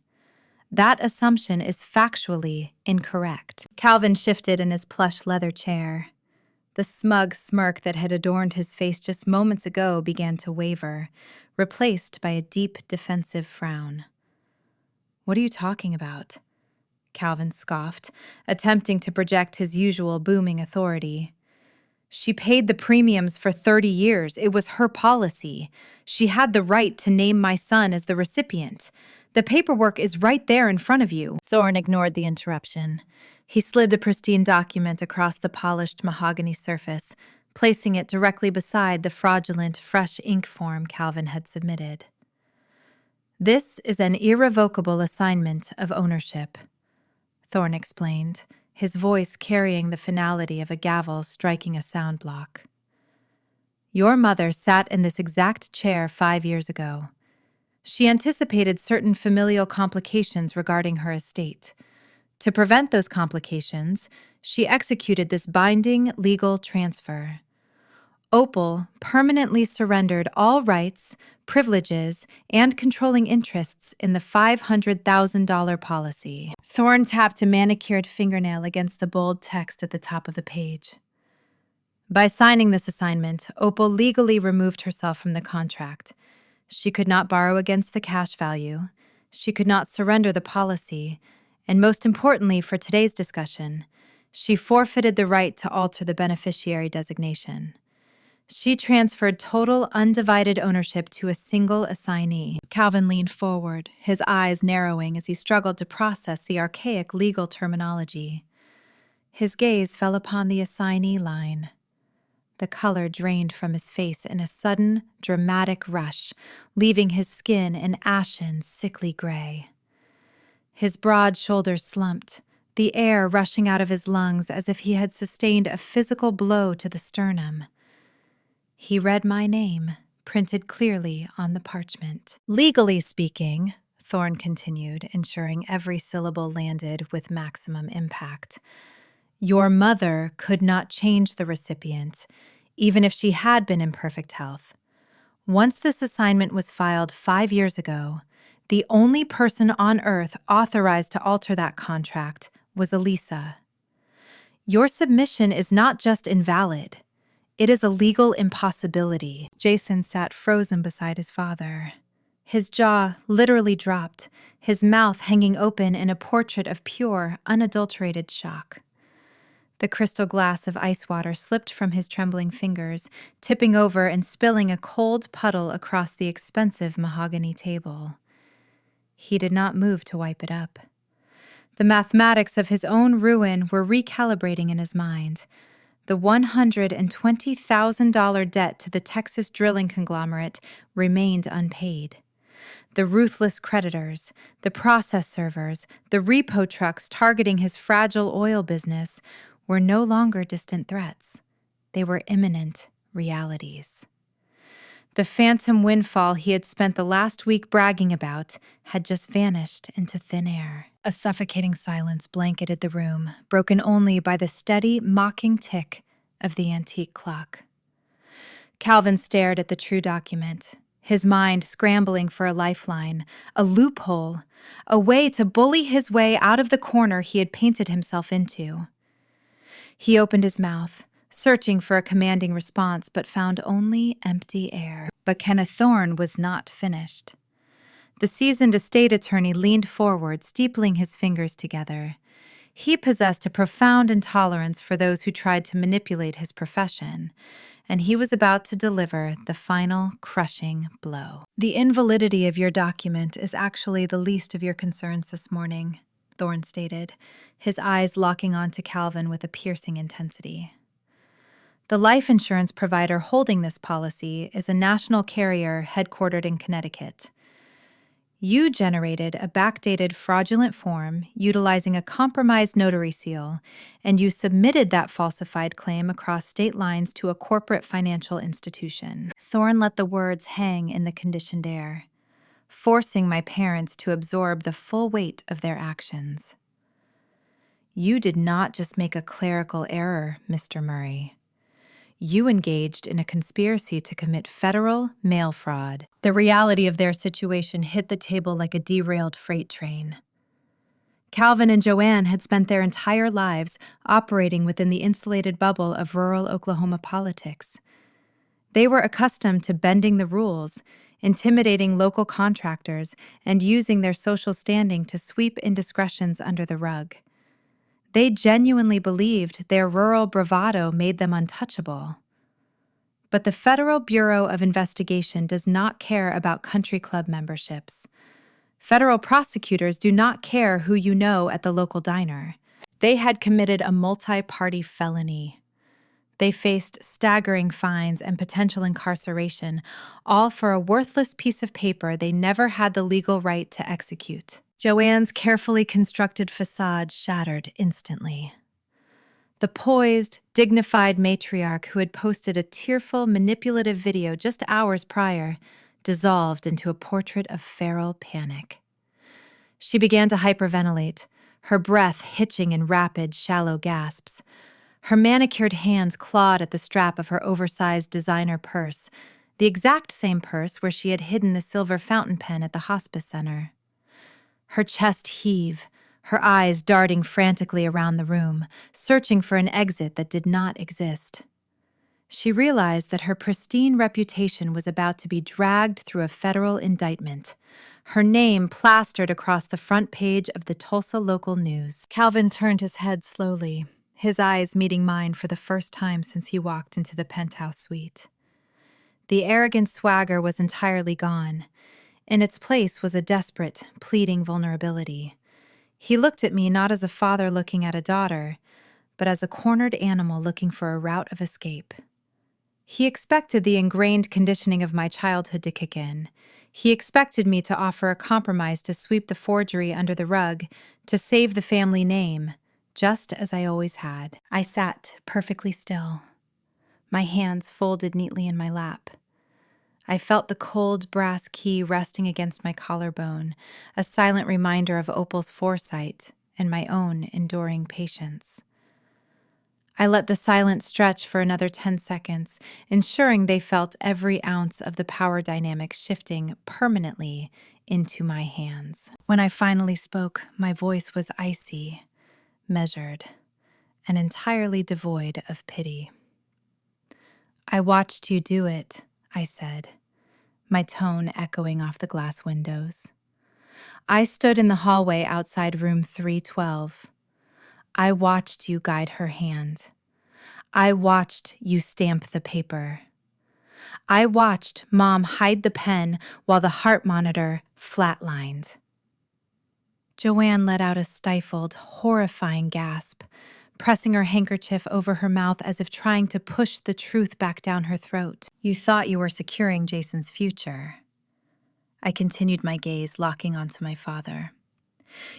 That assumption is factually incorrect. Calvin shifted in his plush leather chair. The smug smirk that had adorned his face just moments ago began to waver, replaced by a deep defensive frown. "What are you talking about?" Calvin scoffed, attempting to project his usual booming authority. "She paid the premiums for 30 years. It was her policy. She had the right to name my son as the recipient. The paperwork is right there in front of you." Thorne ignored the interruption. He slid the pristine document across the polished mahogany surface, placing it directly beside the fraudulent, fresh ink form Calvin had submitted. "This is an irrevocable assignment of ownership," Thorne explained, his voice carrying the finality of a gavel striking a sound block. "Your mother sat in this exact chair 5 years ago. She anticipated certain familial complications regarding her estate. To prevent those complications, she executed this binding legal transfer. Opal permanently surrendered all rights, privileges, and controlling interests in the $500,000 policy." Thorne tapped a manicured fingernail against the bold text at the top of the page. "By signing this assignment, Opal legally removed herself from the contract. She could not borrow against the cash value, she could not surrender the policy, and most importantly for today's discussion, she forfeited the right to alter the beneficiary designation. She transferred total undivided ownership to a single assignee." Calvin leaned forward, his eyes narrowing as he struggled to process the archaic legal terminology. His gaze fell upon the assignee line. The color drained from his face in a sudden, dramatic rush, leaving his skin an ashen, sickly gray. His broad shoulders slumped, the air rushing out of his lungs as if he had sustained a physical blow to the sternum. He read my name, printed clearly on the parchment. "Legally speaking," Thorne continued, ensuring every syllable landed with maximum impact, "your mother could not change the recipient, even if she had been in perfect health. Once this assignment was filed 5 years ago, the only person on Earth authorized to alter that contract was Elisa. Your submission is not just invalid. It is a legal impossibility." Jason sat frozen beside his father. His jaw literally dropped, his mouth hanging open in a portrait of pure, unadulterated shock. The crystal glass of ice water slipped from his trembling fingers, tipping over and spilling a cold puddle across the expensive mahogany table. He did not move to wipe it up. The mathematics of his own ruin were recalibrating in his mind. The $120,000 debt to the Texas drilling conglomerate remained unpaid. The ruthless creditors, the process servers, the repo trucks targeting his fragile oil business were no longer distant threats. They were imminent realities. The phantom windfall he had spent the last week bragging about had just vanished into thin air. A suffocating silence blanketed the room, broken only by the steady, mocking tick of the antique clock. Calvin stared at the true document, his mind scrambling for a lifeline, a loophole, a way to bully his way out of the corner he had painted himself into. He opened his mouth, searching for a commanding response, but found only empty air. But Kenneth Thorne was not finished. The seasoned estate attorney leaned forward, steepling his fingers together. He possessed a profound intolerance for those who tried to manipulate his profession, and he was about to deliver the final crushing blow. The invalidity of your document is actually the least of your concerns this morning, Thorne stated, his eyes locking onto Calvin with a piercing intensity. The life insurance provider holding this policy is a national carrier headquartered in Connecticut. You generated a backdated fraudulent form utilizing a compromised notary seal, and you submitted that falsified claim across state lines to a corporate financial institution. Thorne let the words hang in the conditioned air, forcing my parents to absorb the full weight of their actions. You did not just make a clerical error, Mr. Murray. You engaged in a conspiracy to commit federal mail fraud. The reality of their situation hit the table like a derailed freight train. Calvin and Joanne had spent their entire lives operating within the insulated bubble of rural Oklahoma politics. They were accustomed to bending the rules, intimidating local contractors, and using their social standing to sweep indiscretions under the rug. They genuinely believed their rural bravado made them untouchable. But the Federal Bureau of Investigation does not care about country club memberships. Federal prosecutors do not care who you know at the local diner. They had committed a multi-party felony. They faced staggering fines and potential incarceration, all for a worthless piece of paper they never had the legal right to execute. Joanne's carefully constructed facade shattered instantly. The poised, dignified matriarch who had posted a tearful, manipulative video just hours prior dissolved into a portrait of feral panic. She began to hyperventilate, her breath hitching in rapid, shallow gasps. Her manicured hands clawed at the strap of her oversized designer purse, the exact same purse where she had hidden the silver fountain pen at the hospice center. Her chest heaved, her eyes darting frantically around the room, searching for an exit that did not exist. She realized that her pristine reputation was about to be dragged through a federal indictment, her name plastered across the front page of the Tulsa local news. Calvin turned his head slowly, his eyes meeting mine for the first time since he walked into the penthouse suite. The arrogant swagger was entirely gone. In its place was a desperate, pleading vulnerability. He looked at me not as a father looking at a daughter, but as a cornered animal looking for a route of escape. He expected the ingrained conditioning of my childhood to kick in. He expected me to offer a compromise to sweep the forgery under the rug, to save the family name, just as I always had. I sat perfectly still, my hands folded neatly in my lap. I felt the cold brass key resting against my collarbone, a silent reminder of Opal's foresight and my own enduring patience. I let the silence stretch for another 10 seconds, ensuring they felt every ounce of the power dynamic shifting permanently into my hands. When I finally spoke, my voice was icy, measured, and entirely devoid of pity. "I watched you do it," I said, my tone echoing off the glass windows. "I stood in the hallway outside room 312. I watched you guide her hand. I watched you stamp the paper. I watched Mom hide the pen while the heart monitor flatlined." Joanne let out a stifled, horrifying gasp, pressing her handkerchief over her mouth as if trying to push the truth back down her throat. "You thought you were securing Jason's future." I continued my gaze, locking onto my father.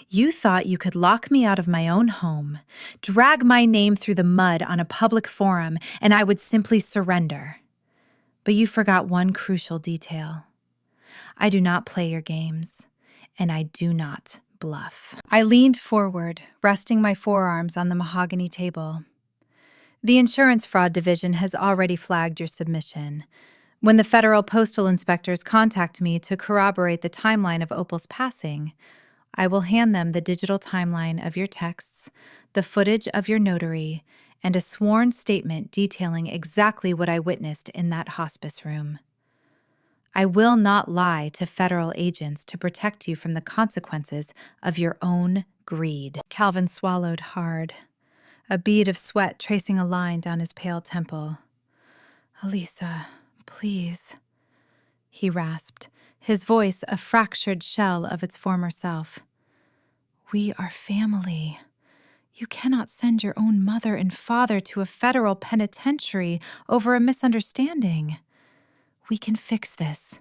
"You thought you could lock me out of my own home, drag my name through the mud on a public forum, and I would simply surrender. But you forgot one crucial detail. I do not play your games, and I do not bluff." I leaned forward, resting my forearms on the mahogany table. "The Insurance Fraud Division has already flagged your submission. When the federal postal inspectors contact me to corroborate the timeline of Opal's passing, I will hand them the digital timeline of your texts, the footage of your notary, and a sworn statement detailing exactly what I witnessed in that hospice room. I will not lie to federal agents to protect you from the consequences of your own greed. Calvin swallowed hard, a bead of sweat tracing a line down his pale temple. Elisa, please, he rasped, his voice a fractured shell of its former self. We are family. You cannot send your own mother and father to a federal penitentiary over a misunderstanding. We can fix this.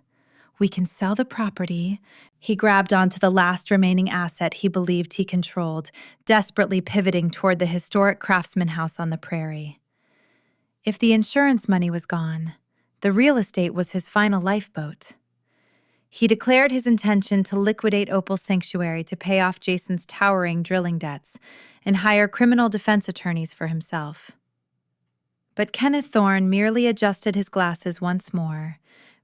We can sell the property. He grabbed onto the last remaining asset he believed he controlled, desperately pivoting toward the historic Craftsman house on the prairie. If the insurance money was gone, the real estate was his final lifeboat. He declared his intention to liquidate Opal Sanctuary to pay off Jason's towering drilling debts and hire criminal defense attorneys for himself. But Kenneth Thorne merely adjusted his glasses once more,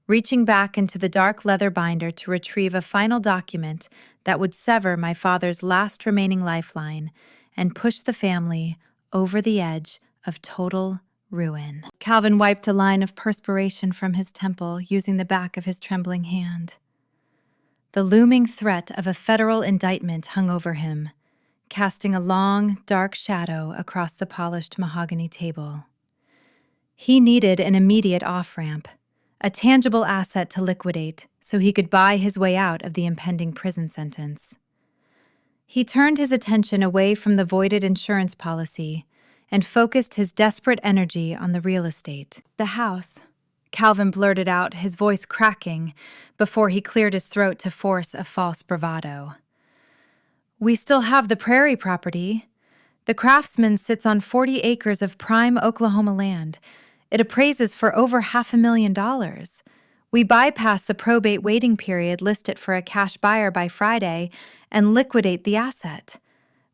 reaching back into the dark leather binder to retrieve a final document that would sever my father's last remaining lifeline and push the family over the edge of total ruin. Calvin wiped a line of perspiration from his temple using the back of his trembling hand. The looming threat of a federal indictment hung over him, casting a long, dark shadow across the polished mahogany table. He needed an immediate off-ramp, a tangible asset to liquidate so he could buy his way out of the impending prison sentence. He turned his attention away from the voided insurance policy and focused his desperate energy on the real estate. The house, Calvin blurted out, his voice cracking, before he cleared his throat to force a false bravado. We still have the prairie property. The Craftsman sits on 40 acres of prime Oklahoma land. It appraises for over $500,000. We bypass the probate waiting period, list it for a cash buyer by Friday, and liquidate the asset.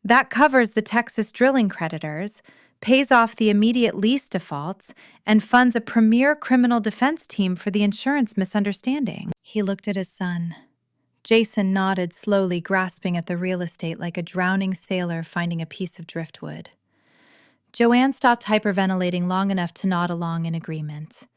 That covers the Texas drilling creditors, pays off the immediate lease defaults, and funds a premier criminal defense team for the insurance misunderstanding. He looked at his son. Jason nodded slowly, grasping at the real estate like a drowning sailor finding a piece of driftwood. Joanne stopped hyperventilating long enough to nod along in agreement.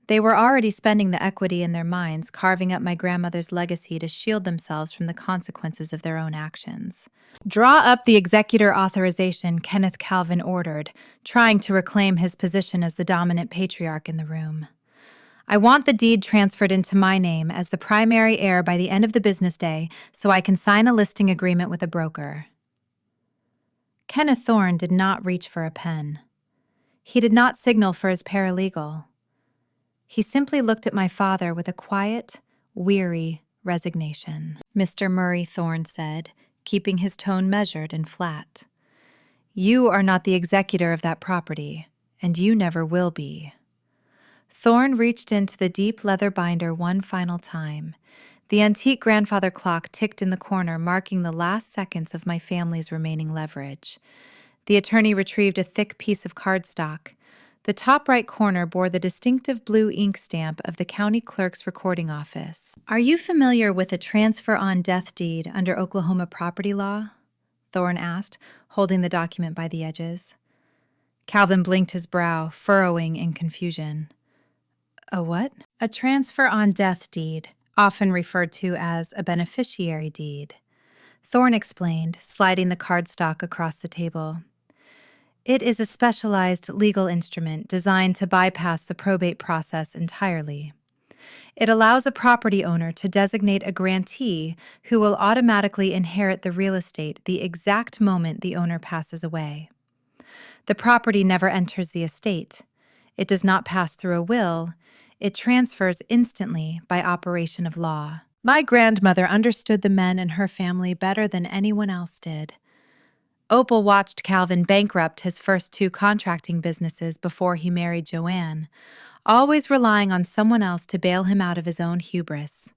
They were already spending the equity in their minds, carving up my grandmother's legacy to shield themselves from the consequences of their own actions. Draw up the executor authorization, Kenneth Calvin ordered, trying to reclaim his position as the dominant patriarch in the room. I want the deed transferred into my name as the primary heir by the end of the business day so I can sign a listing agreement with a broker. Kenneth Thorne did not reach for a pen. He did not signal for his paralegal. He simply looked at my father with a quiet, weary resignation. Mr. Murray Thorne said, keeping his tone measured and flat. You are not the executor of that property, and you never will be. Thorne reached into the deep leather binder one final time. The antique grandfather clock ticked in the corner, marking the last seconds of my family's remaining leverage. The attorney retrieved a thick piece of cardstock. The top right corner bore the distinctive blue ink stamp of the county clerk's recording office. Are you familiar with a transfer on death deed under Oklahoma property law? Thorne asked, holding the document by the edges. Calvin blinked his brow, furrowing in confusion. A what? A transfer on death deed, often referred to as a beneficiary deed. Thorne explained, sliding the cardstock across the table. It is a specialized legal instrument designed to bypass the probate process entirely. It allows a property owner to designate a grantee who will automatically inherit the real estate the exact moment the owner passes away. The property never enters the estate. It does not pass through a will. It transfers instantly by operation of law. My grandmother understood the men in her family better than anyone else did. Opal watched Calvin bankrupt his first 2 contracting businesses before he married Joanne, always relying on someone else to bail him out of his own hubris.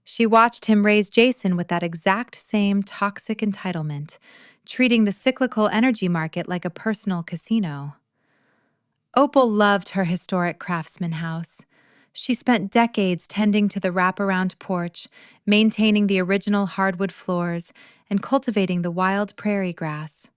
She watched him raise Jason with that exact same toxic entitlement, treating the cyclical energy market like a personal casino. Opal loved her historic Craftsman house. She spent decades tending to the wraparound porch, maintaining the original hardwood floors, and cultivating the wild prairie grass.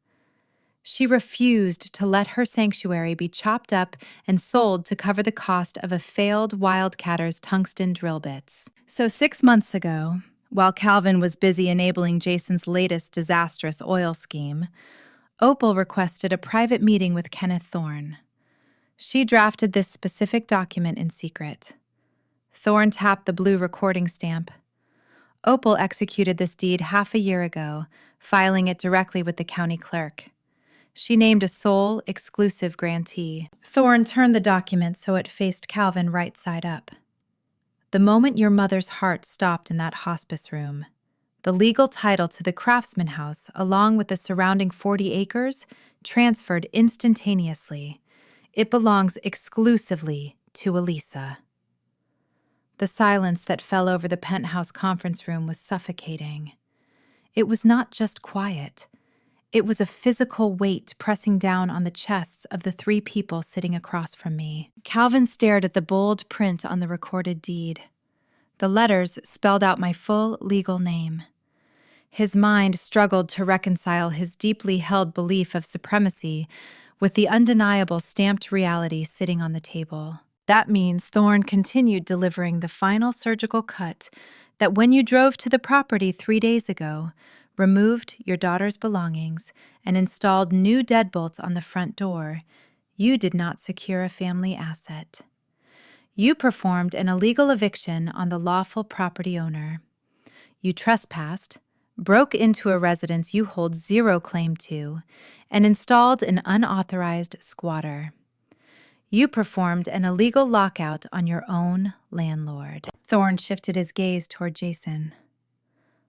She refused to let her sanctuary be chopped up and sold to cover the cost of a failed wildcatter's tungsten drill bits. So 6 months ago, while Calvin was busy enabling Jason's latest disastrous oil scheme, Opal requested a private meeting with Kenneth Thorne. She drafted this specific document in secret. Thorne tapped the blue recording stamp. Opal executed this deed half a year ago, filing it directly with the county clerk. She named a sole, exclusive grantee. Thorne turned the document so it faced Calvin right side up. The moment your mother's heart stopped in that hospice room, the legal title to the Craftsman House, along with the surrounding 40 acres, transferred instantaneously. It belongs exclusively to Elisa. The silence that fell over the penthouse conference room was suffocating. It was not just quiet. It was a physical weight pressing down on the chests of the 3 people sitting across from me. Calvin stared at the bold print on the recorded deed. The letters spelled out my full legal name. His mind struggled to reconcile his deeply held belief of supremacy with the undeniable stamped reality sitting on the table. That means Thorne continued delivering the final surgical cut that when you drove to the property 3 days ago, removed your daughter's belongings, and installed new deadbolts on the front door, you did not secure a family asset. You performed an illegal eviction on the lawful property owner. You trespassed, broke into a residence you hold zero claim to, and installed an unauthorized squatter. You performed an illegal lockout on your own landlord. Thorne shifted his gaze toward Jason.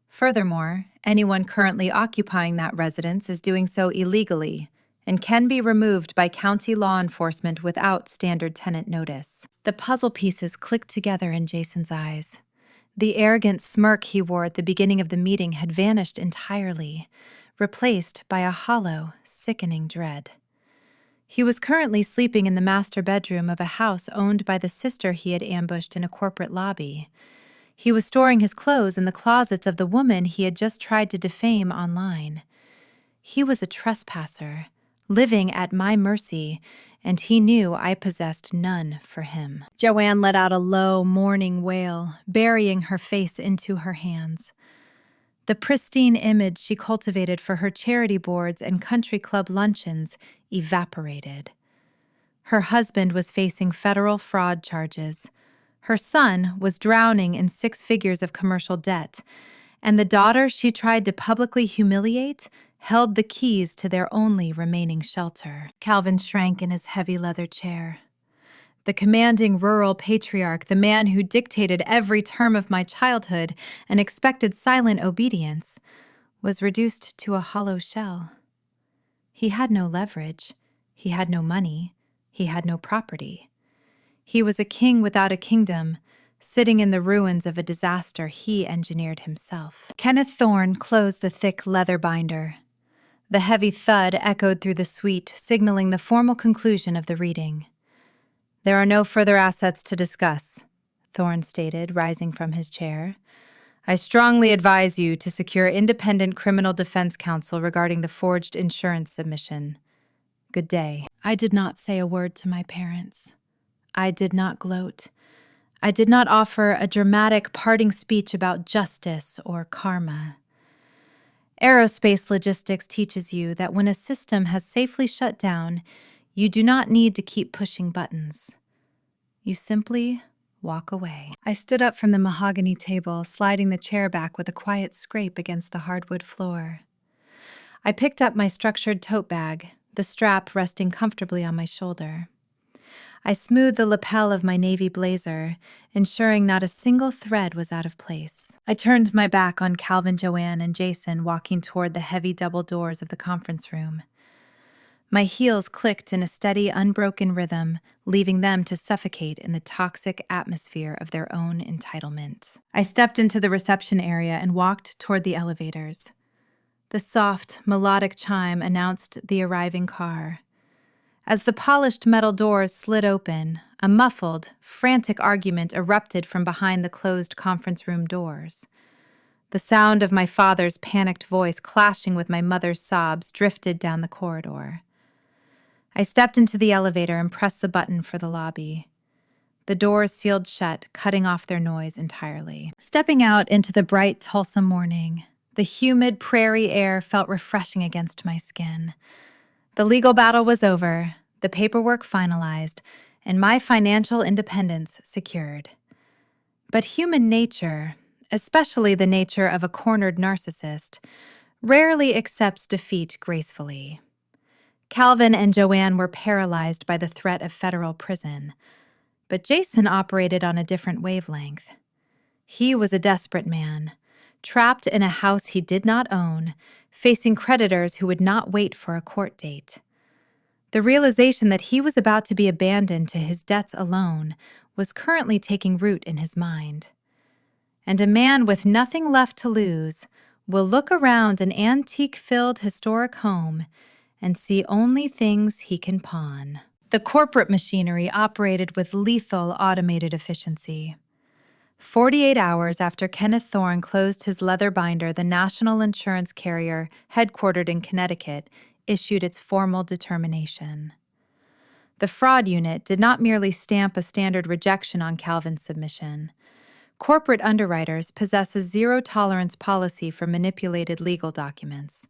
Furthermore, anyone currently occupying that residence is doing so illegally and can be removed by county law enforcement without standard tenant notice. The puzzle pieces clicked together in Jason's eyes. The arrogant smirk he wore at the beginning of the meeting had vanished entirely, replaced by a hollow, sickening dread. He was currently sleeping in the master bedroom of a house owned by the sister he had ambushed in a corporate lobby. He was storing his clothes in the closets of the woman he had just tried to defame online. He was a trespasser, living at my mercy, and he knew I possessed none for him. Joanne let out a low, mourning wail, burying her face into her hands. The pristine image she cultivated for her charity boards and country club luncheons evaporated. Her husband was facing federal fraud charges. Her son was drowning in 6 figures of commercial debt, and the daughter she tried to publicly humiliate held the keys to their only remaining shelter. Calvin shrank in his heavy leather chair. The commanding rural patriarch, the man who dictated every term of my childhood and expected silent obedience, was reduced to a hollow shell. He had no leverage. He had no money. He had no property. He was a king without a kingdom, sitting in the ruins of a disaster he engineered himself. Kenneth Thorne closed the thick leather binder. The heavy thud echoed through the suite, signaling the formal conclusion of the reading. "There are no further assets to discuss," Thorne stated, rising from his chair. "I strongly advise you to secure independent criminal defense counsel regarding the forged insurance submission. Good day." I did not say a word to my parents. I did not gloat. I did not offer a dramatic parting speech about justice or karma. Aerospace logistics teaches you that when a system has safely shut down, you do not need to keep pushing buttons. You simply walk away. I stood up from the mahogany table, sliding the chair back with a quiet scrape against the hardwood floor. I picked up my structured tote bag, the strap resting comfortably on my shoulder. I smoothed the lapel of my navy blazer, ensuring not a single thread was out of place. I turned my back on Calvin, Joanne, and Jason walking toward the heavy double doors of the conference room. My heels clicked in a steady, unbroken rhythm, leaving them to suffocate in the toxic atmosphere of their own entitlement. I stepped into the reception area and walked toward the elevators. The soft, melodic chime announced the arriving car. As the polished metal doors slid open, a muffled, frantic argument erupted from behind the closed conference room doors. The sound of my father's panicked voice clashing with my mother's sobs drifted down the corridor. I stepped into the elevator and pressed the button for the lobby. The doors sealed shut, cutting off their noise entirely. Stepping out into the bright Tulsa morning, the humid prairie air felt refreshing against my skin. The legal battle was over, the paperwork finalized, and my financial independence secured. But human nature, especially the nature of a cornered narcissist, rarely accepts defeat gracefully. Calvin and Joanne were paralyzed by the threat of federal prison, but Jason operated on a different wavelength. He was a desperate man, trapped in a house he did not own, facing creditors who would not wait for a court date. The realization that he was about to be abandoned to his debts alone was currently taking root in his mind. And a man with nothing left to lose will look around an antique-filled historic home and see only things he can pawn. The corporate machinery operated with lethal automated efficiency. 48 hours after Kenneth Thorne closed his leather binder, the national insurance carrier, headquartered in Connecticut, issued its formal determination. The fraud unit did not merely stamp a standard rejection on Calvin's submission. Corporate underwriters possess a zero-tolerance policy for manipulated legal documents.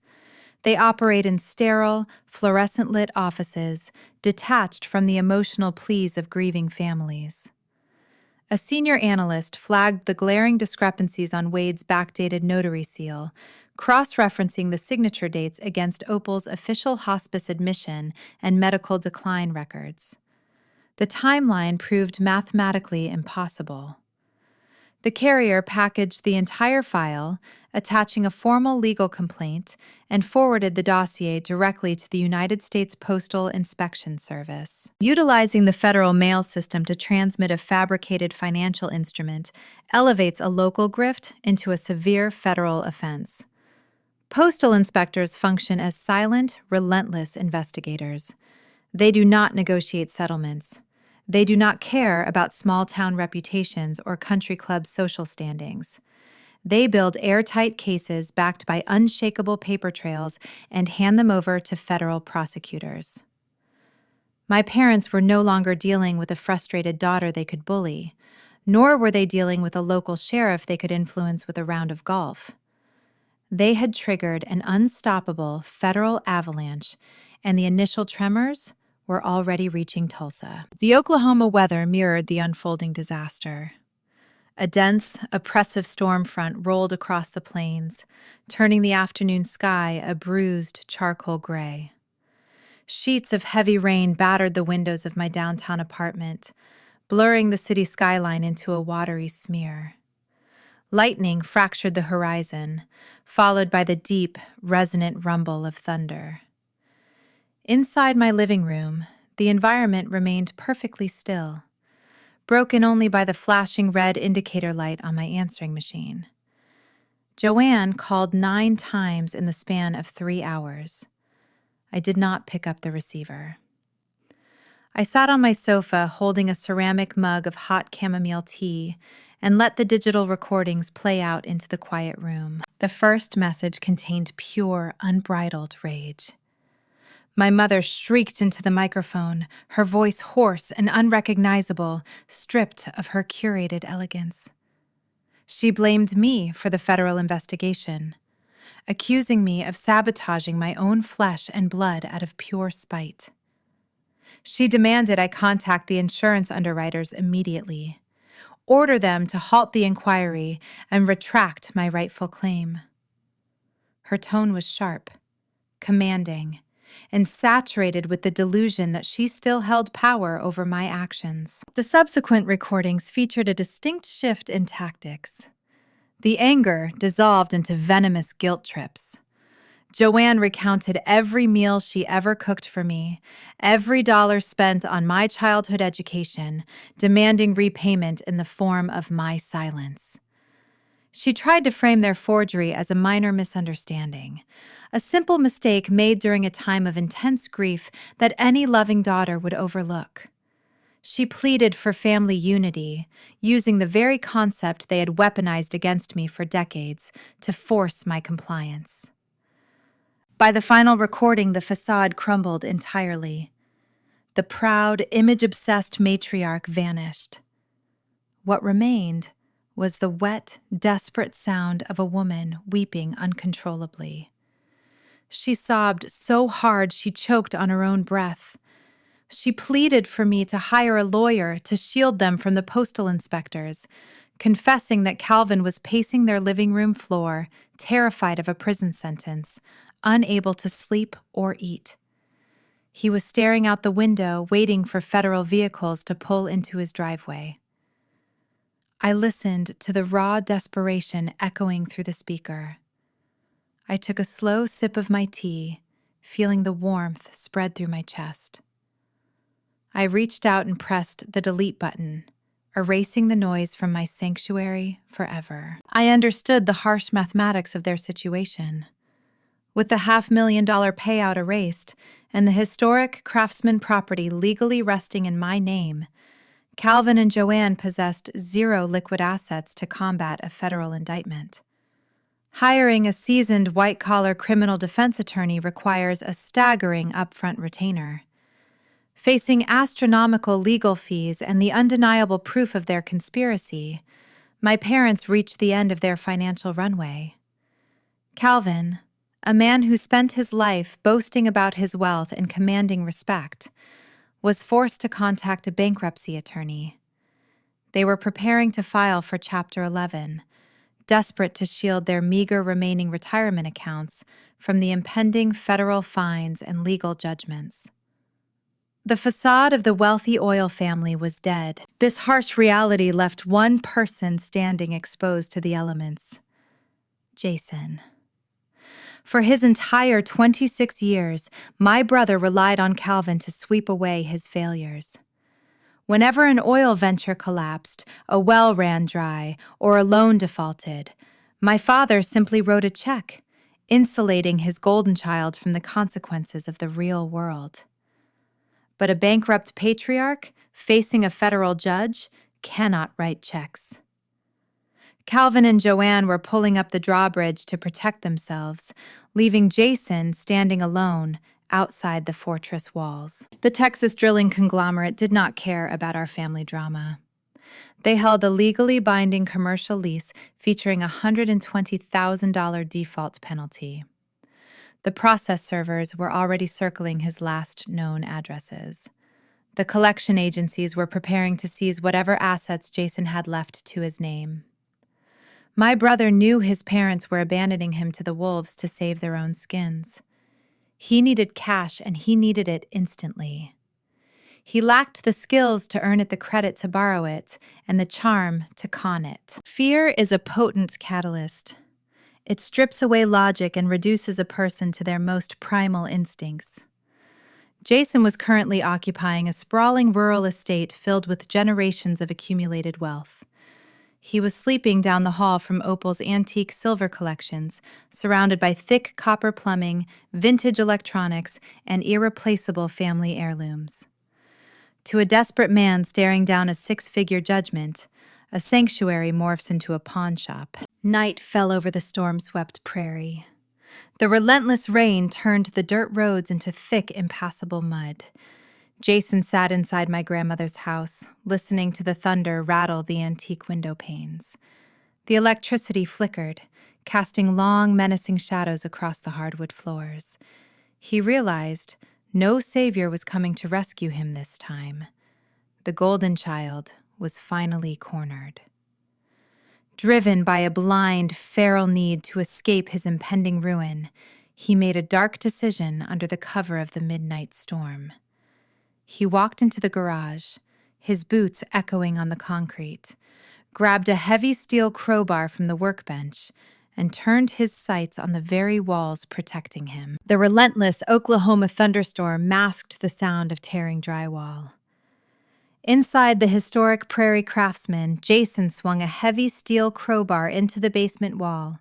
They operate in sterile, fluorescent-lit offices, detached from the emotional pleas of grieving families. A senior analyst flagged the glaring discrepancies on Wade's backdated notary seal, cross-referencing the signature dates against Opal's official hospice admission and medical decline records. The timeline proved mathematically impossible. The carrier packaged the entire file, attaching a formal legal complaint, and forwarded the dossier directly to the United States Postal Inspection Service. Utilizing the federal mail system to transmit a fabricated financial instrument elevates a local grift into a severe federal offense. Postal inspectors function as silent, relentless investigators. They do not negotiate settlements. They do not care about small-town reputations or country club social standings. They build airtight cases backed by unshakable paper trails and hand them over to federal prosecutors. My parents were no longer dealing with a frustrated daughter they could bully, nor were they dealing with a local sheriff they could influence with a round of golf. They had triggered an unstoppable federal avalanche, and the initial tremors were already reaching Tulsa. The Oklahoma weather mirrored the unfolding disaster. A dense, oppressive storm front rolled across the plains, turning the afternoon sky a bruised charcoal gray. Sheets of heavy rain battered the windows of my downtown apartment, blurring the city skyline into a watery smear. Lightning fractured the horizon, followed by the deep, resonant rumble of thunder. Inside my living room, the environment remained perfectly still, broken only by the flashing red indicator light on my answering machine. Joanne called 9 times in the span of 3 hours. I did not pick up the receiver. I sat on my sofa holding a ceramic mug of hot chamomile tea and let the digital recordings play out into the quiet room. The first message contained pure, unbridled rage. My mother shrieked into the microphone, her voice hoarse and unrecognizable, stripped of her curated elegance. She blamed me for the federal investigation, accusing me of sabotaging my own flesh and blood out of pure spite. She demanded I contact the insurance underwriters immediately, order them to halt the inquiry, and retract my rightful claim. Her tone was sharp, commanding, and saturated with the delusion that she still held power over my actions. The subsequent recordings featured a distinct shift in tactics. The anger dissolved into venomous guilt trips. Joanne recounted every meal she ever cooked for me, every dollar spent on my childhood education, demanding repayment in the form of my silence. She tried to frame their forgery as a minor misunderstanding, a simple mistake made during a time of intense grief that any loving daughter would overlook. She pleaded for family unity, using the very concept they had weaponized against me for decades to force my compliance. By the final recording, the facade crumbled entirely. The proud, image-obsessed matriarch vanished. What remained was the wet, desperate sound of a woman weeping uncontrollably. She sobbed so hard she choked on her own breath. She pleaded for me to hire a lawyer to shield them from the postal inspectors, confessing that Calvin was pacing their living room floor, terrified of a prison sentence, unable to sleep or eat. He was staring out the window, waiting for federal vehicles to pull into his driveway. I listened to the raw desperation echoing through the speaker. I took a slow sip of my tea, feeling the warmth spread through my chest. I reached out and pressed the delete button, erasing the noise from my sanctuary forever. I understood the harsh mathematics of their situation. With the $500,000 payout erased and the historic Craftsman property legally resting in my name, Calvin and Joanne possessed zero liquid assets to combat a federal indictment. Hiring a seasoned white-collar criminal defense attorney requires a staggering upfront retainer. Facing astronomical legal fees and the undeniable proof of their conspiracy, my parents reached the end of their financial runway. Calvin, a man who spent his life boasting about his wealth and commanding respect, was forced to contact a bankruptcy attorney. They were preparing to file for Chapter 11, desperate to shield their meager remaining retirement accounts from the impending federal fines and legal judgments. The facade of the wealthy oil family was dead. This harsh reality left one person standing exposed to the elements: Jason. For his entire 26 years, my brother relied on Calvin to sweep away his failures. Whenever an oil venture collapsed, a well ran dry, or a loan defaulted, my father simply wrote a check, insulating his golden child from the consequences of the real world. But a bankrupt patriarch, facing a federal judge, cannot write checks. Calvin and Joanne were pulling up the drawbridge to protect themselves, leaving Jason standing alone outside the fortress walls. The Texas drilling conglomerate did not care about our family drama. They held a legally binding commercial lease featuring a $120,000 default penalty. The process servers were already circling his last known addresses. The collection agencies were preparing to seize whatever assets Jason had left to his name. My brother knew his parents were abandoning him to the wolves to save their own skins. He needed cash, and he needed it instantly. He lacked the skills to earn it, the credit to borrow it, and the charm to con it. Fear is a potent catalyst. It strips away logic and reduces a person to their most primal instincts. Jason was currently occupying a sprawling rural estate filled with generations of accumulated wealth. He was sleeping down the hall from Opal's antique silver collections, surrounded by thick copper plumbing, vintage electronics, and irreplaceable family heirlooms. To a desperate man staring down a six-figure judgment, a sanctuary morphs into a pawn shop. Night fell over the storm-swept prairie. The relentless rain turned the dirt roads into thick, impassable mud. Jason sat inside my grandmother's house, listening to the thunder rattle the antique window panes. The electricity flickered, casting long, menacing shadows across the hardwood floors. He realized no savior was coming to rescue him this time. The golden child was finally cornered. Driven by a blind, feral need to escape his impending ruin, he made a dark decision under the cover of the midnight storm. He walked into the garage, his boots echoing on the concrete, grabbed a heavy steel crowbar from the workbench, and turned his sights on the very walls protecting him. The relentless Oklahoma thunderstorm masked the sound of tearing drywall. Inside the historic Prairie Craftsman, Jason swung a heavy steel crowbar into the basement wall,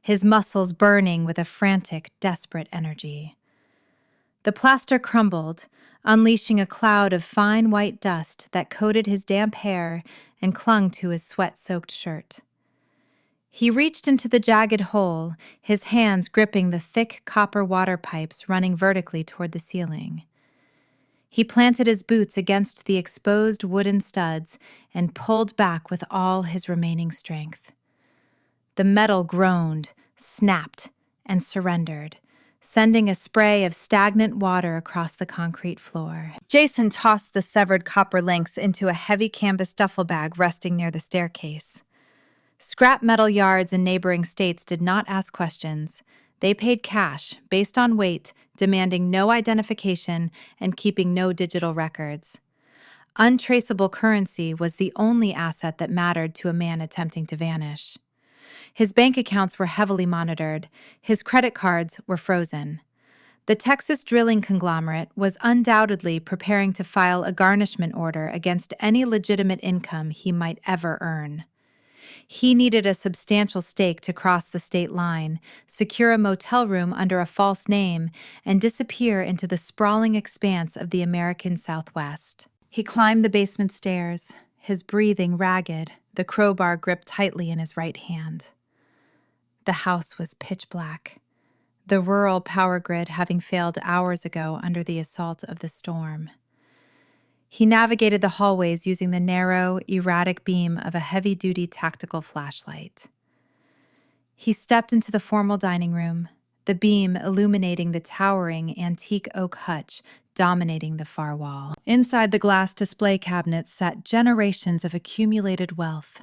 his muscles burning with a frantic, desperate energy. The plaster crumbled, unleashing a cloud of fine white dust that coated his damp hair and clung to his sweat-soaked shirt. He reached into the jagged hole, his hands gripping the thick copper water pipes running vertically toward the ceiling. He planted his boots against the exposed wooden studs and pulled back with all his remaining strength. The metal groaned, snapped, and surrendered, sending a spray of stagnant water across the concrete floor. Jason tossed the severed copper links into a heavy canvas duffel bag resting near the staircase. Scrap metal yards in neighboring states did not ask questions. They paid cash, based on weight, demanding no identification and keeping no digital records. Untraceable currency was the only asset that mattered to a man attempting to vanish. His bank accounts were heavily monitored. His credit cards were frozen. The Texas drilling conglomerate was undoubtedly preparing to file a garnishment order against any legitimate income he might ever earn. He needed a substantial stake to cross the state line, secure a motel room under a false name, and disappear into the sprawling expanse of the American Southwest. He climbed the basement stairs, his breathing ragged, the crowbar gripped tightly in his right hand. The house was pitch black, the rural power grid having failed hours ago under the assault of the storm. He navigated the hallways using the narrow, erratic beam of a heavy-duty tactical flashlight. He stepped into the formal dining room, the beam illuminating the towering antique oak hutch dominating the far wall. Inside the glass display cabinets sat generations of accumulated wealth.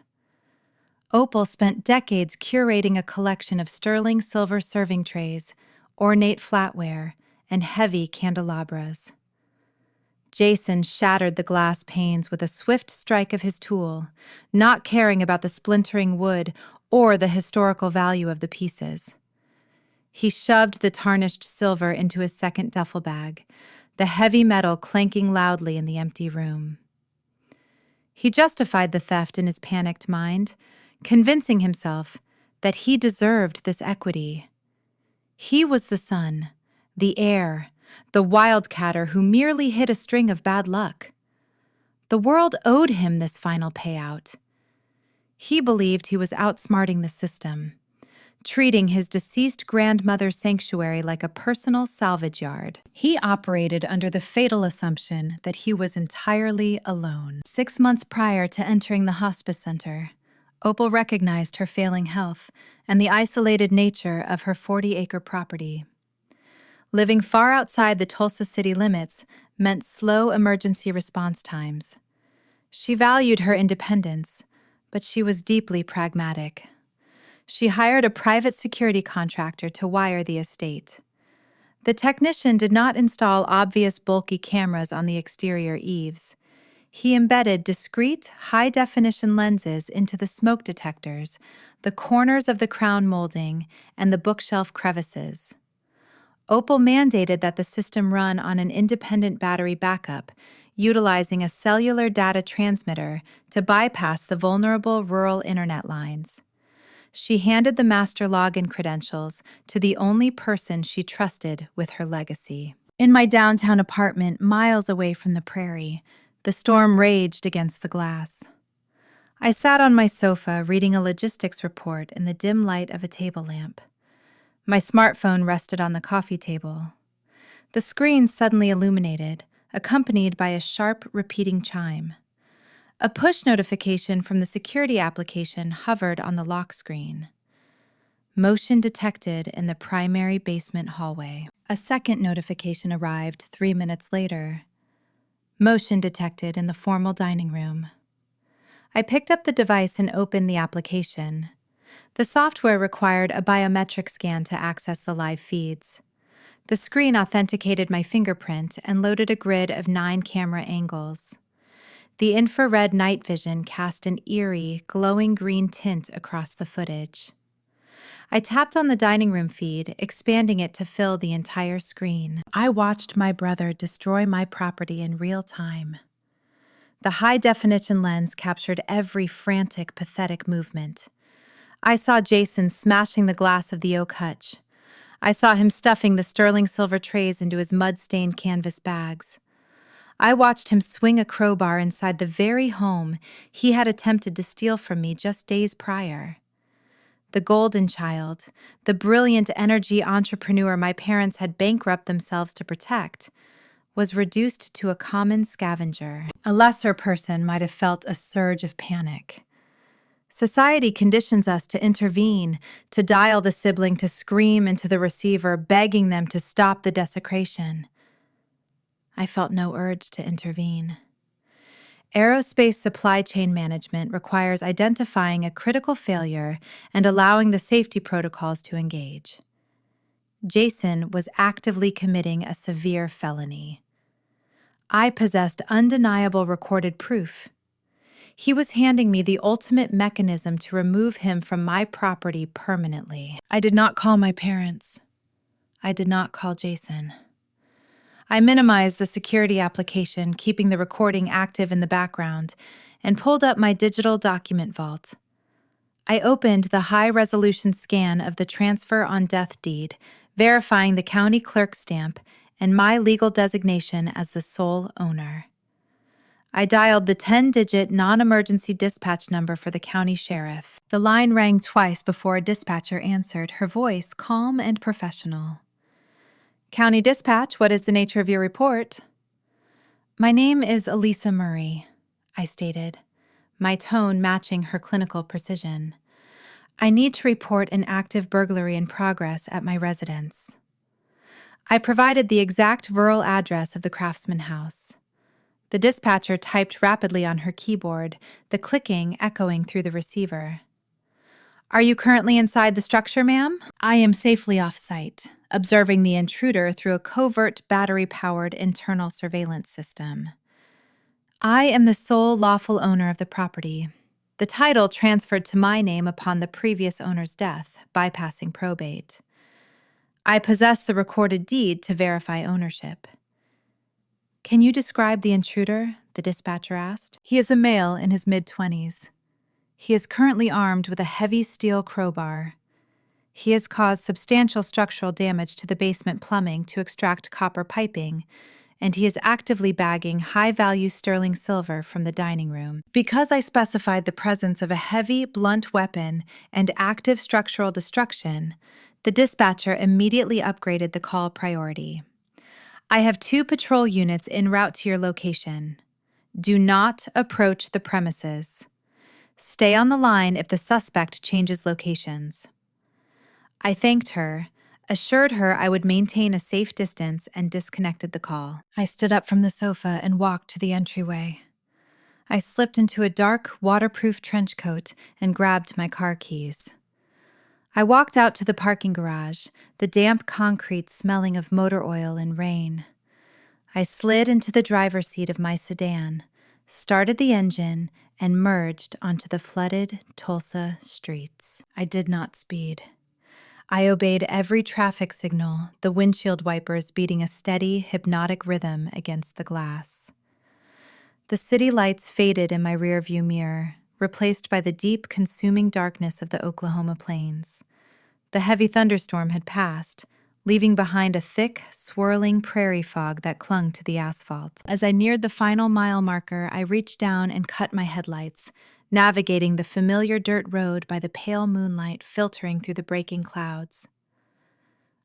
Opal spent decades curating a collection of sterling silver serving trays, ornate flatware, and heavy candelabras. Jason shattered the glass panes with a swift strike of his tool, not caring about the splintering wood or the historical value of the pieces. He shoved the tarnished silver into his second duffel bag, the heavy metal clanking loudly in the empty room. He justified the theft in his panicked mind, convincing himself that he deserved this equity. He was the son, the heir, the wildcatter who merely hit a string of bad luck. The world owed him this final payout. He believed he was outsmarting the system, treating his deceased grandmother's sanctuary like a personal salvage yard. He operated under the fatal assumption that he was entirely alone. 6 months prior to entering the hospice center, Opal recognized her failing health and the isolated nature of her 40-acre property. Living far outside the Tulsa city limits meant slow emergency response times. She valued her independence, but she was deeply pragmatic. She hired a private security contractor to wire the estate. The technician did not install obvious bulky cameras on the exterior eaves. He embedded discrete, high-definition lenses into the smoke detectors, the corners of the crown molding, and the bookshelf crevices. Opal mandated that the system run on an independent battery backup, utilizing a cellular data transmitter to bypass the vulnerable rural internet lines. She handed the master login credentials to the only person she trusted with her legacy. In my downtown apartment, miles away from the prairie, the storm raged against the glass. I sat on my sofa reading a logistics report in the dim light of a table lamp. My smartphone rested on the coffee table. The screen suddenly illuminated, accompanied by a sharp, repeating chime. A push notification from the security application hovered on the lock screen. Motion detected in the primary basement hallway. A second notification arrived 3 minutes later. Motion detected in the formal dining room. I picked up the device and opened the application. The software required a biometric scan to access the live feeds. The screen authenticated my fingerprint and loaded a grid of 9 camera angles. The infrared night vision cast an eerie, glowing green tint across the footage. I tapped on the dining room feed, expanding it to fill the entire screen. I watched my brother destroy my property in real time. The high-definition lens captured every frantic, pathetic movement. I saw Jason smashing the glass of the oak hutch. I saw him stuffing the sterling silver trays into his mud-stained canvas bags. I watched him swing a crowbar inside the very home he had attempted to steal from me just days prior. The golden child, the brilliant energy entrepreneur my parents had bankrupted themselves to protect, was reduced to a common scavenger. A lesser person might have felt a surge of panic. Society conditions us to intervene, to dial the sibling to scream into the receiver, begging them to stop the desecration. I felt no urge to intervene. Aerospace supply chain management requires identifying a critical failure and allowing the safety protocols to engage. Jason was actively committing a severe felony. I possessed undeniable recorded proof. He was handing me the ultimate mechanism to remove him from my property permanently. I did not call my parents. I did not call Jason. I minimized the security application, keeping the recording active in the background, and pulled up my digital document vault. I opened the high-resolution scan of the transfer on death deed, verifying the county clerk stamp and my legal designation as the sole owner. I dialed the 10-digit non-emergency dispatch number for the county sheriff. The line rang twice before a dispatcher answered, her voice calm and professional. County Dispatch, what is the nature of your report? My name is Elisa Murray, I stated, my tone matching her clinical precision. I need to report an active burglary in progress at my residence. I provided the exact rural address of the Craftsman house. The dispatcher typed rapidly on her keyboard, the clicking echoing through the receiver. Are you currently inside the structure, ma'am? I am safely off-site, observing the intruder through a covert battery-powered internal surveillance system. I am the sole lawful owner of the property. The title transferred to my name upon the previous owner's death, bypassing probate. I possess the recorded deed to verify ownership. Can you describe the intruder? The dispatcher asked. He is a male in his mid-20s. He is currently armed with a heavy steel crowbar. He has caused substantial structural damage to the basement plumbing to extract copper piping, and he is actively bagging high-value sterling silver from the dining room. Because I specified the presence of a heavy, blunt weapon and active structural destruction, the dispatcher immediately upgraded the call priority. I have 2 patrol units en route to your location. Do not approach the premises. Stay on the line if the suspect changes locations. I thanked her, assured her I would maintain a safe distance, and disconnected the call. I stood up from the sofa and walked to the entryway. I slipped into a dark, waterproof trench coat and grabbed my car keys. I walked out to the parking garage, the damp concrete smelling of motor oil and rain. I slid into the driver's seat of my sedan, started the engine, and merged onto the flooded Tulsa streets. I did not speed. I obeyed every traffic signal, the windshield wipers beating a steady, hypnotic rhythm against the glass. The city lights faded in my rearview mirror, replaced by the deep, consuming darkness of the Oklahoma plains. The heavy thunderstorm had passed, leaving behind a thick, swirling prairie fog that clung to the asphalt. As I neared the final mile marker, I reached down and cut my headlights, navigating the familiar dirt road by the pale moonlight filtering through the breaking clouds.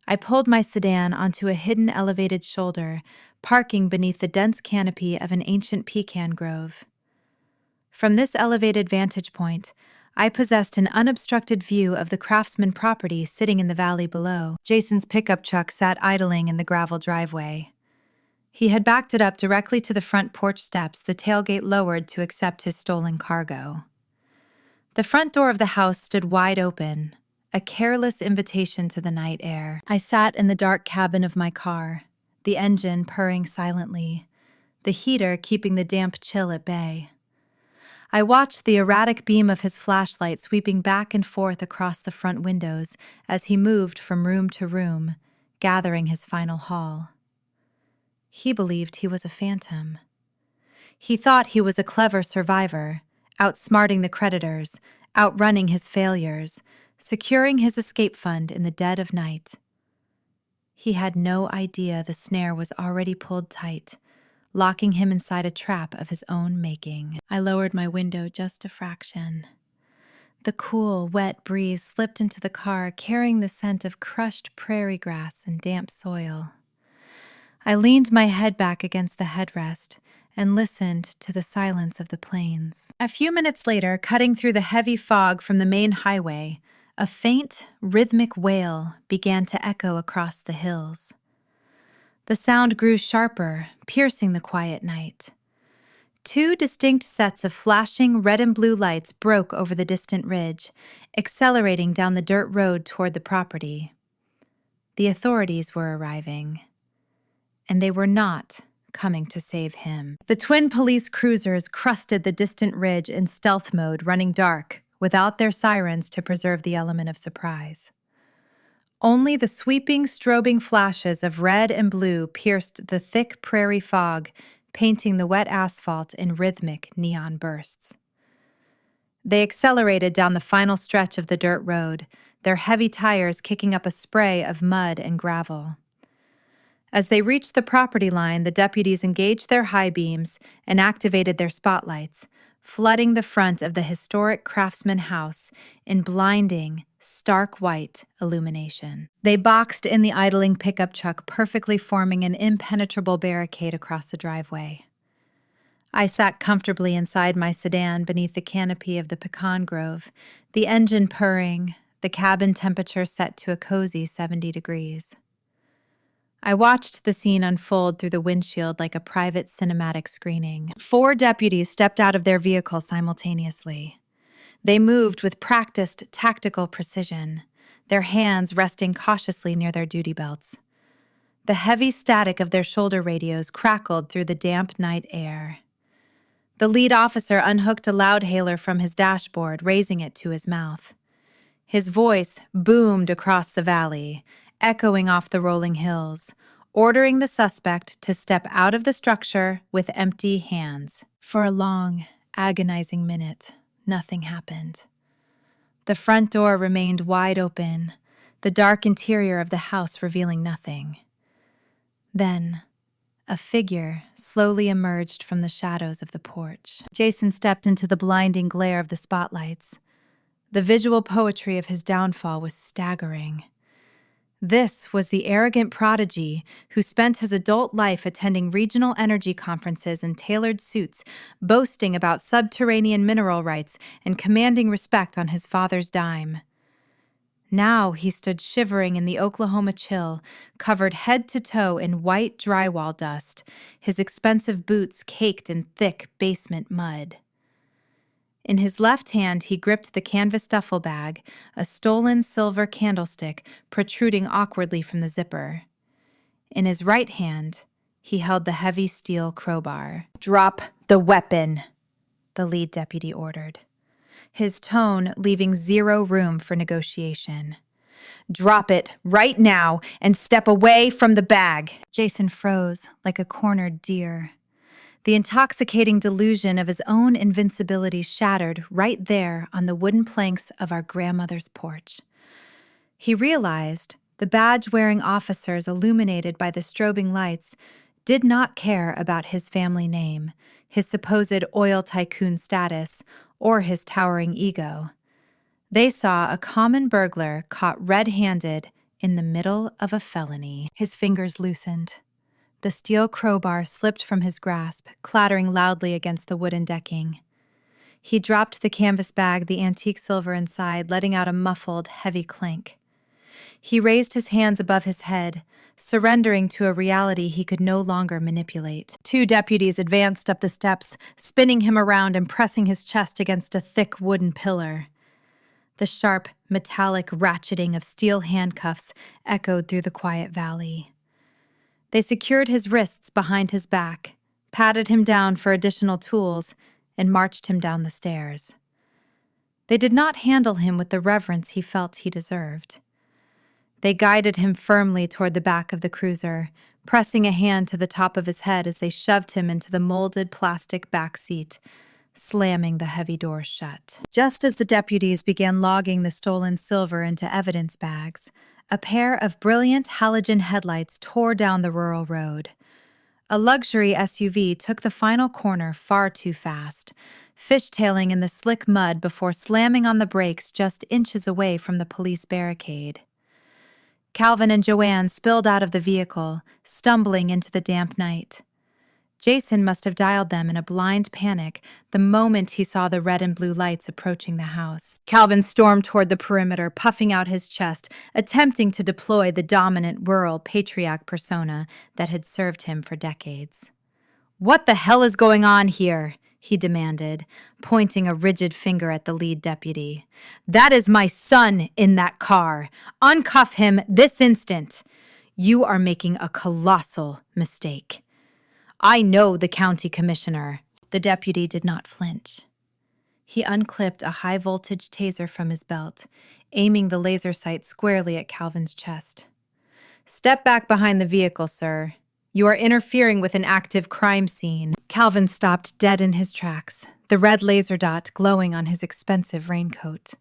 I pulled my sedan onto a hidden elevated shoulder, parking beneath the dense canopy of an ancient pecan grove. From this elevated vantage point, I possessed an unobstructed view of the Craftsman property sitting in the valley below. Jason's pickup truck sat idling in the gravel driveway. He had backed it up directly to the front porch steps, the tailgate lowered to accept his stolen cargo. The front door of the house stood wide open, a careless invitation to the night air. I sat in the dark cabin of my car, the engine purring silently, the heater keeping the damp chill at bay. I watched the erratic beam of his flashlight sweeping back and forth across the front windows as he moved from room to room, gathering his final haul. He believed he was a phantom. He thought he was a clever survivor, outsmarting the creditors, outrunning his failures, securing his escape fund in the dead of night. He had no idea the snare was already pulled tight, locking him inside a trap of his own making. I lowered my window just a fraction. The cool, wet breeze slipped into the car, carrying the scent of crushed prairie grass and damp soil. I leaned my head back against the headrest and listened to the silence of the plains. A few minutes later, cutting through the heavy fog from the main highway, a faint, rhythmic wail began to echo across the hills. The sound grew sharper, piercing the quiet night. Two distinct sets of flashing red and blue lights broke over the distant ridge, accelerating down the dirt road toward the property. The authorities were arriving, and they were not coming to save him. The twin police cruisers crusted the distant ridge in stealth mode, running dark, without their sirens to preserve the element of surprise. Only the sweeping, strobing flashes of red and blue pierced the thick prairie fog, painting the wet asphalt in rhythmic neon bursts. They accelerated down the final stretch of the dirt road, their heavy tires kicking up a spray of mud and gravel. As they reached the property line, the deputies engaged their high beams and activated their spotlights, flooding the front of the historic Craftsman house in blinding, stark white illumination. They boxed in the idling pickup truck, perfectly forming an impenetrable barricade across the driveway. I sat comfortably inside my sedan beneath the canopy of the pecan grove, the engine purring, the cabin temperature set to a cozy 70 degrees. I watched the scene unfold through the windshield like a private cinematic screening. 4 deputies stepped out of their vehicle simultaneously. They moved with practiced tactical precision, their hands resting cautiously near their duty belts. The heavy static of their shoulder radios crackled through the damp night air. The lead officer unhooked a loudhailer from his dashboard, raising it to his mouth. His voice boomed across the valley, echoing off the rolling hills, ordering the suspect to step out of the structure with empty hands. For a long, agonizing minute, nothing happened. The front door remained wide open, the dark interior of the house revealing nothing. Then, a figure slowly emerged from the shadows of the porch. Jason stepped into the blinding glare of the spotlights. The visual poetry of his downfall was staggering. This was the arrogant prodigy who spent his adult life attending regional energy conferences in tailored suits, boasting about subterranean mineral rights and commanding respect on his father's dime. Now he stood shivering in the Oklahoma chill, covered head to toe in white drywall dust, his expensive boots caked in thick basement mud. In his left hand, he gripped the canvas duffel bag, a stolen silver candlestick protruding awkwardly from the zipper. In his right hand, he held the heavy steel crowbar. "Drop the weapon," the lead deputy ordered, his tone leaving zero room for negotiation. "Drop it right now and step away from the bag." Jason froze like a cornered deer. The intoxicating delusion of his own invincibility shattered right there on the wooden planks of our grandmother's porch. He realized the badge-wearing officers illuminated by the strobing lights did not care about his family name, his supposed oil tycoon status, or his towering ego. They saw a common burglar caught red-handed in the middle of a felony. His fingers loosened. The steel crowbar slipped from his grasp, clattering loudly against the wooden decking. He dropped the canvas bag, the antique silver inside, letting out a muffled, heavy clink. He raised his hands above his head, surrendering to a reality he could no longer manipulate. 2 deputies advanced up the steps, spinning him around and pressing his chest against a thick wooden pillar. The sharp, metallic ratcheting of steel handcuffs echoed through the quiet valley. They secured his wrists behind his back, patted him down for additional tools, and marched him down the stairs. They did not handle him with the reverence he felt he deserved. They guided him firmly toward the back of the cruiser, pressing a hand to the top of his head as they shoved him into the molded plastic back seat, slamming the heavy door shut. Just as the deputies began logging the stolen silver into evidence bags, A pair of brilliant halogen headlights tore down the rural road. A luxury SUV took the final corner far too fast, fishtailing in the slick mud before slamming on the brakes just inches away from the police barricade. Calvin and Joanne spilled out of the vehicle, stumbling into the damp night. Jason must have dialed them in a blind panic the moment he saw the red and blue lights approaching the house. Calvin stormed toward the perimeter, puffing out his chest, attempting to deploy the dominant rural patriarch persona that had served him for decades. "What the hell is going on here?" he demanded, pointing a rigid finger at the lead deputy. "That is my son in that car. Uncuff him this instant. You are making a colossal mistake." "I know the county commissioner." The deputy did not flinch. He unclipped a high-voltage taser from his belt, aiming the laser sight squarely at Calvin's chest. "Step back behind the vehicle, sir. You are interfering with an active crime scene." Calvin stopped dead in his tracks, the red laser dot glowing on his expensive raincoat.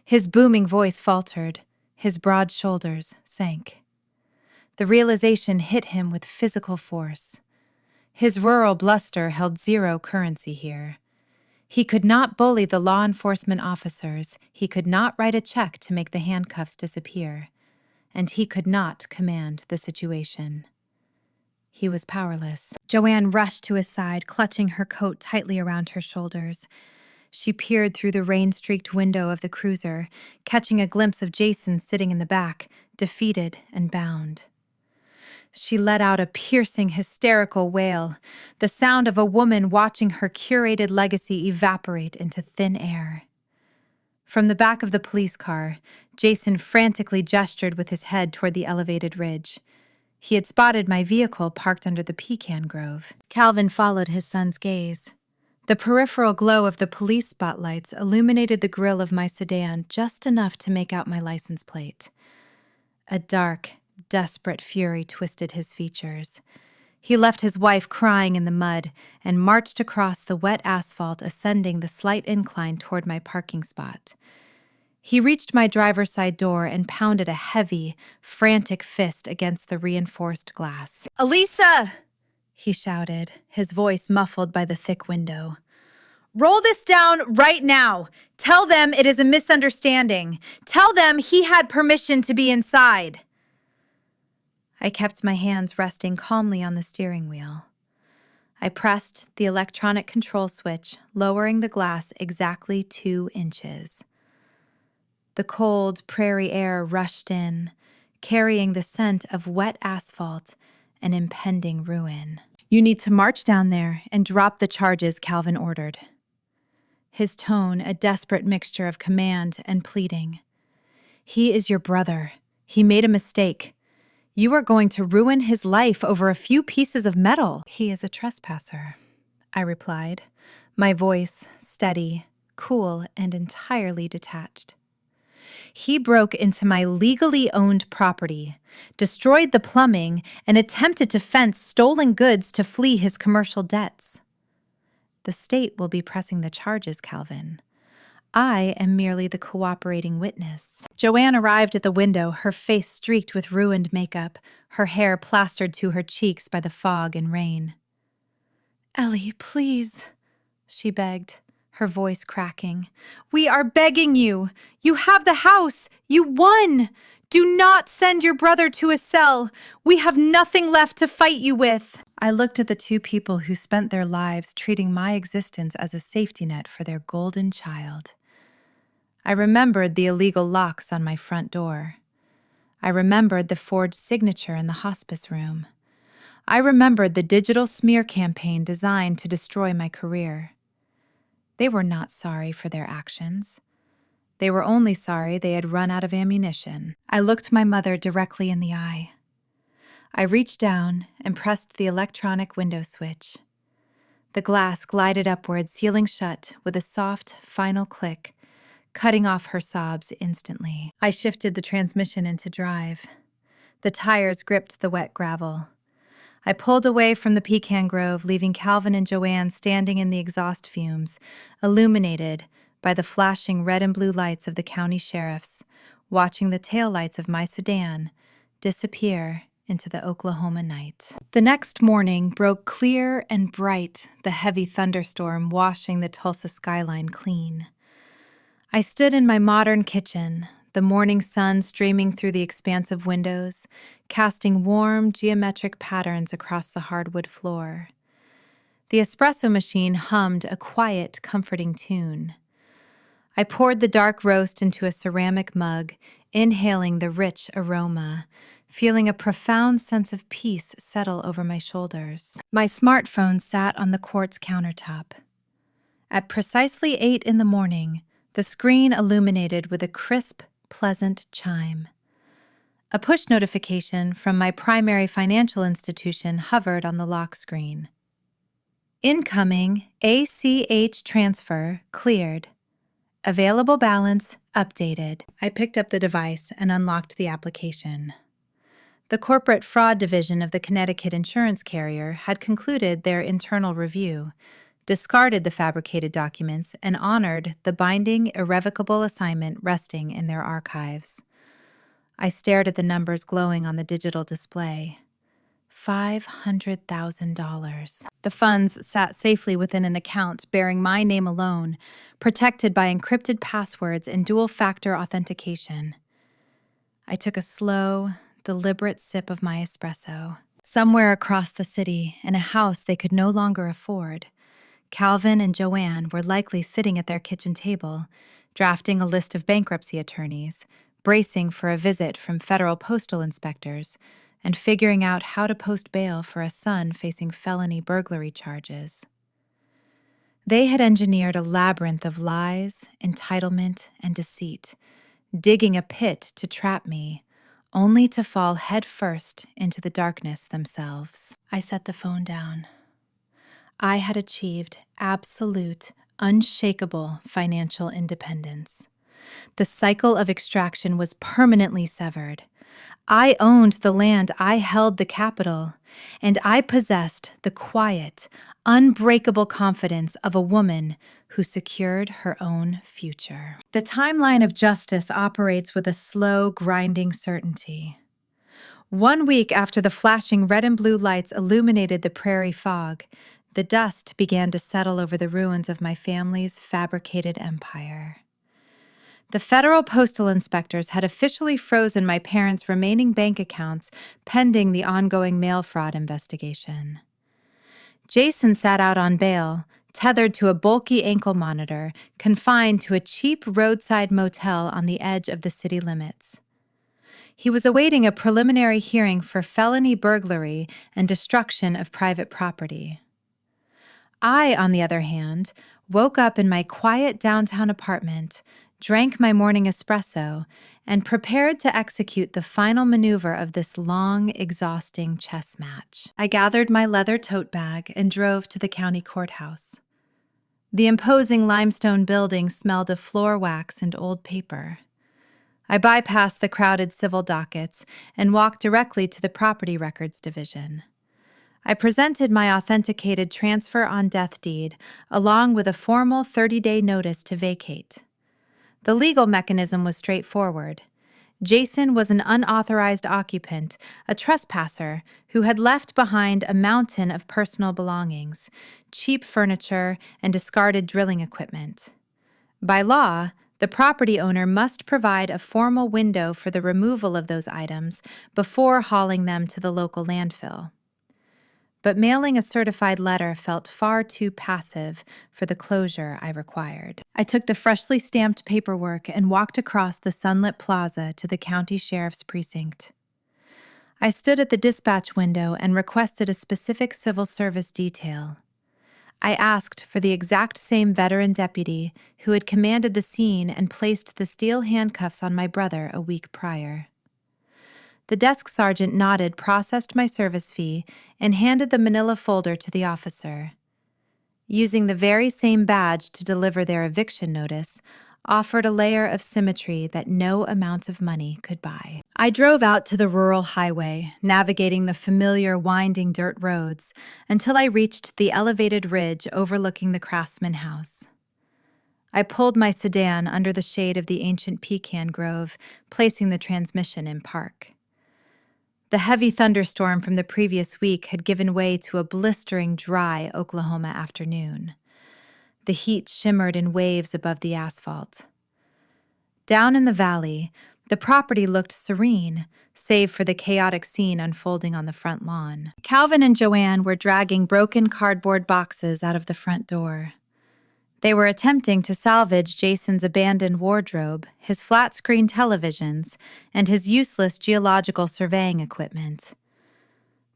His booming voice faltered, his broad shoulders sank. The realization hit him with physical force. His rural bluster held zero currency here. He could not bully the law enforcement officers, he could not write a check to make the handcuffs disappear, and he could not command the situation. He was powerless. Joanne rushed to his side, clutching her coat tightly around her shoulders. She peered through the rain-streaked window of the cruiser, catching a glimpse of Jason sitting in the back, defeated and bound. She let out a piercing, hysterical wail, the sound of a woman watching her curated legacy evaporate into thin air. From the back of the police car, Jason frantically gestured with his head toward the elevated ridge. He had spotted my vehicle parked under the pecan grove. Calvin followed his son's gaze. The peripheral glow of the police spotlights illuminated the grille of my sedan just enough to make out my license plate. A dark, desperate fury twisted his features. He left his wife crying in the mud and marched across the wet asphalt, ascending the slight incline toward my parking spot. He reached my driver's side door and pounded a heavy, frantic fist against the reinforced glass. "Elisa!" he shouted, his voice muffled by the thick window. "Roll this down right now. Tell them it is a misunderstanding. Tell them he had permission to be inside." I kept my hands resting calmly on the steering wheel. I pressed the electronic control switch, lowering the glass exactly 2 inches. The cold prairie air rushed in, carrying the scent of wet asphalt and impending ruin. "You need to march down there and drop the charges," Calvin ordered. His tone a desperate mixture of command and pleading. "He is your brother. He made a mistake. You are going to ruin his life over a few pieces of metal." "He is a trespasser," I replied, my voice steady, cool, and entirely detached. "He broke into my legally owned property, destroyed the plumbing, and attempted to fence stolen goods to flee his commercial debts. The state will be pressing the charges, Calvin. I am merely the cooperating witness." Joanne arrived at the window, her face streaked with ruined makeup, her hair plastered to her cheeks by the fog and rain. "Ellie, please," she begged, her voice cracking. "We are begging you. You have the house. You won. Do not send your brother to a cell. We have nothing left to fight you with." I looked at the 2 people who spent their lives treating my existence as a safety net for their golden child. I remembered the illegal locks on my front door. I remembered the forged signature in the hospice room. I remembered the digital smear campaign designed to destroy my career. They were not sorry for their actions. They were only sorry they had run out of ammunition. I looked my mother directly in the eye. I reached down and pressed the electronic window switch. The glass glided upward, sealing shut with a soft, final click, cutting off her sobs instantly. I shifted the transmission into drive. The tires gripped the wet gravel. I pulled away from the pecan grove, leaving Calvin and Joanne standing in the exhaust fumes, illuminated by the flashing red and blue lights of the county sheriffs, watching the taillights of my sedan disappear into the Oklahoma night. The next morning broke clear and bright, the heavy thunderstorm washing the Tulsa skyline clean. I stood in my modern kitchen, the morning sun streaming through the expansive windows, casting warm, geometric patterns across the hardwood floor. The espresso machine hummed a quiet, comforting tune. I poured the dark roast into a ceramic mug, inhaling the rich aroma, feeling a profound sense of peace settle over my shoulders. My smartphone sat on the quartz countertop. At precisely 8 in the morning, the screen illuminated with a crisp, pleasant chime. A push notification from my primary financial institution hovered on the lock screen. Incoming ACH transfer cleared. Available balance updated. I picked up the device and unlocked the application. The corporate fraud division of the Connecticut insurance carrier had concluded their internal review, discarded the fabricated documents, and honored the binding, irrevocable assignment resting in their archives. I stared at the numbers glowing on the digital display. $500,000. The funds sat safely within an account bearing my name alone, protected by encrypted passwords and dual-factor authentication. I took a slow, deliberate sip of my espresso. Somewhere across the city, in a house they could no longer afford, Calvin and Joanne were likely sitting at their kitchen table, drafting a list of bankruptcy attorneys, bracing for a visit from federal postal inspectors, and figuring out how to post bail for a son facing felony burglary charges. They had engineered a labyrinth of lies, entitlement, and deceit, digging a pit to trap me, only to fall headfirst into the darkness themselves. I set the phone down. I had achieved absolute, unshakable financial independence. The cycle of extraction was permanently severed. I owned the land, I held the capital, and I possessed the quiet, unbreakable confidence of a woman who secured her own future. The timeline of justice operates with a slow, grinding certainty. 1 week after the flashing red and blue lights illuminated the prairie fog, the dust began to settle over the ruins of my family's fabricated empire. The federal postal inspectors had officially frozen my parents' remaining bank accounts pending the ongoing mail fraud investigation. Jason sat out on bail, tethered to a bulky ankle monitor, confined to a cheap roadside motel on the edge of the city limits. He was awaiting a preliminary hearing for felony burglary and destruction of private property. I, on the other hand, woke up in my quiet downtown apartment, drank my morning espresso, and prepared to execute the final maneuver of this long, exhausting chess match. I gathered my leather tote bag and drove to the county courthouse. The imposing limestone building smelled of floor wax and old paper. I bypassed the crowded civil dockets and walked directly to the property records division. I presented my authenticated transfer on death deed, along with a formal 30-day notice to vacate. The legal mechanism was straightforward. Jason was an unauthorized occupant, a trespasser who had left behind a mountain of personal belongings, cheap furniture, and discarded drilling equipment. By law, the property owner must provide a formal window for the removal of those items before hauling them to the local landfill. But mailing a certified letter felt far too passive for the closure I required. I took the freshly stamped paperwork and walked across the sunlit plaza to the county sheriff's precinct. I stood at the dispatch window and requested a specific civil service detail. I asked for the exact same veteran deputy who had commanded the scene and placed the steel handcuffs on my brother a week prior. The desk sergeant nodded, processed my service fee, and handed the manila folder to the officer. Using the very same badge to deliver their eviction notice, offered a layer of symmetry that no amount of money could buy. I drove out to the rural highway, navigating the familiar winding dirt roads, until I reached the elevated ridge overlooking the Craftsman House. I pulled my sedan under the shade of the ancient pecan grove, placing the transmission in park. The heavy thunderstorm from the previous week had given way to a blistering, dry Oklahoma afternoon. The heat shimmered in waves above the asphalt. Down in the valley, the property looked serene, save for the chaotic scene unfolding on the front lawn. Calvin and Joanne were dragging broken cardboard boxes out of the front door. They were attempting to salvage Jason's abandoned wardrobe, his flat-screen televisions, and his useless geological surveying equipment.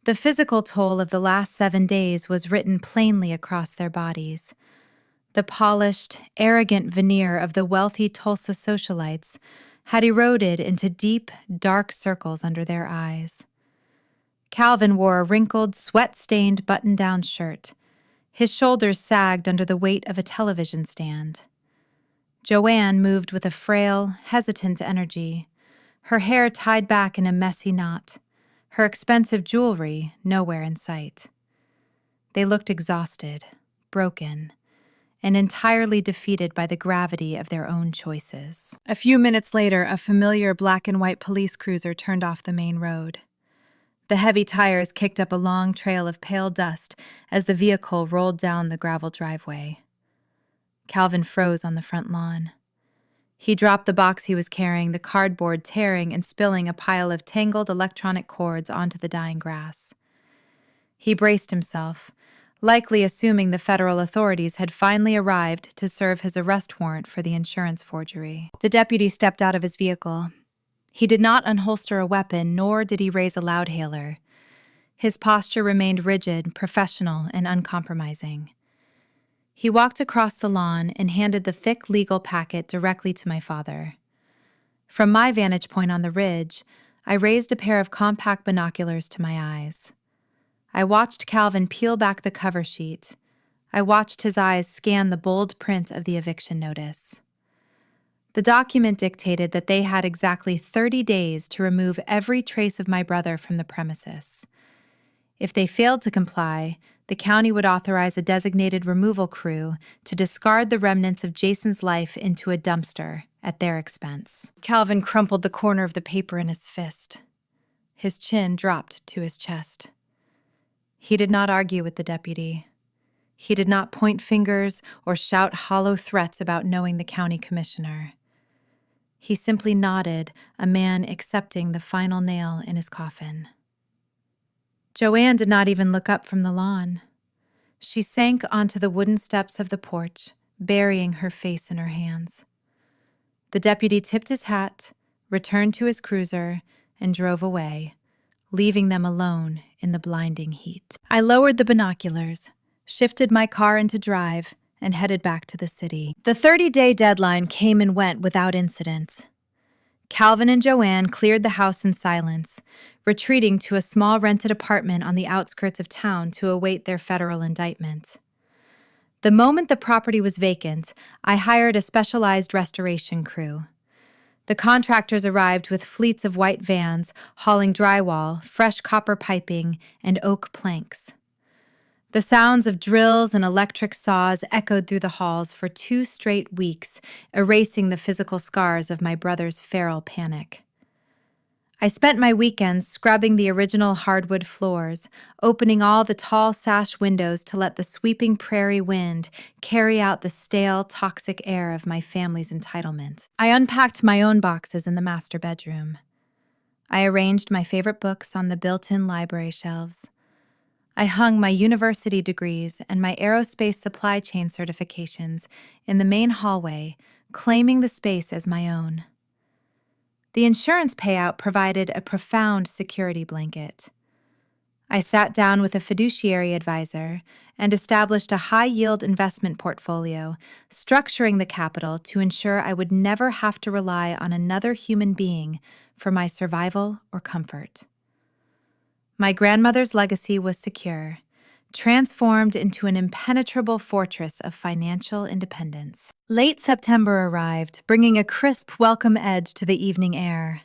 The physical toll of the last 7 days was written plainly across their bodies. The polished, arrogant veneer of the wealthy Tulsa socialites had eroded into deep, dark circles under their eyes. Calvin wore a wrinkled, sweat-stained button-down shirt. His shoulders sagged under the weight of a television stand. Joanne moved with a frail, hesitant energy, her hair tied back in a messy knot, her expensive jewelry nowhere in sight. They looked exhausted, broken, and entirely defeated by the gravity of their own choices. A few minutes later, a familiar black and white police cruiser turned off the main road. The heavy tires kicked up a long trail of pale dust as the vehicle rolled down the gravel driveway. Calvin froze on the front lawn. He dropped the box he was carrying, the cardboard tearing and spilling a pile of tangled electronic cords onto the dying grass. He braced himself, likely assuming the federal authorities had finally arrived to serve his arrest warrant for the insurance forgery. The deputy stepped out of his vehicle. He did not unholster a weapon, nor did he raise a loudhailer. His posture remained rigid, professional, and uncompromising. He walked across the lawn and handed the thick legal packet directly to my father. From my vantage point on the ridge, I raised a pair of compact binoculars to my eyes. I watched Calvin peel back the cover sheet. I watched his eyes scan the bold print of the eviction notice. The document dictated that they had exactly 30 days to remove every trace of my brother from the premises. If they failed to comply, the county would authorize a designated removal crew to discard the remnants of Jason's life into a dumpster at their expense. Calvin crumpled the corner of the paper in his fist. His chin dropped to his chest. He did not argue with the deputy. He did not point fingers or shout hollow threats about knowing the county commissioner. He simply nodded, a man accepting the final nail in his coffin. Joanne did not even look up from the lawn. She sank onto the wooden steps of the porch, burying her face in her hands. The deputy tipped his hat, returned to his cruiser, and drove away, leaving them alone in the blinding heat. I lowered the binoculars, shifted my car into drive, and headed back to the city. The 30-day deadline came and went without incident. Calvin and Joanne cleared the house in silence, retreating to a small rented apartment on the outskirts of town to await their federal indictment. The moment the property was vacant, I hired a specialized restoration crew. The contractors arrived with fleets of white vans hauling drywall, fresh copper piping, and oak planks. The sounds of drills and electric saws echoed through the halls for 2 straight weeks, erasing the physical scars of my brother's feral panic. I spent my weekends scrubbing the original hardwood floors, opening all the tall sash windows to let the sweeping prairie wind carry out the stale, toxic air of my family's entitlement. I unpacked my own boxes in the master bedroom. I arranged my favorite books on the built-in library shelves. I hung my university degrees and my aerospace supply chain certifications in the main hallway, claiming the space as my own. The insurance payout provided a profound security blanket. I sat down with a fiduciary advisor and established a high-yield investment portfolio, structuring the capital to ensure I would never have to rely on another human being for my survival or comfort. My grandmother's legacy was secure, transformed into an impenetrable fortress of financial independence. Late September arrived, bringing a crisp, welcome edge to the evening air.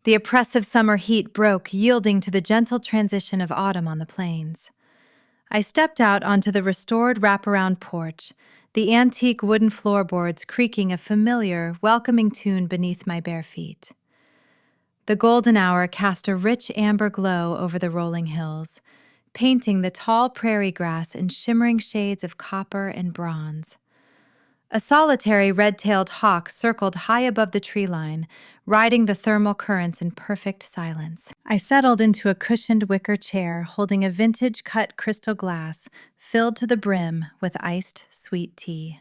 The oppressive summer heat broke, yielding to the gentle transition of autumn on the plains. I stepped out onto the restored wraparound porch, the antique wooden floorboards creaking a familiar, welcoming tune beneath my bare feet. The golden hour cast a rich amber glow over the rolling hills, painting the tall prairie grass in shimmering shades of copper and bronze. A solitary red-tailed hawk circled high above the tree line, riding the thermal currents in perfect silence. I settled into a cushioned wicker chair holding a vintage-cut crystal glass filled to the brim with iced sweet tea.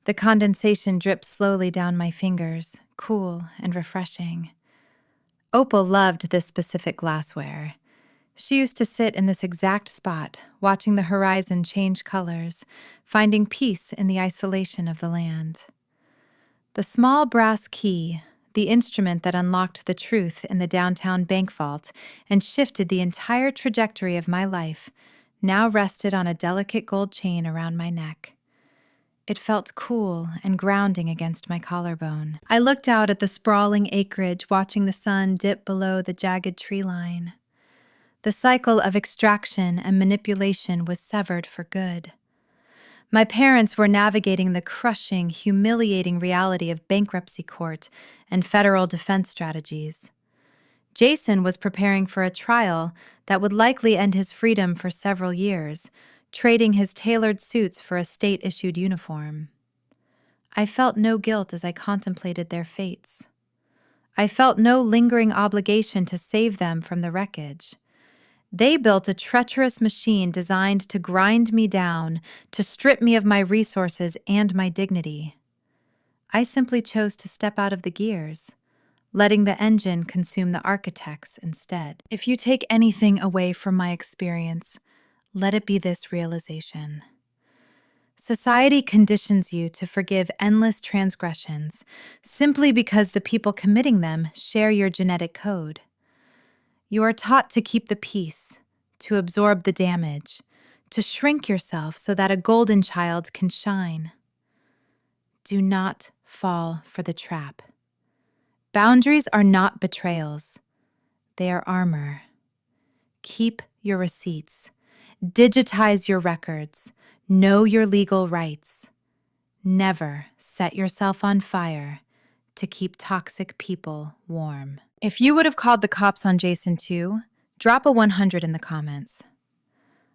The condensation dripped slowly down my fingers, cool and refreshing. Opal loved this specific glassware. She used to sit in this exact spot, watching the horizon change colors, finding peace in the isolation of the land. The small brass key, the instrument that unlocked the truth in the downtown bank vault and shifted the entire trajectory of my life, now rested on a delicate gold chain around my neck. It felt cool and grounding against my collarbone. I looked out at the sprawling acreage, watching the sun dip below the jagged tree line. The cycle of extraction and manipulation was severed for good. My parents were navigating the crushing, humiliating reality of bankruptcy court and federal defense strategies. Jason was preparing for a trial that would likely end his freedom for several years, trading his tailored suits for a state-issued uniform. I felt no guilt as I contemplated their fates. I felt no lingering obligation to save them from the wreckage. They built a treacherous machine designed to grind me down, to strip me of my resources and my dignity. I simply chose to step out of the gears, letting the engine consume the architects instead. If you take anything away from my experience, let it be this realization. Society conditions you to forgive endless transgressions simply because the people committing them share your genetic code. You are taught to keep the peace, to absorb the damage, to shrink yourself so that a golden child can shine. Do not fall for the trap. Boundaries are not betrayals. They are armor. Keep your receipts. Digitize your records. Know your legal rights. Never set yourself on fire to keep toxic people warm. If you would have called the cops on Jason too, drop a 100 in the comments.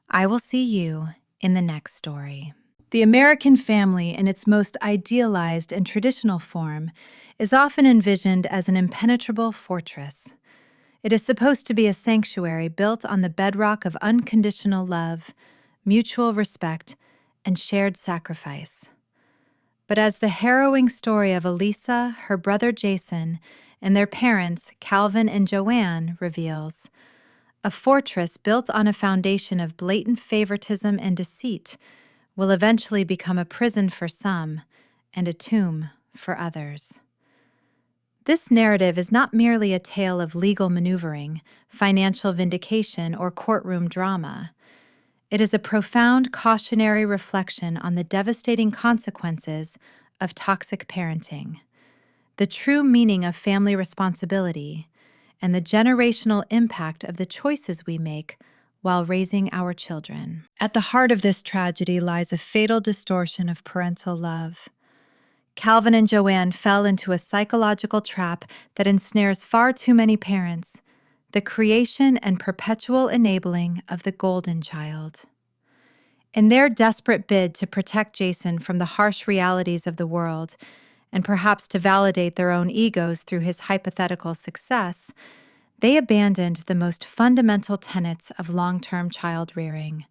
I will see you in the next story. The American family, in its most idealized and traditional form, is often envisioned as an impenetrable fortress. It is supposed to be a sanctuary built on the bedrock of unconditional love, mutual respect, and shared sacrifice. But as the harrowing story of Elisa, her brother Jason, and their parents, Calvin and Joanne, reveals, a fortress built on a foundation of blatant favoritism and deceit will eventually become a prison for some and a tomb for others. This narrative is not merely a tale of legal maneuvering, financial vindication, or courtroom drama. It is a profound cautionary reflection on the devastating consequences of toxic parenting, the true meaning of family responsibility, and the generational impact of the choices we make while raising our children. At the heart of this tragedy lies a fatal distortion of parental love. Calvin and Joanne fell into a psychological trap that ensnares far too many parents, the creation and perpetual enabling of the golden child. In their desperate bid to protect Jason from the harsh realities of the world, and perhaps to validate their own egos through his hypothetical success, they abandoned the most fundamental tenets of long-term child rearing: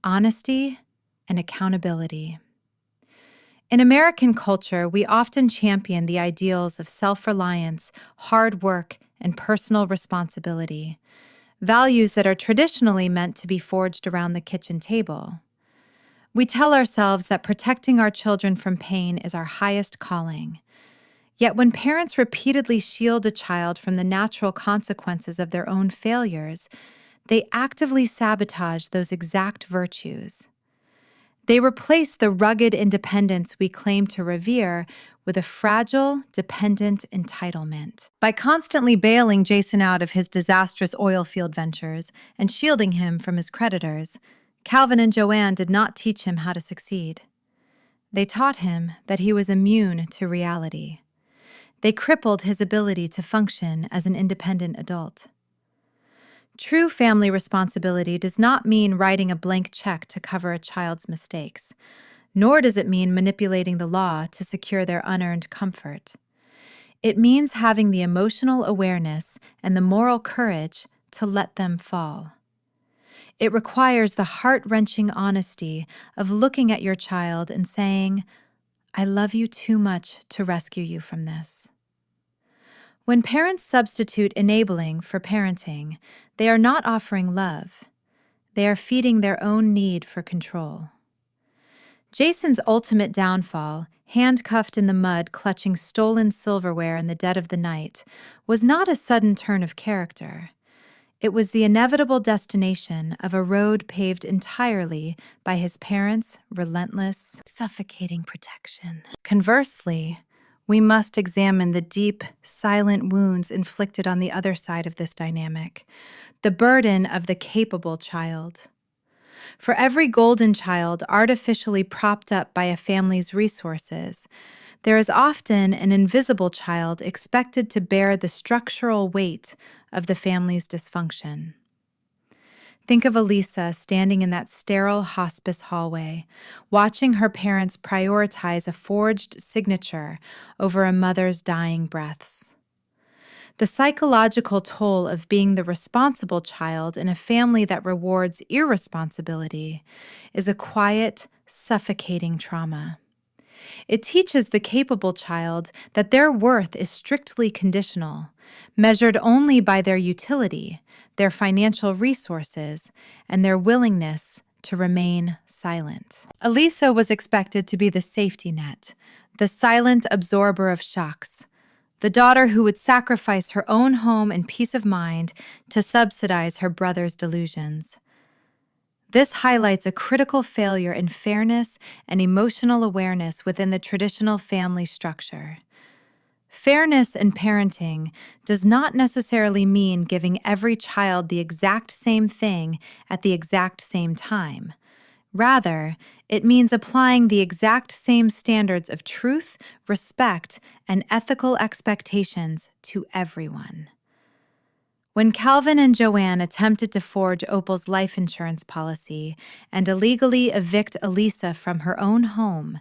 honesty and accountability. In American culture, we often champion the ideals of self-reliance, hard work, and personal responsibility, values that are traditionally meant to be forged around the kitchen table. We tell ourselves that protecting our children from pain is our highest calling. Yet when parents repeatedly shield a child from the natural consequences of their own failures, they actively sabotage those exact virtues. They replace the rugged independence we claim to revere with a fragile, dependent entitlement. By constantly bailing Jason out of his disastrous oil field ventures and shielding him from his creditors, Calvin and Joanne did not teach him how to succeed. They taught him that he was immune to reality. They crippled his ability to function as an independent adult. True family responsibility does not mean writing a blank check to cover a child's mistakes, nor does it mean manipulating the law to secure their unearned comfort. It means having the emotional awareness and the moral courage to let them fall. It requires the heart-wrenching honesty of looking at your child and saying, "I love you too much to rescue you from this." When parents substitute enabling for parenting, they are not offering love. They are feeding their own need for control. Jason's ultimate downfall, handcuffed in the mud clutching stolen silverware in the dead of the night, was not a sudden turn of character. It was the inevitable destination of a road paved entirely by his parents' relentless, suffocating protection. Conversely, we must examine the deep, silent wounds inflicted on the other side of this dynamic, the burden of the capable child. For every golden child artificially propped up by a family's resources, there is often an invisible child expected to bear the structural weight of the family's dysfunction. Think of Elisa standing in that sterile hospice hallway, watching her parents prioritize a forged signature over a mother's dying breaths. The psychological toll of being the responsible child in a family that rewards irresponsibility is a quiet, suffocating trauma. It teaches the capable child that their worth is strictly conditional, measured only by their utility, their financial resources, and their willingness to remain silent. Elisa was expected to be the safety net, the silent absorber of shocks, the daughter who would sacrifice her own home and peace of mind to subsidize her brother's delusions. This highlights a critical failure in fairness and emotional awareness within the traditional family structure. Fairness in parenting does not necessarily mean giving every child the exact same thing at the exact same time. Rather, it means applying the exact same standards of truth, respect, and ethical expectations to everyone. When Calvin and Joanne attempted to forge Opal's life insurance policy and illegally evict Elisa from her own home,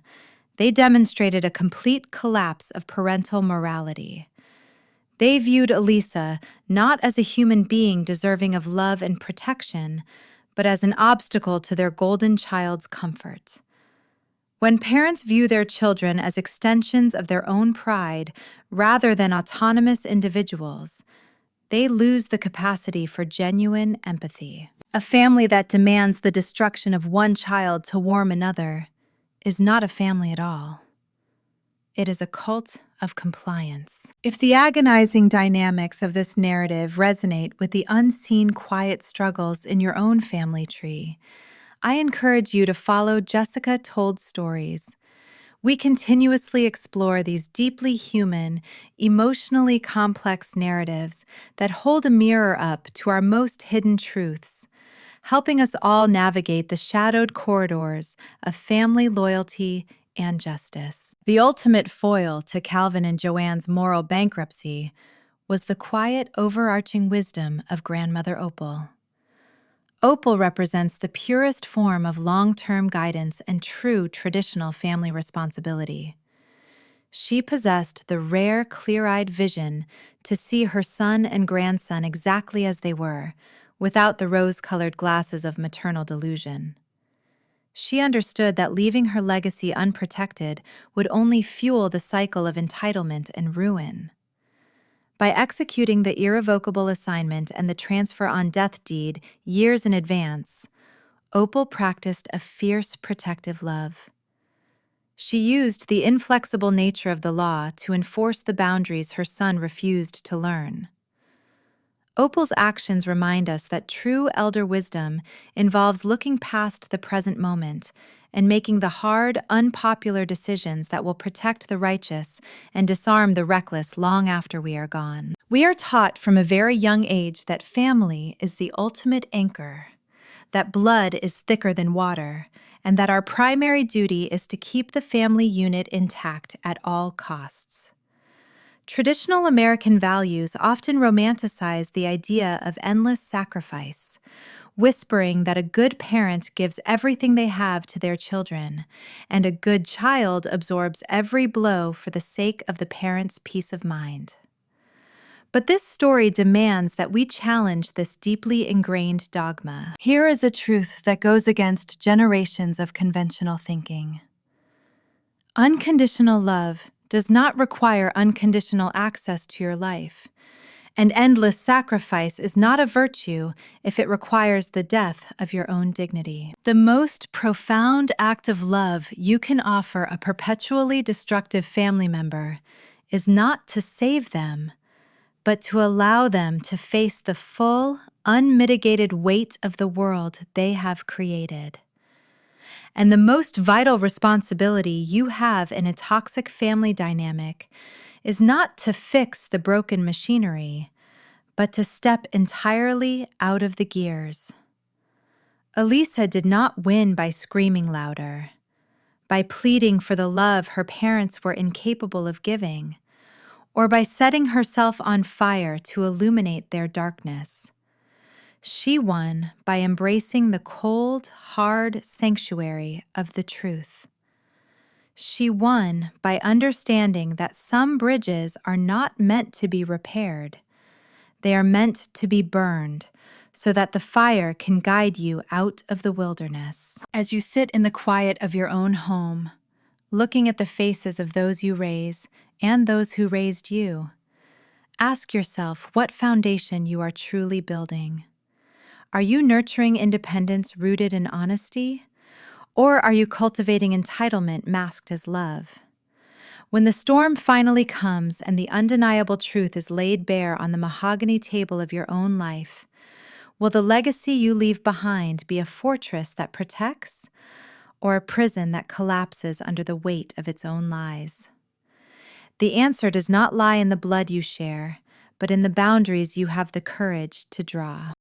they demonstrated a complete collapse of parental morality. They viewed Elisa not as a human being deserving of love and protection, but as an obstacle to their golden child's comfort. When parents view their children as extensions of their own pride rather than autonomous individuals, they lose the capacity for genuine empathy. A family that demands the destruction of one child to warm another is not a family at all. It is a cult of compliance. If the agonizing dynamics of this narrative resonate with the unseen quiet struggles in your own family tree, I encourage you to follow Jessica Told Stories. We continuously explore these deeply human, emotionally complex narratives that hold a mirror up to our most hidden truths, helping us all navigate the shadowed corridors of family loyalty and justice. The ultimate foil to Calvin and Joanne's moral bankruptcy was the quiet, overarching wisdom of Grandmother Opal. Opal represents the purest form of long-term guidance and true traditional family responsibility. She possessed the rare, clear-eyed vision to see her son and grandson exactly as they were, without the rose-colored glasses of maternal delusion. She understood that leaving her legacy unprotected would only fuel the cycle of entitlement and ruin. By executing the irrevocable assignment and the transfer on death deed years in advance, Opal practiced a fierce protective love. She used the inflexible nature of the law to enforce the boundaries her son refused to learn. Opal's actions remind us that true elder wisdom involves looking past the present moment and making the hard, unpopular decisions that will protect the righteous and disarm the reckless long after we are gone. We are taught from a very young age that family is the ultimate anchor, that blood is thicker than water, and that our primary duty is to keep the family unit intact at all costs. Traditional American values often romanticize the idea of endless sacrifice, whispering that a good parent gives everything they have to their children, and a good child absorbs every blow for the sake of the parent's peace of mind. But this story demands that we challenge this deeply ingrained dogma. Here is a truth that goes against generations of conventional thinking. Unconditional love does not require unconditional access to your life, and endless sacrifice is not a virtue if it requires the death of your own dignity. The most profound act of love you can offer a perpetually destructive family member is not to save them, but to allow them to face the full, unmitigated weight of the world they have created. And the most vital responsibility you have in a toxic family dynamic is not to fix the broken machinery, but to step entirely out of the gears. Elisa did not win by screaming louder, by pleading for the love her parents were incapable of giving, or by setting herself on fire to illuminate their darkness. She won by embracing the cold, hard sanctuary of the truth. She won by understanding that some bridges are not meant to be repaired. They are meant to be burned so that the fire can guide you out of the wilderness. As you sit in the quiet of your own home, looking at the faces of those you raise and those who raised you, ask yourself what foundation you are truly building. Are you nurturing independence rooted in honesty, or are you cultivating entitlement masked as love? When the storm finally comes and the undeniable truth is laid bare on the mahogany table of your own life, will the legacy you leave behind be a fortress that protects, or a prison that collapses under the weight of its own lies? The answer does not lie in the blood you share, but in the boundaries you have the courage to draw.